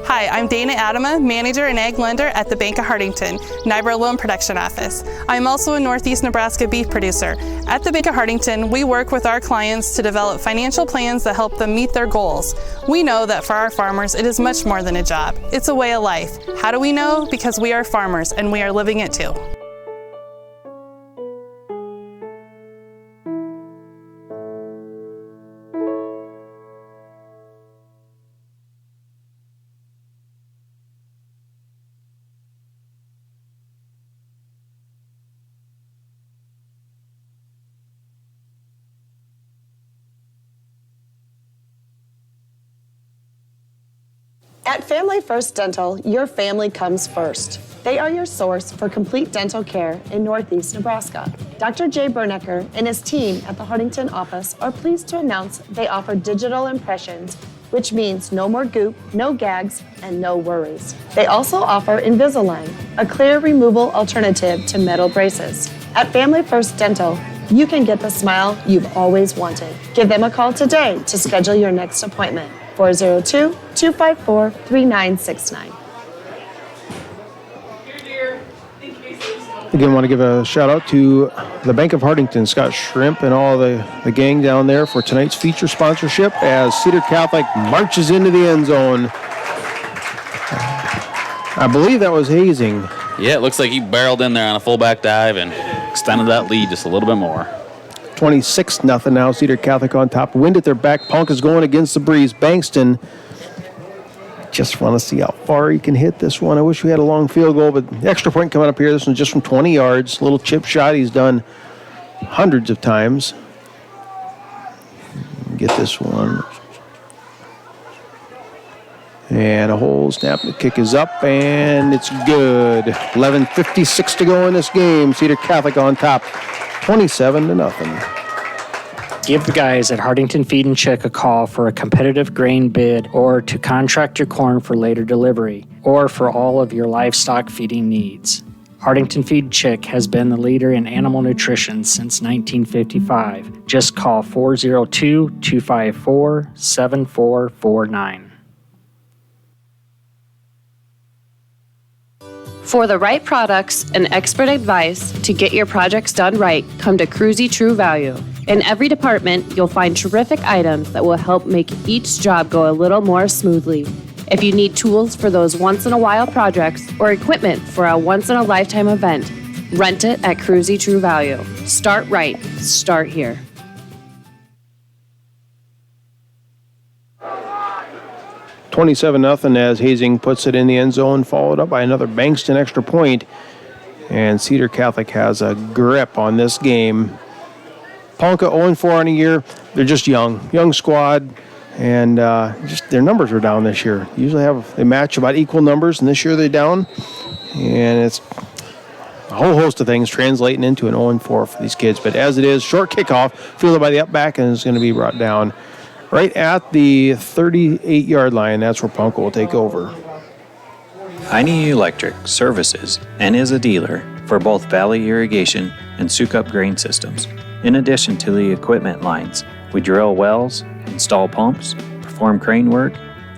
Hi, I'm Dana Adama, Manager and Ag Lender at the Bank of Hartington, NYBRA Loan Production Office. I'm also a Northeast Nebraska beef producer. At the Bank of Hartington, we work with our clients to develop financial plans that help them meet their goals. We know that for our farmers, it is much more than a job. It's a way of life. How do we know? Because we are farmers and we are living it too. At Family First Dental, your family comes first. They are your source for complete dental care in Northeast Nebraska. Dr. Jay Bernecker and his team at the Hartington office are pleased to announce they offer digital impressions, which means no more goop, no gags, and no worries. They also offer Invisalign, a clear removal alternative to metal braces. At Family First Dental, you can get the smile you've always wanted. Give them a call today to schedule your next appointment. 402-254-3969. Again, want to give a shout out to the Bank of Hartington, Scott Shrimp, and all the gang down there for tonight's feature sponsorship as Cedar Catholic marches into the end zone. I believe that was hazing. Yeah, it looks like he barreled in there on a fullback dive and extended that lead just a little bit more. 26-0 now. Cedar Catholic on top. Wind at their back. Ponca's going against the breeze. Bankston, just want to see how far he can hit this one. I wish we had a long field goal, but the extra point coming up here. This one's just from 20 yards. Little chip shot he's done hundreds of times. Get this one. And a hole snap. The kick is up, and it's good. 11:56 to go in this game. Cedar Catholic on top, 27-0. Give the guys at Hartington Feed and Chick a call for a competitive grain bid or to contract your corn for later delivery or for all of your livestock feeding needs. Hartington Feed Chick has been the leader in animal nutrition since 1955. Just call 402-254-7449. For the right products and expert advice to get your projects done right, come to Cruzy True Value. In every department, you'll find terrific items that will help make each job go a little more smoothly. If you need tools for those once-in-a-while projects or equipment for a once-in-a-lifetime event, rent it at Cruzy True Value. Start right. Start here. $27-0 as Hazing puts it in the end zone, followed up by another Bankston extra point. And Cedar Catholic has a grip on this game. Ponca 0-4 on a year. They're just young squad, and just their numbers are down this year. Usually they match about equal numbers, and this year they're down. And it's a whole host of things translating into an 0-4 for these kids. But as it is, short kickoff, fielded by the up back, and is going to be brought down right at the 38-yard line. That's where Ponca will take over. Heine Electric services and is a dealer for both Valley Irrigation and Sukup Grain Systems. In addition to the equipment lines, we drill wells, install pumps, perform crane work,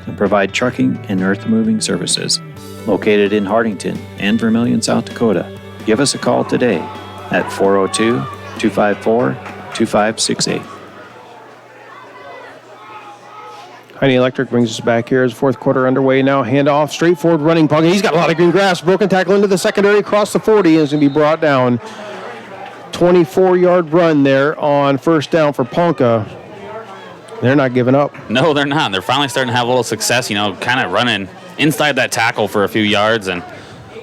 and provide trucking and earth-moving services. Located in Hardington and Vermilion, South Dakota, give us a call today at 402-254-2568. Heine Electric brings us back here as fourth quarter underway now. Handoff, straightforward running puck. He's got a lot of green grass. Broken tackle into the secondary, across the 40, and is going to be brought down. 24-yard run there on first down for Ponca. They're not giving up. No, they're not. They're finally starting to have a little success, kind of running inside that tackle for a few yards, and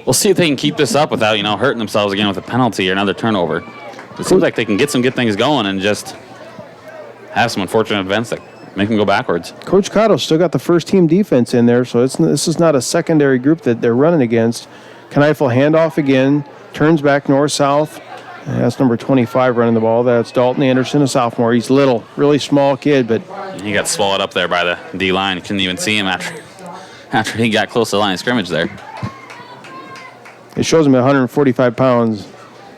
we'll see if they can keep this up without, hurting themselves again with a penalty or another turnover. It seems like they can get some good things going and just have some unfortunate events that make them go backwards. Coach Cotto's still got the first-team defense in there, so this is not a secondary group that they're running against. Kneifel handoff again, turns back north-south. That's number 25 running the ball. That's Dalton Anderson, a sophomore. He's little, really small kid, but he got swallowed up there by the D-line. Couldn't even see him after he got close to the line of scrimmage there. It shows him at 145 pounds.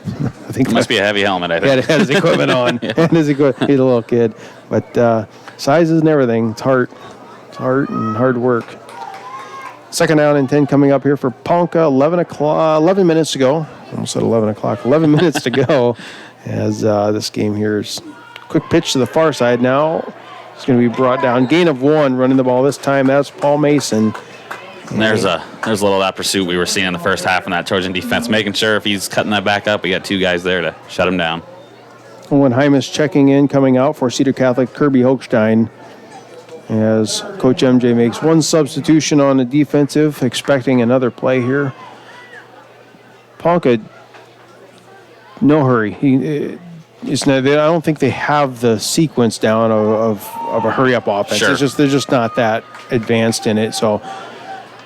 I think it must be a heavy helmet, I think. Yeah, had his equipment on. Yeah. He's a little kid. But size isn't everything. It's heart. It's heart and hard work. Second down and 10 coming up here for Ponca. 11 minutes to go. Almost said 11 o'clock. 11 minutes to go as this game here is quick pitch to the far side now. It's going to be brought down. Gain of 1 running the ball this time. That's Paul Mason. And there's a little of that pursuit we were seeing in the first half in that Trojan defense, making sure if he's cutting that back up, we got 2 guys there to shut him down. Owen Hymas checking in, coming out for Cedar Catholic, Kirby Hochstein, as Coach MJ makes 1 substitution on the defensive, expecting another play here. Ponca, no hurry. I don't think they have the sequence down of a hurry-up offense. Sure. They're just not that advanced in it. So,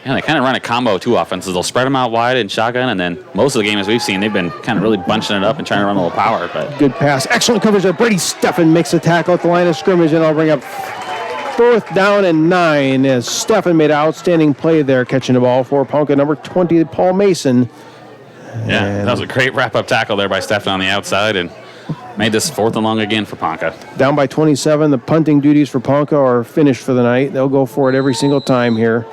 yeah, they kind of run a combo 2 offenses. They'll spread them out wide in shotgun, and then most of the game, as we've seen, they've been kind of really bunching it up and trying to run a little power. But good pass. Excellent coverage there. Brady Steffen makes a tackle at the line of scrimmage, and I'll bring up 4th down and 9 as Steffen made an outstanding play there, catching the ball for Ponca, number 20, Paul Mason. Yeah, and that was a great wrap-up tackle there by Steffen on the outside and made this 4th and long again for Ponca. Down by 27. The punting duties for Ponca are finished for the night. They'll go for it every single time here.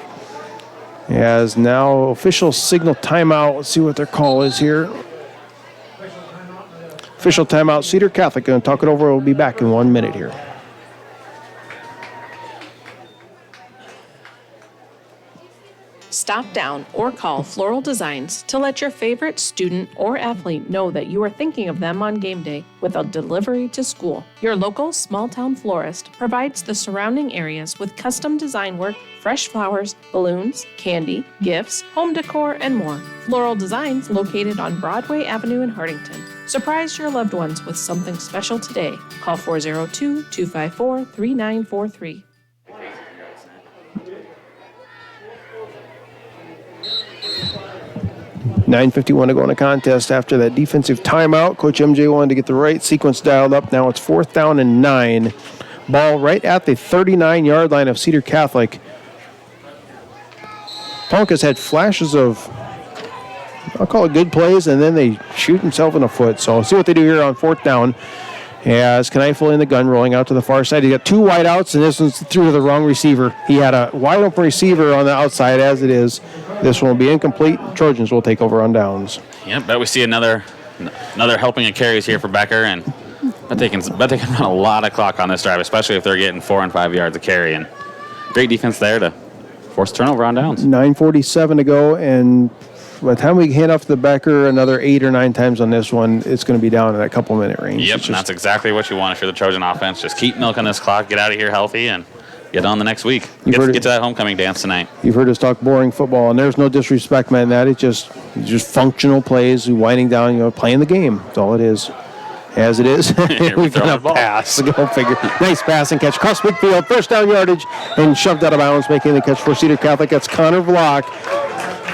As now official signal timeout. Let's see what their call is here. Official timeout. Cedar Catholic going to talk it over. We'll be back in 1 minute here. Stop down or call Floral Designs to let your favorite student or athlete know that you are thinking of them on game day with a delivery to school. Your local small-town florist provides the surrounding areas with custom design work, fresh flowers, balloons, candy, gifts, home decor, and more. Floral Designs located on Broadway Avenue in Hardington. Surprise your loved ones with something special today. Call 402-254-3943. 9:51 to go in the contest after that defensive timeout. Coach MJ wanted to get the right sequence dialed up. Now it's 4th down and 9. Ball right at the 39-yard line of Cedar Catholic. Ponca's had flashes of, I'll call it good plays, and then they shoot himself in the foot. So see what they do here on 4th down. As Kneifel in the gun, rolling out to the far side. He got 2 wideouts, and this one's threw to the wrong receiver. He had a wide open receiver on the outside as it is. This one will be incomplete. Trojans will take over on downs. Yeah, bet we see another helping of carries here for Becker, and bet they can run a lot of clock on this drive, especially if they're getting 4 and 5 yards of carry. And great defense there to Forced turnover on downs. 9:47 to go, and by the time we hand off to the Becker another 8 or 9 times on this one, it's going to be down in that couple-minute range. Yep, and that's exactly what you want if you're the Trojan offense. Just keep milking this clock, get out of here healthy, and get on the next week. Get to that homecoming dance tonight. You've heard us talk boring football, and there's no disrespect, man. That it's just functional plays, winding down, playing the game. That's all it is. As it is, we've got a pass. Go figure. Nice pass and catch across midfield, first down yardage, and shoved out of bounds, making the catch for Cedar Catholic. That's Connor Vlock.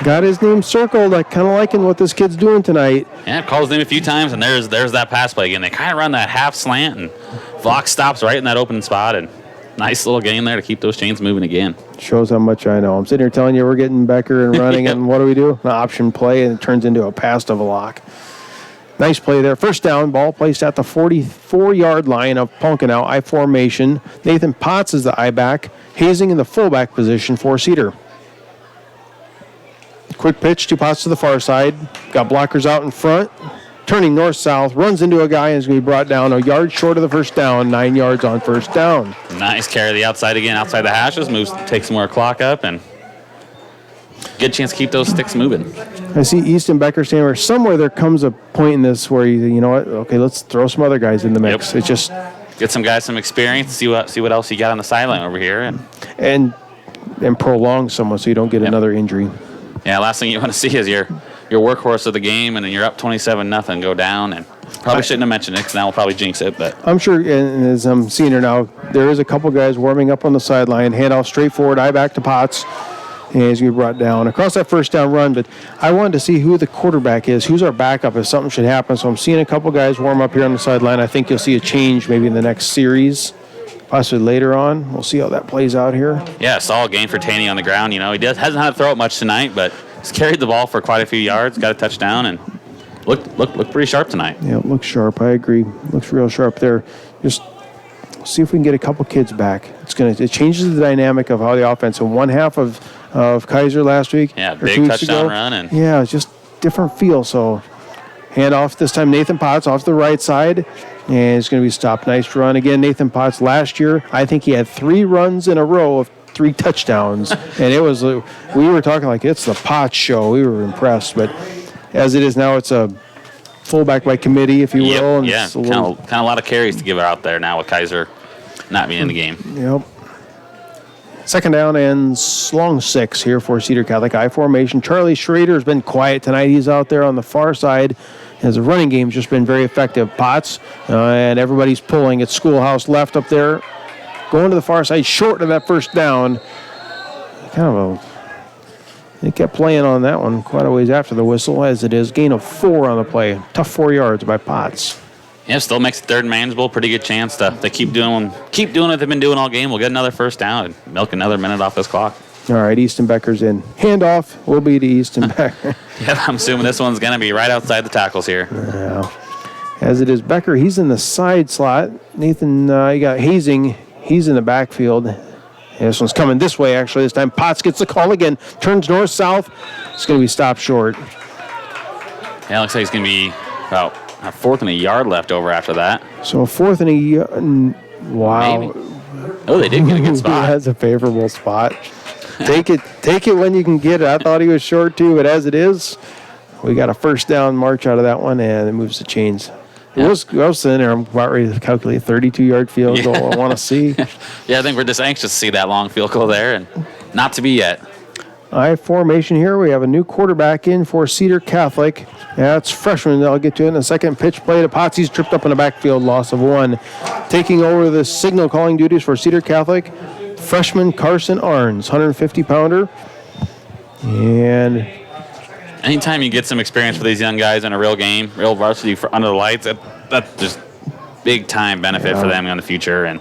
Got his name circled. I kind of liking what this kid's doing tonight. Yeah, calls his name a few times, and there's that pass play again. They kind of run that half slant, and Vlock stops right in that open spot, and nice little gain there to keep those chains moving again. Shows how much I know. I'm sitting here telling you we're getting Becker and running, and what do? An option play, and it turns into a pass to Vlock. Nice play there. First down, ball placed at the 44-yard line of Ponca now, I formation. Nathan Potts is the I-back. Hazing in the fullback position for Cedar. Quick pitch, 2 Potts to the far side. Got blockers out in front. Turning north-south, runs into a guy and is going to be brought down a yard short of the first down, 9 yards on first down. Nice carry to the outside again, outside the hashes, takes some more clock up, and good chance to keep those sticks moving. I see Easton Becker standing where somewhere there comes a point in this where you know what? Okay, let's throw some other guys in the mix. Yep. It's just get some guys some experience. See what else you got on the sideline over here, and prolong someone so you don't get another injury. Yeah, last thing you want to see is your workhorse of the game, and then you're up 27-0, go down, and probably shouldn't have mentioned it because now we'll probably jinx it. But I'm sure, and as I'm seeing here now, there is a couple guys warming up on the sideline. Handoff straight forward, eye back to Potts. And he's going to be brought down across that first down run, but I wanted to see who the quarterback is, who's our backup if something should happen. So I'm seeing a couple guys warm up here on the sideline. I think you'll see a change maybe in the next series, possibly later on. We'll see how that plays out here. Yeah, solid game for Taney on the ground. He hasn't had to throw it much tonight, but he's carried the ball for quite a few yards, got a touchdown, and looked pretty sharp tonight. Yeah, it looks sharp. I agree. Looks real sharp there. Just see if we can get a couple kids back. It changes the dynamic of how the offense. In one half of Kaiser last week. Yeah, big touchdown run. Yeah, it's just different feel. So hand off this time Nathan Potts off the right side. And it's going to be stopped. Nice run. Again, Nathan Potts last year, I think he had 3 runs in a row of 3 touchdowns. And it was, we were talking like it's the Potts show. We were impressed. But as it is now, it's a fullback by committee, if you will. And yeah, kind of a lot of carries to give out there now with Kaiser not being in the game. Yep. Second down and long 6 here for Cedar Catholic. I formation. Charlie Schrader has been quiet tonight. He's out there on the far side. As the running game's just been very effective. Potts and everybody's pulling. It's Schoolhouse left up there. Going to the far side, short of that first down. They kept playing on that one quite a ways after the whistle, as it is. Gain of 4 on the play. Tough 4 yards by Potts. Yeah, still makes it third and manageable. Pretty good chance to keep doing what they've been doing all game. We'll get another first down and milk another minute off this clock. All right, Easton Becker's in. Handoff will be to Easton Becker. Yeah, I'm assuming this one's going to be right outside the tackles here. Yeah. As it is, Becker, he's in the side slot. Nathan, you got Hazing. He's in the backfield. Yeah, this one's coming this way, actually. This time Potts gets the call again. Turns north-south. It's going to be stopped short. Yeah, looks like he's going to be about a 4th and a yard left over after that. So a 4th and a yard. Wow. Maybe. Oh, they did get a good spot. That's a favorable spot. Take it when you can get it. I thought he was short too, but as it is, we got a first down march out of that one, and it moves the chains. Yeah. I was sitting there, I'm about ready to calculate a 32-yard field goal. I want to see. Yeah, I think we're just anxious to see that long field goal there, and not to be yet. I formation here. We have a new quarterback in for Cedar Catholic. That's freshman. I'll get to it in a second. Pitch play to Potts. He's tripped up in the backfield. Loss of 1. Taking over the signal calling duties for Cedar Catholic, freshman Carson Arns, 150-pounder. And anytime you get some experience for these young guys in a real game, real varsity for under the lights, that's just big time benefit for them in the future. And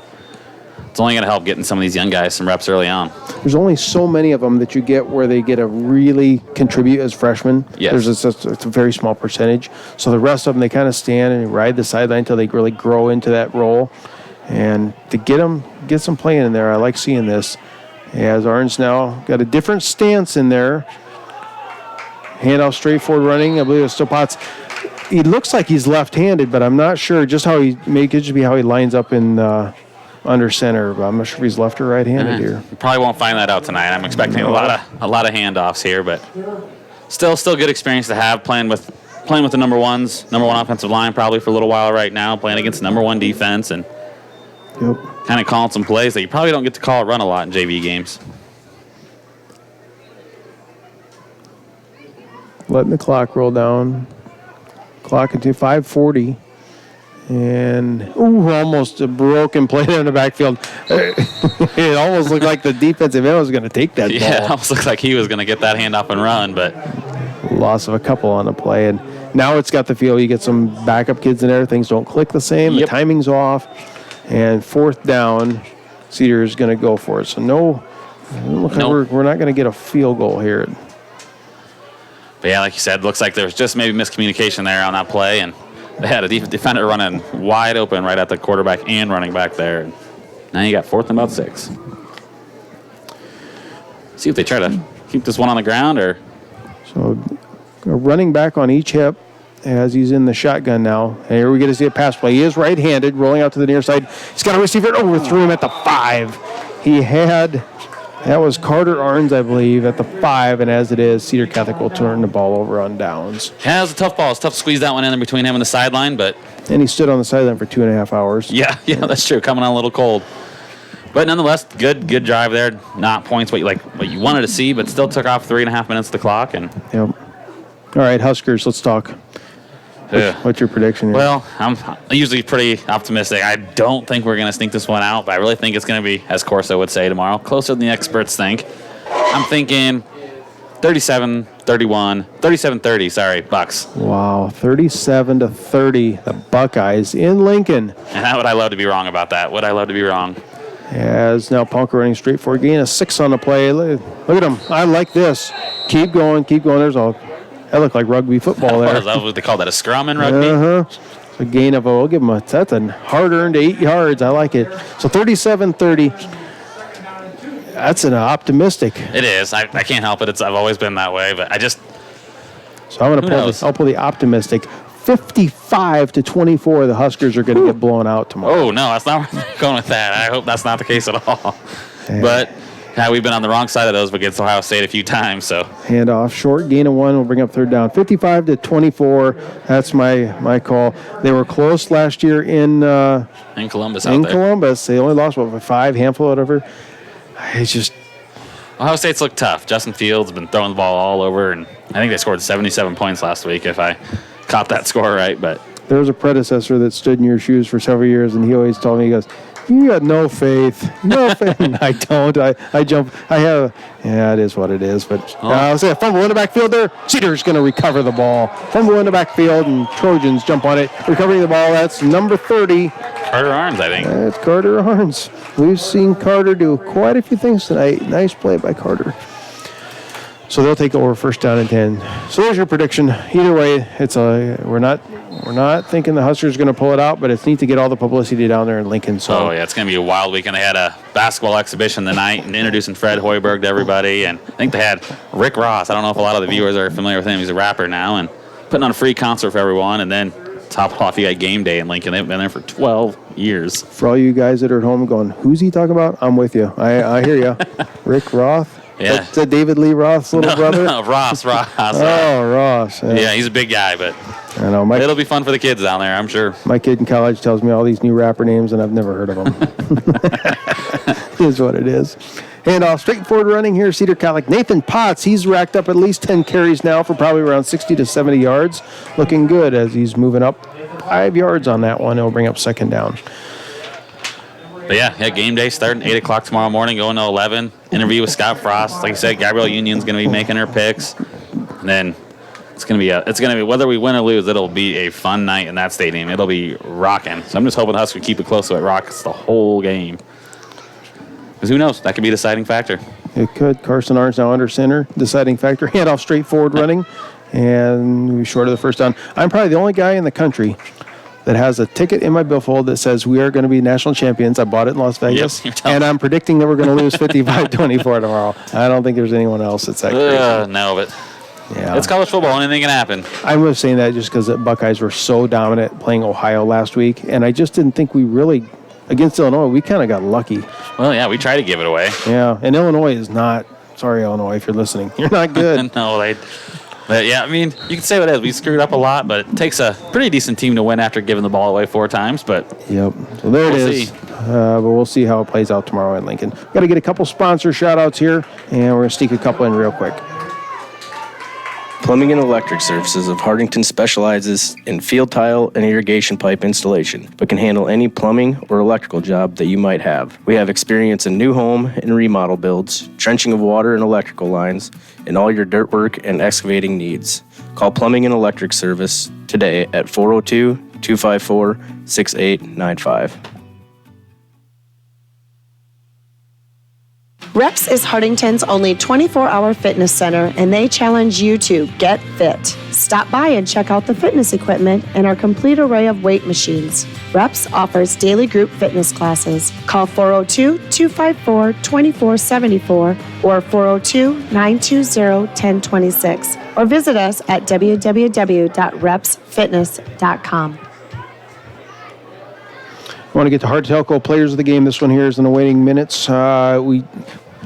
it's only going to help getting some of these young guys some reps early on. There's only so many of them that you get where they get to really contribute as freshmen. Yes. It's a very small percentage. So the rest of them, they kind of stand and ride the sideline until they really grow into that role. And to get some playing in there, I like seeing this. As Arns now got a different stance in there. Handoff straight forward running. I believe it's still Potts. He looks like he's left-handed, but I'm not sure just how he may just be how he lines up in under center, but I'm not sure if he's left or right-handed here. You probably won't find that out tonight. I'm expecting a lot of handoffs here, but still good experience to have playing with the number one offensive line probably for a little while right now, playing against number one defense and kind of calling some plays that you probably don't get to call a run a lot in JV games. Letting the clock roll down. Clock into 5:40. And, almost a broken play there in the backfield. It almost looked like the defensive end was going to take that ball. Yeah, it almost looked like he was going to get that handoff and run, but loss of a couple on the play. And now it's got the feel. You get some backup kids in there. Things don't click the same. The timing's off. And 4th down, Cedar is going to go for it. So we're not going to get a field goal here. But yeah, like you said, looks like there was just maybe miscommunication there on that play, and they had a defender running wide open right at the quarterback and running back there. Now you got 4th and about 6. See if they try to keep this one on the ground or. So a running back on each hip as he's in the shotgun now. And here we get to see a pass play. He is right-handed, rolling out to the near side. He's got a receiver, overthrew him at the 5. That was Carter Arns, I believe, at the 5, and as it is, Cedar Catholic will turn the ball over on downs. Yeah, it was a tough ball. It's tough to squeeze that one in between him and the sideline, but. And he stood on the sideline for 2.5 hours. Yeah, that's true. Coming on a little cold. But nonetheless, good drive there. Not points what you wanted to see, but still took off 3.5 minutes of the clock. And yep. All right, Huskers, let's talk. What's your prediction here? Well, I'm usually pretty optimistic. I don't think we're going to sneak this one out, but I really think it's going to be, as Corso would say tomorrow, closer than the experts think. I'm thinking 37-30, sorry, Bucks. Wow, 37-30, the Buckeyes in Lincoln. And how would I love to be wrong about that? Would I love to be wrong? As now Ponca running straight for a gain of 6 on the play. Look at him. I like this. Keep going. There's that looked like rugby football there. Is that what they call that, a scrum in rugby? It's a gain of, we'll give him that's a hard-earned 8 yards. I like it. So 37-30. That's an optimistic. It is. I can't help it. I've always been that way, but I just. So I'm going to pull the optimistic. 55-24. The Huskers are going to get blown out tomorrow. Oh no, that's not where I'm going with that. I hope that's not the case at all. Yeah. But we've been on the wrong side of those against Ohio State a few times. So handoff short, gain of 1. We'll bring up 3rd down. 55-24. That's my call. They were close last year in Columbus. Columbus, they only lost by 5, handful, whatever. It's just. Ohio State's looked tough. Justin Fields has been throwing the ball all over, and I think they scored 77 points last week, if I caught that score right. But there was a predecessor that stood in your shoes for several years, and he always told me, he goes, "You got no faith." No faith. I don't. I jump. I have. Yeah, it is what it is. But I'll say a fumble in the backfield there. Cedar's going to recover the ball. Fumble in the backfield, and Trojans jump on it. Recovering the ball. That's number 30. Carter Arns, I think. It's Carter Arns. We've seen Carter do quite a few things tonight. Nice play by Carter. So they'll take over 1st down and 10. So there's your prediction. Either way, we're not thinking the Huskers are going to pull it out, but it's neat to get all the publicity down there in Lincoln. So it's going to be a wild weekend. They had a basketball exhibition tonight and introducing Fred Hoiberg to everybody, and I think they had Rick Ross. I don't know if a lot of the viewers are familiar with him. He's a rapper now, and putting on a free concert for everyone. And then top off, you got game day in Lincoln. They've been there for 12 years. For all you guys that are at home going, "Who's he talking about?" I'm with you. I hear you. Rick Roth. Yeah. Is that David Lee Roth's little brother? No, Ross. Oh, Ross. Yeah, he's a big guy, but I know, it'll be fun for the kids down there, I'm sure. My kid in college tells me all these new rapper names, and I've never heard of them. It is what it is. Handoff, straightforward running here, Cedar Catholic. Nathan Potts, he's racked up at least 10 carries now for probably around 60 to 70 yards. Looking good as he's moving up 5 yards on that one. He'll bring up 2nd down. But yeah, game day starting 8 o'clock tomorrow morning, going to 11. Interview with Scott Frost. Like I said, Gabrielle Union's going to be making her picks. And then it's going to be whether we win or lose, it'll be a fun night in that stadium. It'll be rocking. So I'm just hoping the Huskers keep it close so it rocks the whole game. Because who knows? That could be a deciding factor. It could. Carson Arns now under center. Deciding factor. Handoff straightforward running. And we're short of the 1st down. I'm probably the only guy in the country that has a ticket in my billfold that says we are going to be national champions. I bought it in Las Vegas. Yep, and I'm predicting that we're going to lose 55-24 tomorrow. I don't think there's anyone else that's that crazy. No, but yeah, it's college football. Anything can happen. I was saying that just because the Buckeyes were so dominant playing Ohio last week, and I just didn't think we really against Illinois, we kind of got lucky. Well, yeah, we try to give it away. Yeah, and Illinois is not. Sorry, Illinois, if you're listening, you're not good. No, but yeah, I mean, you can say what it is. We screwed up a lot, but it takes a pretty decent team to win after giving the ball away 4 times. But yep, so there it is. But we'll see how it plays out tomorrow in Lincoln. Got to get a couple sponsor shout-outs here, and we're going to sneak a couple in real quick. Plumbing and Electric Services of Hardington specializes in field tile and irrigation pipe installation, but can handle any plumbing or electrical job that you might have. We have experience in new home and remodel builds, trenching of water and electrical lines, and all your dirt work and excavating needs. Call Plumbing and Electric Service today at 402-254-6895. Reps is Hardington's only 24-hour fitness center, and they challenge you to get fit. Stop by and check out the fitness equipment and our complete array of weight machines. Reps offers daily group fitness classes. Call 402-254-2474 or 402-920-1026 or visit us at www.repsfitness.com. I want to get to Hard Telco players of the game. This one here is in the waiting minutes.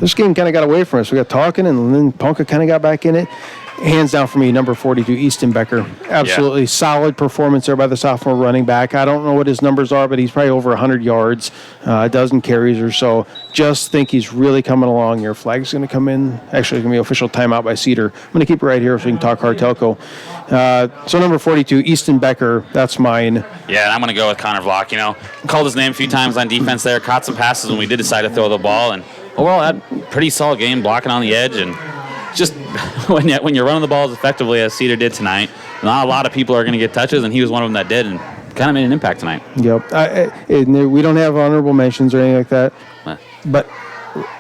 This game kind of got away from us. We got talking, and then Ponca kind of got back in it. Hands down for me, number 42, Easton Becker. Absolutely solid performance there by the sophomore running back. I don't know what his numbers are, but he's probably over 100 yards, a dozen carries or so. Just think he's really coming along. Your flag's going to come in. Actually, it's going to be official timeout by Cedar. I'm going to keep it right here so we can talk Hard Telco. So number 42, Easton Becker, that's mine. yeah, and I'm going to go with Connor Vlock. Called his name a few times on defense there, caught some passes when we did decide to throw the ball, and overall had a pretty solid game, blocking on the edge, and just when you're running the balls effectively as Cedar did tonight, not a lot of people are going to get touches, and he was one of them that did, and kind of made an impact tonight. Yep. We don't have honorable mentions or anything like that, but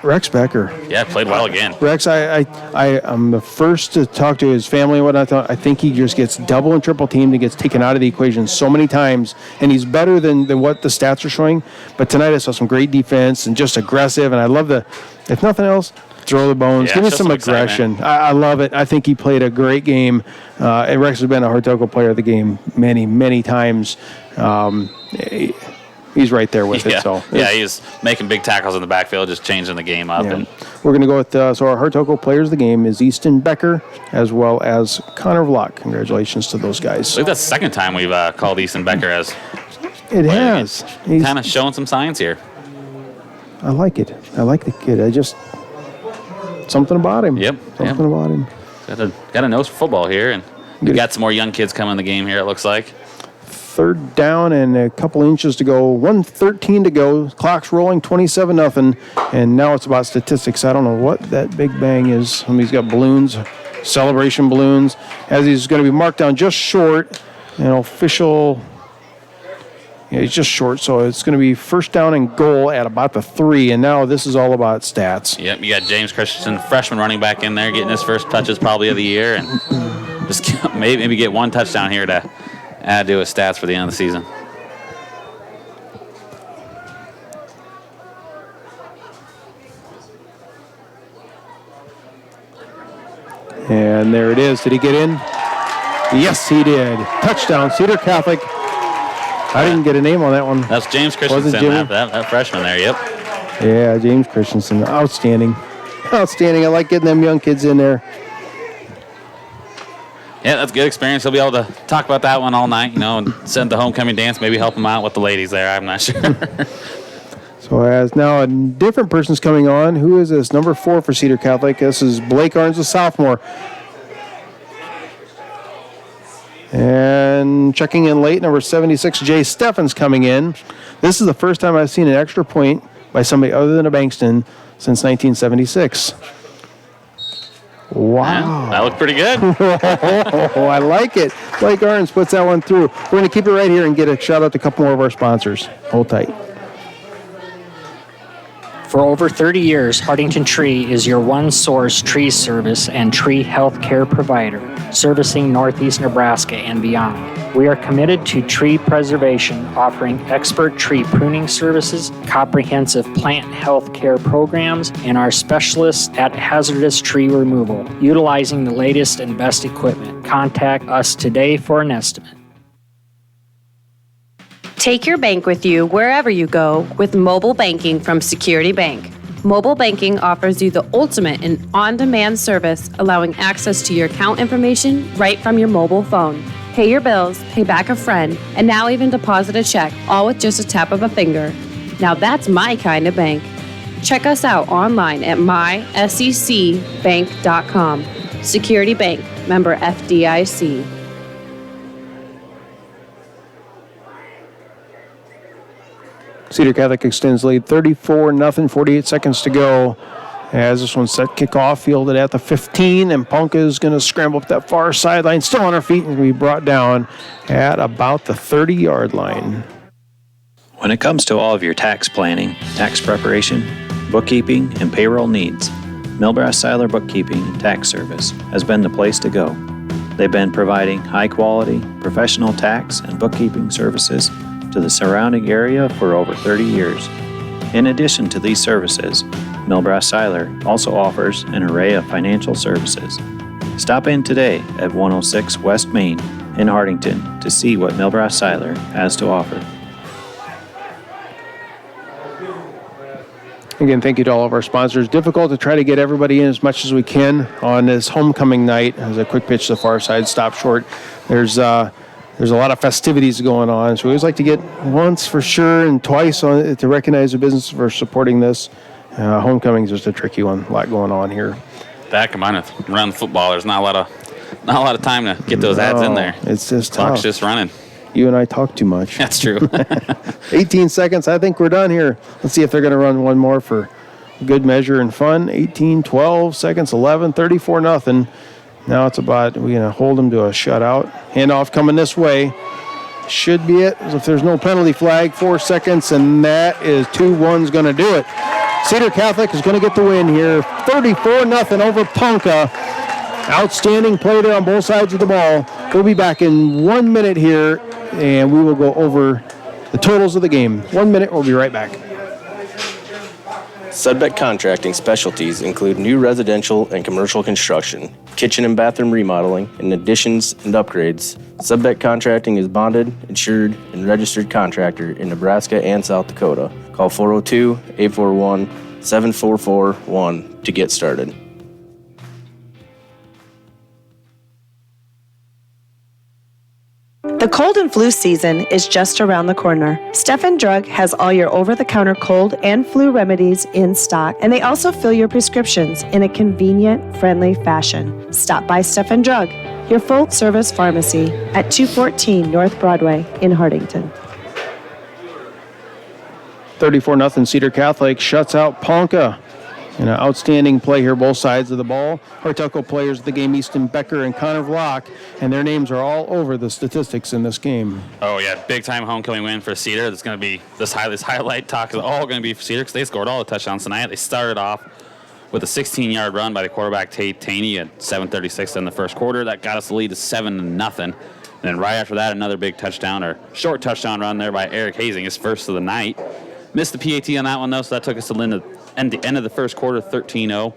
Rex Becker. Yeah, played well again. Rex, I'm the first to talk to his family and whatnot. I think he just gets double and triple teamed and gets taken out of the equation so many times, and he's better than what the stats are showing. But tonight I saw some great defense and just aggressive, and I love if nothing else, throw the bones. Yeah, give me some aggression. I love it. I think he played a great game. And Rex has been a Hard Telco player of the game many, many times. He's right there with it. So he's making big tackles in the backfield, just changing the game up. Yeah. And we're going to go with, so our Hard Telco players of the game is Easton Becker as well as Connor Vlock. Congratulations to those guys. I believe that's the second time we've called Easton Becker as. It has. He's kind of showing some signs here. I like it. I like the kid. Something about him. Yep. Something about him. Got a nose for football here, and we got some more young kids coming in the game here, it looks like. Third down and a couple inches to go. 1:13 to go. Clock's rolling, 27-0. And now it's about statistics. I don't know what that big bang is. Somebody's got balloons, celebration balloons. As he's going to be marked down just short. An official. Yeah, he's just short, so it's going to be first down and goal at about the 3, and now this is all about stats. Yep, you got James Christensen, freshman running back in there, getting his first touches probably of the year, and just maybe get one touchdown here to add to his stats for the end of the season. And there it is. Did he get in? Yes, he did. Touchdown, Cedar Catholic. I didn't get a name on that one. That's James Christensen, that freshman there, yep. Yeah, James Christensen. Outstanding. Outstanding. I like getting them young kids in there. Yeah, that's a good experience. He'll be able to talk about that one all night, and send the homecoming dance, maybe help him out with the ladies there. I'm not sure. So as now a different person's coming on. Who is this? Number 4 for Cedar Catholic. This is Blake Arns, a sophomore. And checking in late, number 76, Jay Steffens coming in. This is the first time I've seen an extra point by somebody other than a Bankston since 1976. Wow. Yeah, that looked pretty good. Oh, I like it. Blake Arns puts that one through. We're going to keep it right here and get a shout out to a couple more of our sponsors. Hold tight. For over 30 years, Hardington Tree is your one-source tree service and tree health care provider, servicing Northeast Nebraska and beyond. We are committed to tree preservation, offering expert tree pruning services, comprehensive plant health care programs, and our specialists at hazardous tree removal, utilizing the latest and best equipment. Contact us today for an estimate. Take your bank with you wherever you go with mobile banking from Security Bank. Mobile banking offers you the ultimate in on-demand service, allowing access to your account information right from your mobile phone. Pay your bills, pay back a friend, and now even deposit a check, all with just a tap of a finger. Now that's my kind of bank. Check us out online at mysecbank.com. Security Bank, member FDIC. Cedar Catholic extends lead 34-0, 48 seconds to go. As this one's set kickoff, fielded at the 15, and Ponca is going to scramble up that far sideline, still on her feet, and be brought down at about the 30-yard line. When it comes to all of your tax planning, tax preparation, bookkeeping, and payroll needs, Milbrass Seiler Bookkeeping and Tax Service has been the place to go. They've been providing high-quality, professional tax and bookkeeping services to the surrounding area for over 30 years. In addition to these services, Milbrass Seiler also offers an array of financial services. Stop in today at 106 West Main in Hardington to see what Milbrass Seiler has to offer. Again, thank you to all of our sponsors. Difficult to try to get everybody in as much as we can on this homecoming night. As a quick pitch to the far side, stop short. There's a lot of festivities going on, so we always like to get once for sure and twice on to recognize the business for supporting this. Homecoming is just a tricky one. A lot going on here. That combined with running football, there's not a lot of time to get those ads in there. It's just Clock's tough. just running. You and I talk too much. That's true. 18 seconds. I think we're done here. Let's see if they're going to run one more for good measure and fun. 18, 12 seconds, 11, 34-0. Now it's about, we're going to hold them to a shutout. Handoff coming this way. Should be it. If there's no penalty flag, 4 seconds, and that is 2-1's going to do it. Cedar Catholic is going to get the win here. 34-0 over Ponca. Outstanding play there on both sides of the ball. We'll be back in 1 minute here, and we will go over the totals of the game. 1 minute, we'll be right back. Sudbeck Contracting specialties include new residential and commercial construction, kitchen and bathroom remodeling, and additions and upgrades. Sudbeck Contracting is bonded, insured, and registered contractor in Nebraska and South Dakota. Call 402-841-7441 to get started. The cold and flu season is just around the corner. Stephen Drug has all your over-the-counter cold and flu remedies in stock, and they also fill your prescriptions in a convenient, friendly fashion. Stop by Stephen Drug, your full-service pharmacy at 214 North Broadway in Hardington. 34-0 Cedar Catholic shuts out Ponca. And an outstanding play here, both sides of the ball. Hartelco players of the game, Easton Becker and Connor Vlock, and their names are all over the statistics in this game. Oh, yeah, big-time homecoming win for Cedar. That's going to be this highlight talk is all going to be for Cedar because they scored all the touchdowns tonight. They started off with a 16-yard run by the quarterback, Tate Taney, at 7:36 in the first quarter. That got us the lead to 7-0. And then right after that, another big touchdown or short touchdown run there by Eric Hazing, his first of the night. Missed the PAT on that one, though, so that took us to the end of the first quarter, 13-0.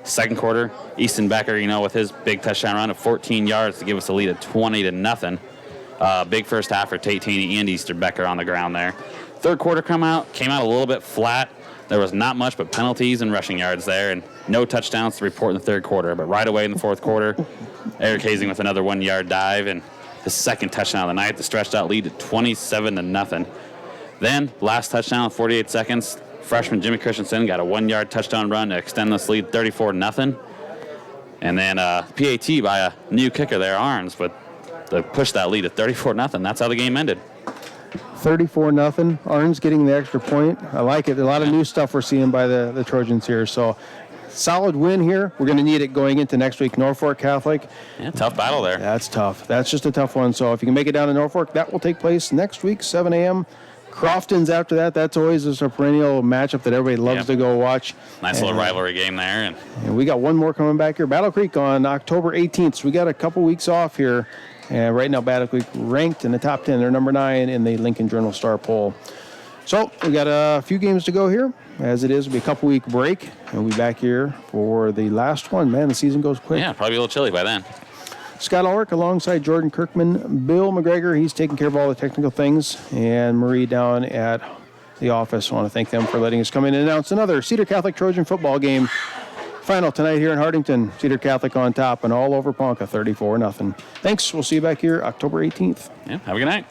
Second quarter, Easton Becker, with his big touchdown run of 14 yards to give us a lead of 20-0. Big first half for Tate Taney and Easton Becker on the ground there. Third quarter came out a little bit flat. There was not much but penalties and rushing yards there, and no touchdowns to report in the third quarter. But right away in the fourth quarter, Eric Hazing with another 1-yard dive and his second touchdown of the night, the stretched out lead to 27-0. Then, last touchdown in 48 seconds, freshman Jimmy Christensen got a 1-yard touchdown run to extend this lead 34-0. And then PAT by a new kicker there, Arns, but they pushed that lead to 34-0. That's how the game ended. 34-0. Arns getting the extra point. I like it. A lot of new stuff we're seeing by the Trojans here. So, solid win here. We're going to need it going into next week. Norfolk Catholic. Yeah, tough battle there. That's tough. That's just a tough one. So, if you can make it down to Norfolk, that will take place next week, 7 a.m. Crofton's after that. That's always just a perennial matchup that everybody loves to go watch. Nice little rivalry game there. And we got one more coming back here. Battle Creek on October 18th. So we got a couple weeks off here. And right now, Battle Creek ranked in the top 10. They're number 9 in the Lincoln Journal-Star poll. So we got a few games to go here. As it is, it'll be a couple-week break. And we'll be back here for the last one. Man, the season goes quick. Yeah, probably a little chilly by then. Scott Ulrich alongside Jordan Kirkman, Bill McGregor, he's taking care of all the technical things, and Marie down at the office. I want to thank them for letting us come in and announce another Cedar Catholic Trojan football game. Final tonight here in Hardington. Cedar Catholic on top and all over Ponca, 34-0. Thanks. We'll see you back here October 18th. Yeah, have a good night.